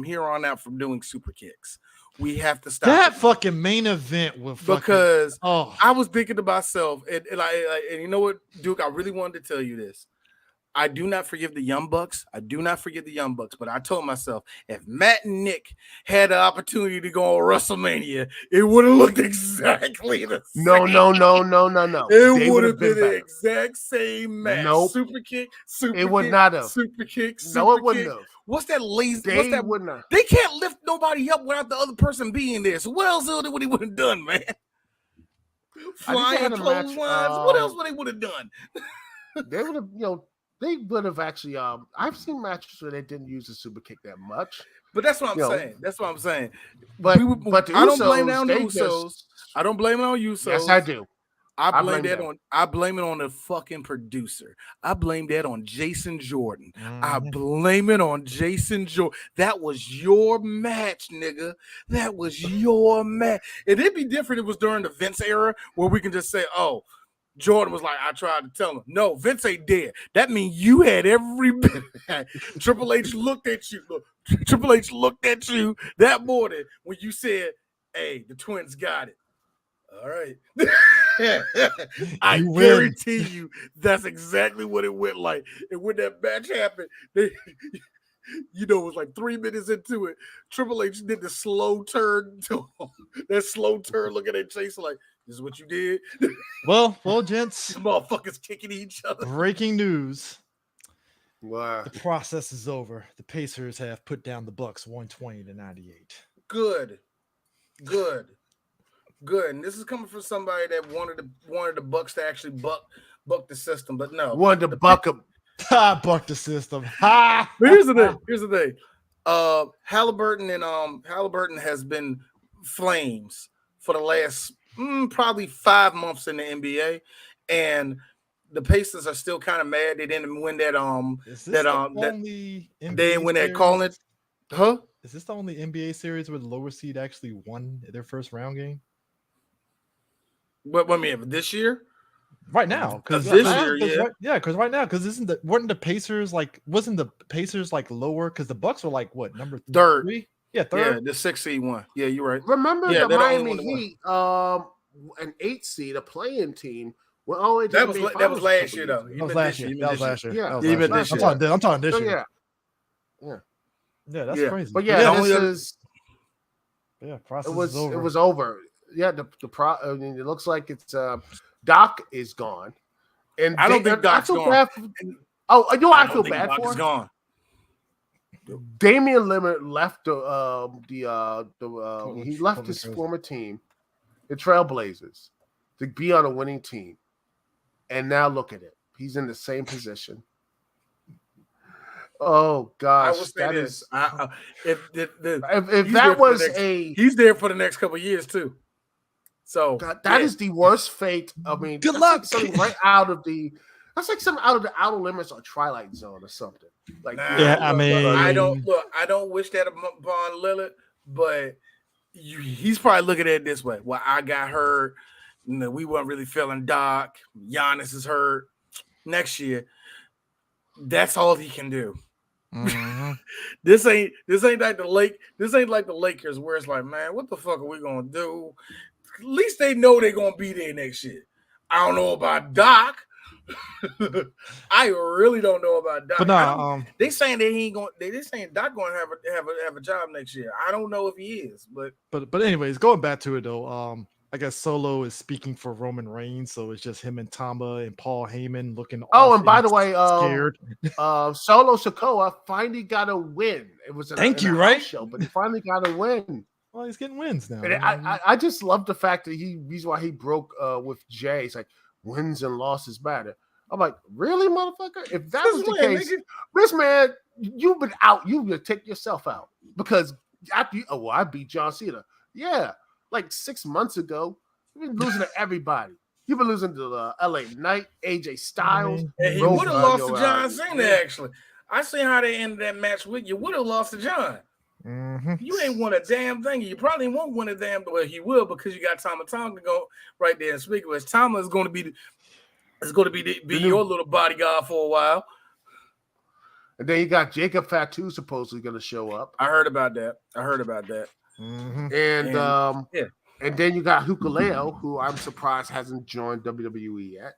here on out from doing super kicks. We have to stop that fucking main event with because I was thinking to myself, and you know what, Duke, I really wanted to tell you this. I do not forgive the Young Bucks. But I told myself, if Matt and Nick had the opportunity to go on WrestleMania, it would have looked exactly the same. No. It would have been the exact same match. Nope. Super kick, it would not have. Super kick, No, it wouldn't have. What's that lazy? They wouldn't have. They can't lift nobody up without the other person being there. So what else would he would have done, man? Flying clotheslines. What else would they would have done? They would have, they would have actually. I've seen matches where they didn't use the super kick that much. But that's what I'm saying. But I don't blame it on the Usos. I don't blame it on Usos. Yes, I do. I blame it on the fucking producer. I blame that on Jason Jordan. I blame it on Jason Jordan. That was your match, nigga. That was your match. And it'd be different if it was during the Vince era where we can just say, oh, Jordan was like, I tried to tell him. No, Vince ain't dead. That means you had every bit. Triple H looked at you. Triple H looked at you that morning when you said, hey, the twins got it. All right. I guarantee you that's exactly what it went like. And when that match happened, it was like 3 minutes into it. Triple H did the slow turn. That slow turn looking at Jason like, this is what you did? Well, gents. Motherfuckers kicking each other. Breaking news. Wow. The process is over. The Pacers have put down the Bucks 120-98. Good. And this is coming from somebody that wanted the Bucks to actually buck the system, but no. Wanted to buck them. Buck the system. But here's the thing. Halliburton has been flames for the last probably 5 months in the NBA, and the Pacers are still kind of mad they didn't win that they didn't win that calling. Huh? Is this the only NBA series where the lower seed actually won their first round game? What I mean, this year? Right now, because this year, because right now, because wasn't the Pacers like lower? Because the Bucks were like what, number third? 3? Yeah, third. Yeah, the 6 seed one. Yeah, you're right. Remember the Miami Heat, an 8 seed, a playing team. That was last year though. That was last year. Yeah, I'm talking this year. Yeah, that's crazy. But process is over. It was over. Yeah, it looks like it's Doc is gone, and I don't think Doc's gone. I feel bad Doc for is gone. Damian Lillard left he left his former team, the Trailblazers, to be on a winning team, and now look at it. He's in the same position. Oh gosh, I will say this. He's there for the next couple of years too. So that is the worst fate. I mean, good luck. Something right out of the. That's like some out of the outer limits or Twilight Zone or something. Like, Yeah, I mean, I don't wish that upon Lillard, but he's probably looking at it this way. Well, I got hurt. We weren't really feeling Doc. Giannis is hurt. Next year, that's all he can do. Mm-hmm. This ain't like the Lakers where it's like, man, what the fuck are we gonna do? At least they know they're gonna be there next year. I don't know about Doc. I really don't know about Doc. But no, they saying that he ain't going. They saying Doc going to have a job next year. I don't know if he is, but anyways, going back to it though, I guess Solo is speaking for Roman Reigns, so it's just him and Tama and Paul Heyman looking. Oh, and by the way, scared. Solo Sikoa finally got a win. It was right? show, but he finally got a win. Well, he's getting wins now. And I just love the fact that he's why he broke with Jay. It's like wins and losses matter. I'm like, really, motherfucker? If that was the case, this man, you've been out. You would take yourself out because I beat John Cena. Yeah, like 6 months ago, you've been losing to everybody. You've been losing to LA Knight, AJ Styles. He would have lost to John Cena. Actually, I seen how they ended that match with you. Would have lost to John. Mm-hmm. You ain't won a damn thing. You probably won't win a damn. Well, he will because you got Tama Tonga go right there and speak with. Tama is going to be. It's going to be your little bodyguard for a while. And then you got Jacob Fatu supposedly going to show up. I heard about that. Mm-hmm. And then you got Hukuleo, who I'm surprised hasn't joined WWE yet.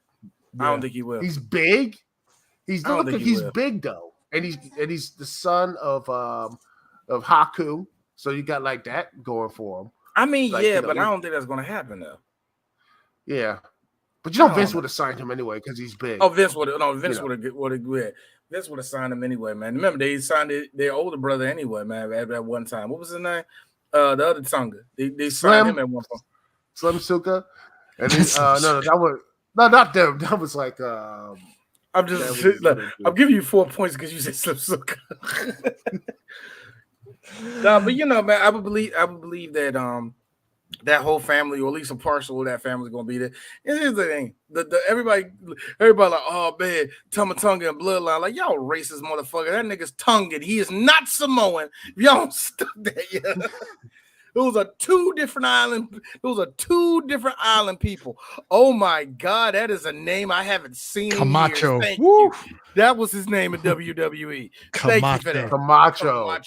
I don't think he will. He's big. He's big though, and he's the son of Haku. So you got like that going for him. I mean, like, but I don't think that's going to happen though. Yeah. But you know, Vince would have signed him anyway because he's big. Oh, Vince would have signed him anyway, man. Remember, they signed their older brother anyway, man, at one time. What was his name? The other Tonga. They signed him at one point. Slim Suka. And not them. That was like I'm giving you 4 points because you said Slim Suka. No, but you know, man, I would believe that that whole family, or at least a partial of that family, is gonna be there. And here's the thing: everybody like, oh man, Tama Tonga and Bloodline, like y'all racist motherfucker. That nigga's Tongan. He is not Samoan. If y'all don't stop that, yeah. Those are two different island people. Oh my God, that is a name I haven't seen. Camacho. In years. Thank you. That was his name in WWE. Thank you for that. Camacho.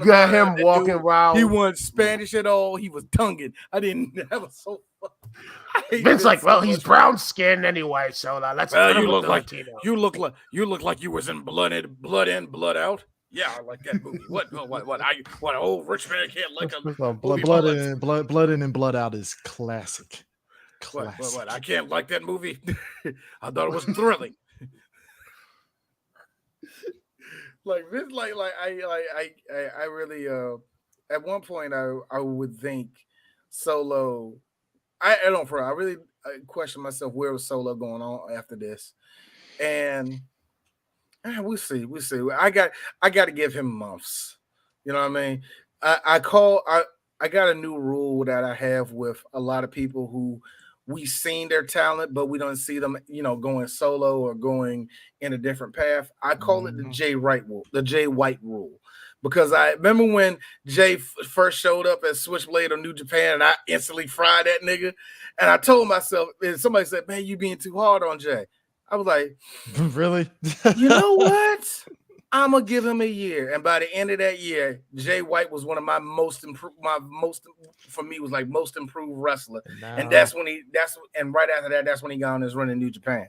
Got him walking around. He wasn't Spanish at all. He was Tongan. That was so funny. Vince like, well, he's brown skinned anyway, so let's. You look like you was in Blood In, Blood Out. Yeah, I like that movie. What? An old rich man can't like a Blood In and Blood Out is classic. What? I can't like that movie. I thought it was thrilling. Like this, I really at one point I would think Solo. I really question myself, where was Solo going on after this, and we'll see. I got to give him months. You know what I mean? I got a new rule that I have with a lot of people who we've seen their talent, but we don't see them, going solo or going in a different path. I call it the Jay White rule, because I remember when Jay first showed up at Switchblade or New Japan, and I instantly fried that nigga. And I told myself, and somebody said, "Man, you being too hard on Jay." I was like, "Really? You know what? I'm gonna give him a year." And by the end of that year, Jay White was one of my most improved wrestler. No. And and right after that, that's when he got on his run in New Japan.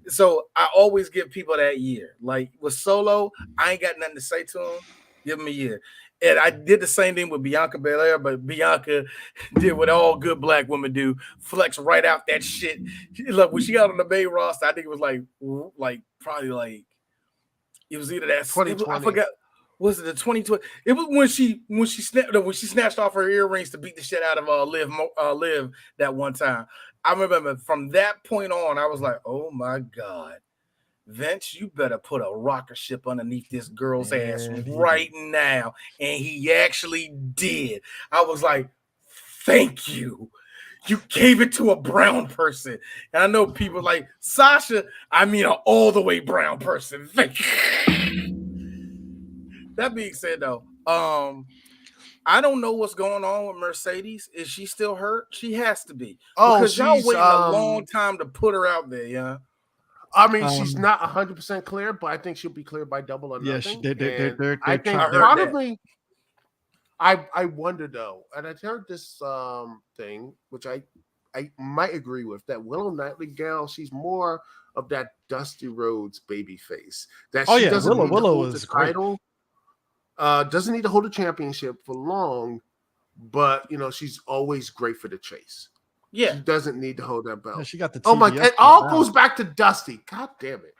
So I always give people that year. Like with Solo, I ain't got nothing to say to him. Give him a year. And I did the same thing with Bianca Belair, but Bianca did what all good black women do: flex right out that shit. Look, when she got on the main roster, I think it was probably it was either that 2020. I forgot. Was it the 2020? It was when she snatched off her earrings to beat the shit out of Liv that one time. I remember from that point on, I was like, oh my God, Vince, you better put a rocket ship underneath this girl's ass right now. And he actually did. I was like, thank you. You gave it to a brown person. And I know people like Sasha, I mean an all the way brown person. That being said, though, I don't know what's going on with Mercedes. Is she still hurt? She has to be. Because y'all waiting a long time to put her out there, yeah. I mean, she's not 100% clear, but I think she'll be clear by double or nothing. I think probably. I wonder though, and I heard this thing, which I might agree with, that Willow Nightingale, she's more of that Dusty Rhodes baby face. That she doesn't need to hold the title, doesn't need to hold a championship for long, but she's always great for the chase. Yeah, she doesn't need to hold that belt. Yeah, she got the. Oh my! It all goes back to Dusty. God damn it!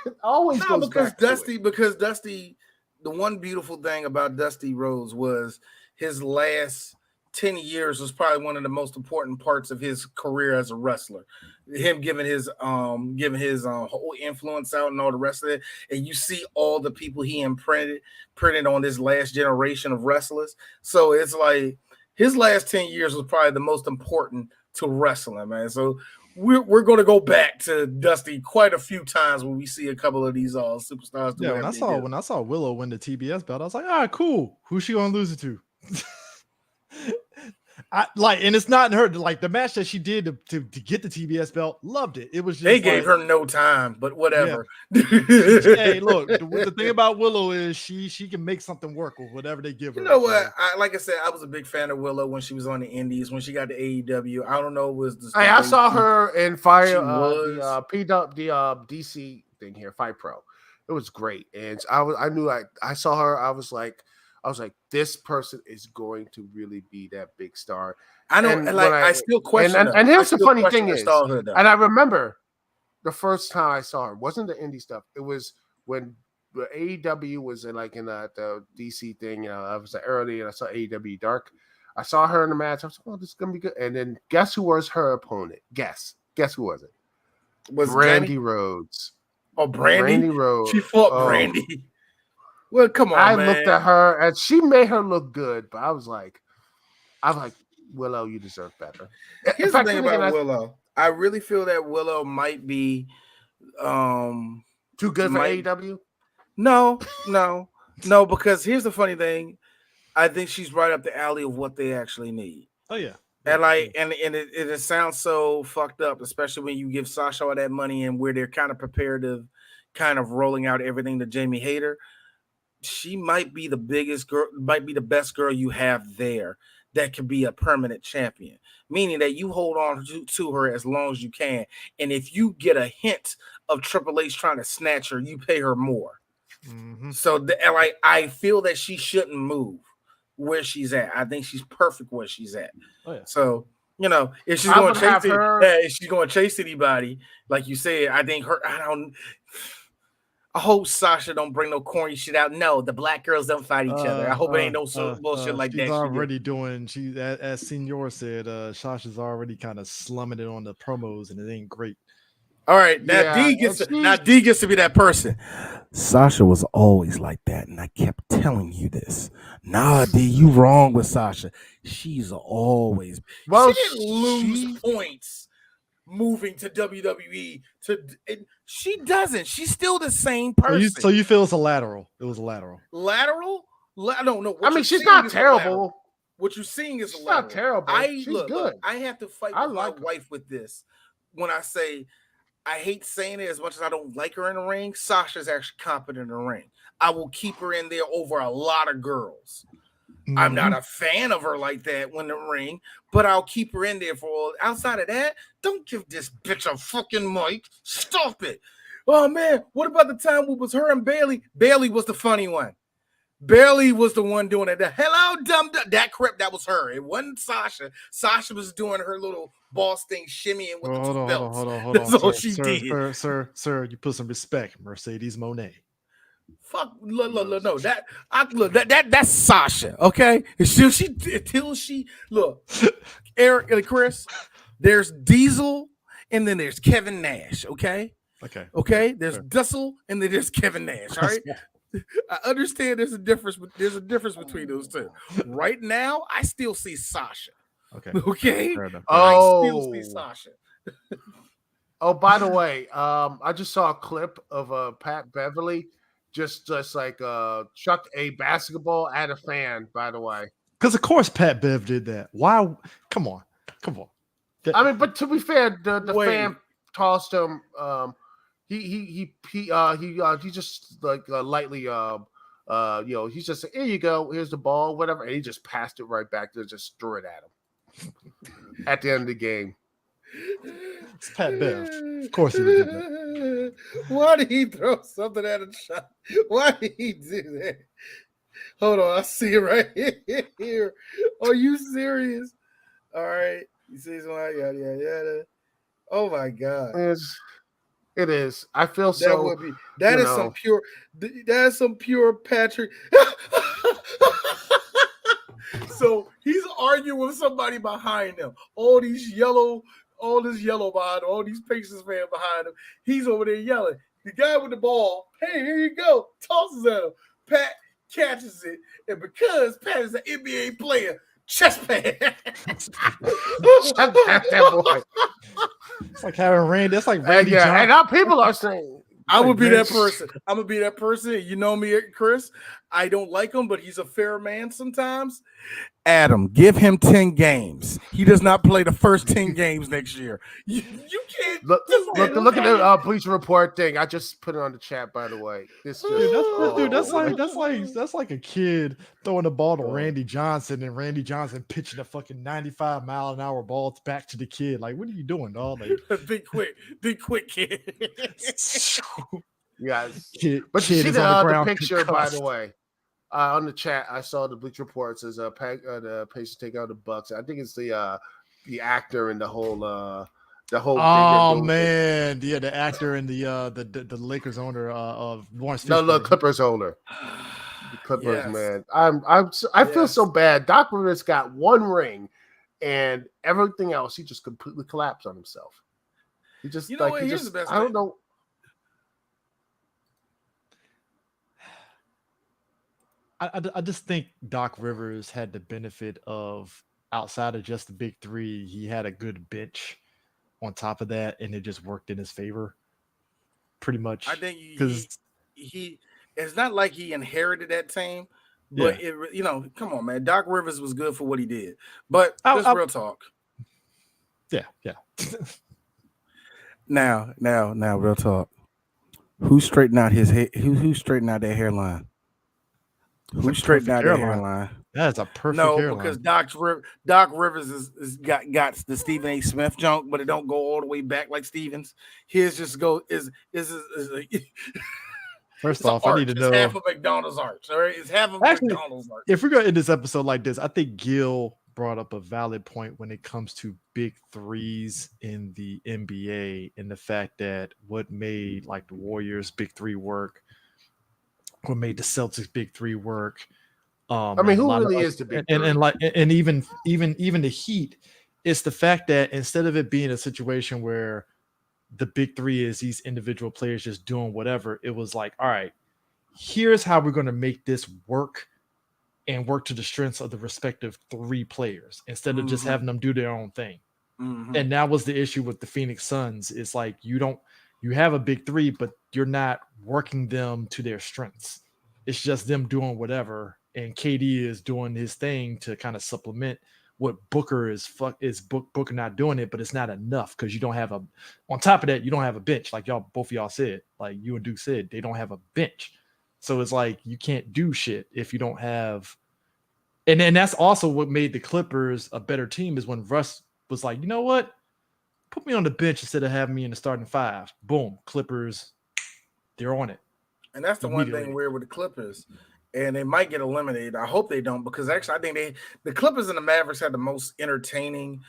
It always goes back Dusty. to it. Because Dusty, the one beautiful thing about Dusty Rhodes was his last 10 years was probably one of the most important parts of his career as a wrestler. Him giving his whole influence out and all the rest of it, and you see all the people he printed on this last generation of wrestlers. So it's like his last 10 years was probably the most important to wrestling, man. So we're going to go back to Dusty quite a few times when we see a couple of these superstars. Yeah, when I saw Willow win the TBS belt, I was like, all right, cool. Who's she going to lose it to? And it's not in her, like the match that she did to get the TBS belt, loved it. It was just they gave her no time, but whatever. Yeah. Hey, look, the thing about Willow is she can make something work with whatever they give her. You know what? Like I said, I was a big fan of Willow when she was on the Indies, when she got to AEW. I don't know, was the I saw her in Fire the DC thing here, Fight Pro. It was great, and I saw her. I was like, this person is going to really be that big star. I know, and I still question. And here's the funny thing is, and I remember the first time I saw her wasn't the indie stuff. It was when the AEW was in the DC thing. I was early and I saw AEW Dark. I saw her in the match. I was like, oh, this is gonna be good. And then guess who was her opponent? Guess who was it? Was Brandy Rhodes. Oh, Brandy Rhodes. She fought Brandy. Well, come on, I man. looked at her and she made her look good, but I was like, Willow, you deserve better. Here's the thing about Willow. I really feel that Willow might be too good for AEW. No, because here's the funny thing. I think she's right up the alley of what they actually need. Oh yeah. And it sounds so fucked up, especially when you give Sasha all that money and where they're kind of prepared to kind of rolling out everything to Jamie Hayter. She might be the biggest girl, might be the best girl you have there that could be a permanent champion, meaning that you hold on to her as long as you can. And if you get a hint of Triple H trying to snatch her, you pay her more. Mm-hmm. So I feel that she shouldn't move where she's at. I think she's perfect where she's at. Oh, yeah. So, if she's going to chase anybody, like you said, I think I hope Sasha don't bring no corny shit out. No, the black girls don't fight each other. I hope it ain't no bullshit like that. She's already doing. As Senior said, Sasha's already kind of slumming it on the promos, and it ain't great. All right, now D gets to be that person. Sasha was always like that, and I kept telling you this. Nah, D, you wrong with Sasha. She's always. Well, she didn't lose points moving to WWE. She doesn't. She's still the same person. So you feel it's a lateral? It was a lateral. Lateral? I don't know. I mean, she's not terrible. What you're seeing is she's not terrible. She's good. I have to fight with my wife with this. When I say I hate saying it as much as I don't like her in the ring, Sasha's actually competent in the ring. I will keep her in there over a lot of girls. Mm-hmm. I'm not a fan of her like that when the ring, but I'll keep her in there for all. Outside of that, don't give this bitch a fucking mic. Stop it. Oh, man. What about the time it was her and Bailey? Bailey was the funny one. Bailey was the one doing it. Hello, dumb. That crap, that was her. It wasn't Sasha. Sasha was doing her little boss thing, shimmying with the two belts. Hold on. That's all she did. Sir, you put some respect. Mercedes Moné. Fuck, look, no, that's Sasha, okay? Until she look, Eric and Chris, there's Diesel, and then there's Kevin Nash, okay? Okay. There's Dussel, and then there's Kevin Nash, all right? I understand there's a difference between those two. Right now, I still see Sasha. Okay. Okay. Fair enough. I still see Oh, Sasha. by the way, I just saw a clip of Pat Beverly just like chuck a basketball at a fan. By the way, Because of course Pat Bev did that. Why? Come on. That- I mean, but to be fair, the Wait. fan tossed him. He just like lightly he's just like, here you go, here's the ball, whatever, and he just passed it right back to just threw it at him at the end of the game. It's Pat Bev. Of course he would do that. Why did he throw something at a shot? Why did he do that? Hold on, I see it right here. Are you serious? All right. You see something? Yada yada yada. Oh my God. It is. I feel That so. would be that is some pure Patrick. So he's arguing with somebody behind him. All this yellow behind him, all these Pacers fans behind him. He's over there yelling. The guy with the ball, hey, here you go, tosses at him. Pat catches it, and because Pat is an NBA player, chest pad. Shut that boy. It's like having Randy. That's like Randy And Johnson. now people are saying I would be that Vince. person. I'm gonna be that person. You know me, Chris. I don't like him, but he's a fair man sometimes. Adam, give him 10 games. He does not play the first 10 games next year. You can't Look at the Bleacher Report thing. I just put it on the chat, by the way. This just, That's like a kid throwing the ball to Randy Johnson and Randy Johnson pitching a fucking 95-mile-an-hour ball back to the kid. Like, what are you doing, dog? Like, be quick, kid. yes. Kid But you see is on the ground picture, by concussed. the way. On the chat, I saw the Bleacher Report says the Pacers take out the Bucks. I think it's the actor and the whole Oh thing. man, yeah, the actor and the Lakers owner of Lawrence. No, Clippers owner. The Clippers, Yes. man. I feel so bad. Doc Rivers got one ring, and everything else he just completely collapsed on himself. He just Here's the best I don't thing. know. I just think Doc Rivers had the benefit of, outside of just the big three, he had a good bench on top of that, and it just worked in his favor pretty much. I think because he it's not like he inherited that team, but come on, man. Doc Rivers was good for what he did. But just real talk. Yeah. Now, real talk. Who straightened out his hair? Who straightened out that hairline? Who straightened out that hairline? That's a perfect hairline. Because Doc Rivers is got the Stephen A. Smith junk, but it don't go all the way back like Stevens. His just go is First off, I need to know. It's half a McDonald's arch. All right, it's half of McDonald's arch. If we're gonna end this episode like this, I think Gil brought up a valid point when it comes to big threes in the NBA and the fact that what made like the Warriors big three work, what made the Celtics big three work. I mean, who really is the big three? And even the Heat, it's the fact that instead of it being a situation where the big three is these individual players just doing whatever, it was like, all right, here's how we're going to make this work and work to the strengths of the respective three players instead of just having them do their own thing. And that was the issue with the Phoenix Suns. It's like you have a big three, but you're not working them to their strengths. It's just them doing whatever, and KD is doing his thing to kind of supplement what Booker Booker not doing it, but it's not enough because you don't have on top of that, you don't have a bench. Like both of y'all said, like you and Duke said, they don't have a bench. So it's like you can't do shit if you don't have. And then that's also what made the Clippers a better team is when Russ was like, you know what? Put me on the bench instead of having me in the starting five. Boom. Clippers, they're on it. And that's the one thing weird with the Clippers. And they might get eliminated. I hope they don't, because actually I think the Clippers and the Mavericks had the most entertaining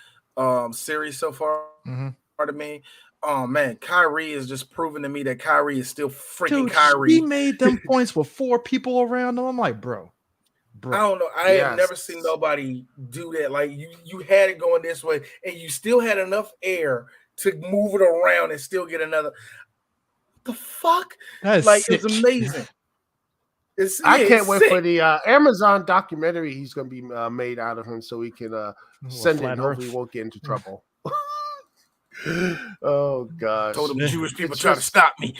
series so far. To me. Oh man, Kyrie is just proving to me that Kyrie is still freaking Kyrie. He made them points with four people around him. I'm like, bro. I don't know. I have never seen nobody do that. Like you had it going this way, and you still had enough air to move it around and still get another. What the fuck? Like sick. It's amazing. I can't wait for the Amazon documentary he's going to be made out of him, so he can Send it. flat Hopefully, Earth? we won't get into trouble. Oh gosh. Told them Jewish people It's try to just- stop me.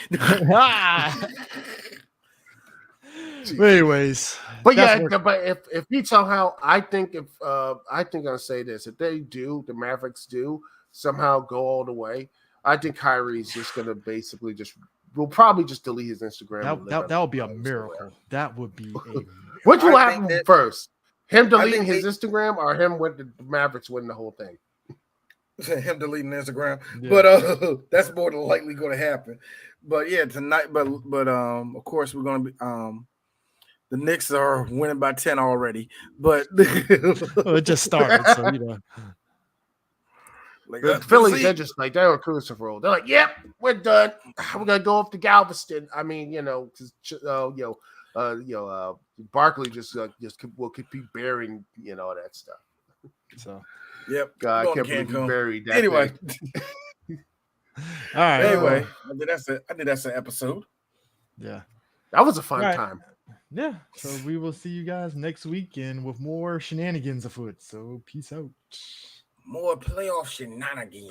Anyways, But that's yeah, where- but if he somehow, I think I'll say this: if they do, the Mavericks do somehow go all the way, I think Kyrie's just gonna basically will probably just delete his Instagram. and live that would be a under miracle. somewhere. That would be a Which will I happen think that- first? Him deleting think his Instagram or him with the Mavericks winning the whole thing? Him deleting Instagram, Yeah. but that's more than likely going to happen. But yeah, tonight, but of course we're going to be the Knicks are winning by 10 already, but well, it just started, so like, The Phillies, they're just like they're on cruise control. They're like, "Yep, we're done. We're gonna go up to Galveston." I mean, Barkley just will keep burying all that stuff. So yep. God, I going can't to believe he Cancun. buried that. Anyway, thing. all right. anyway, I think that's an episode. Yeah. That was a fun Right. time. Yeah. So we will see you guys next weekend with more shenanigans afoot. So peace out. More playoff shenanigans.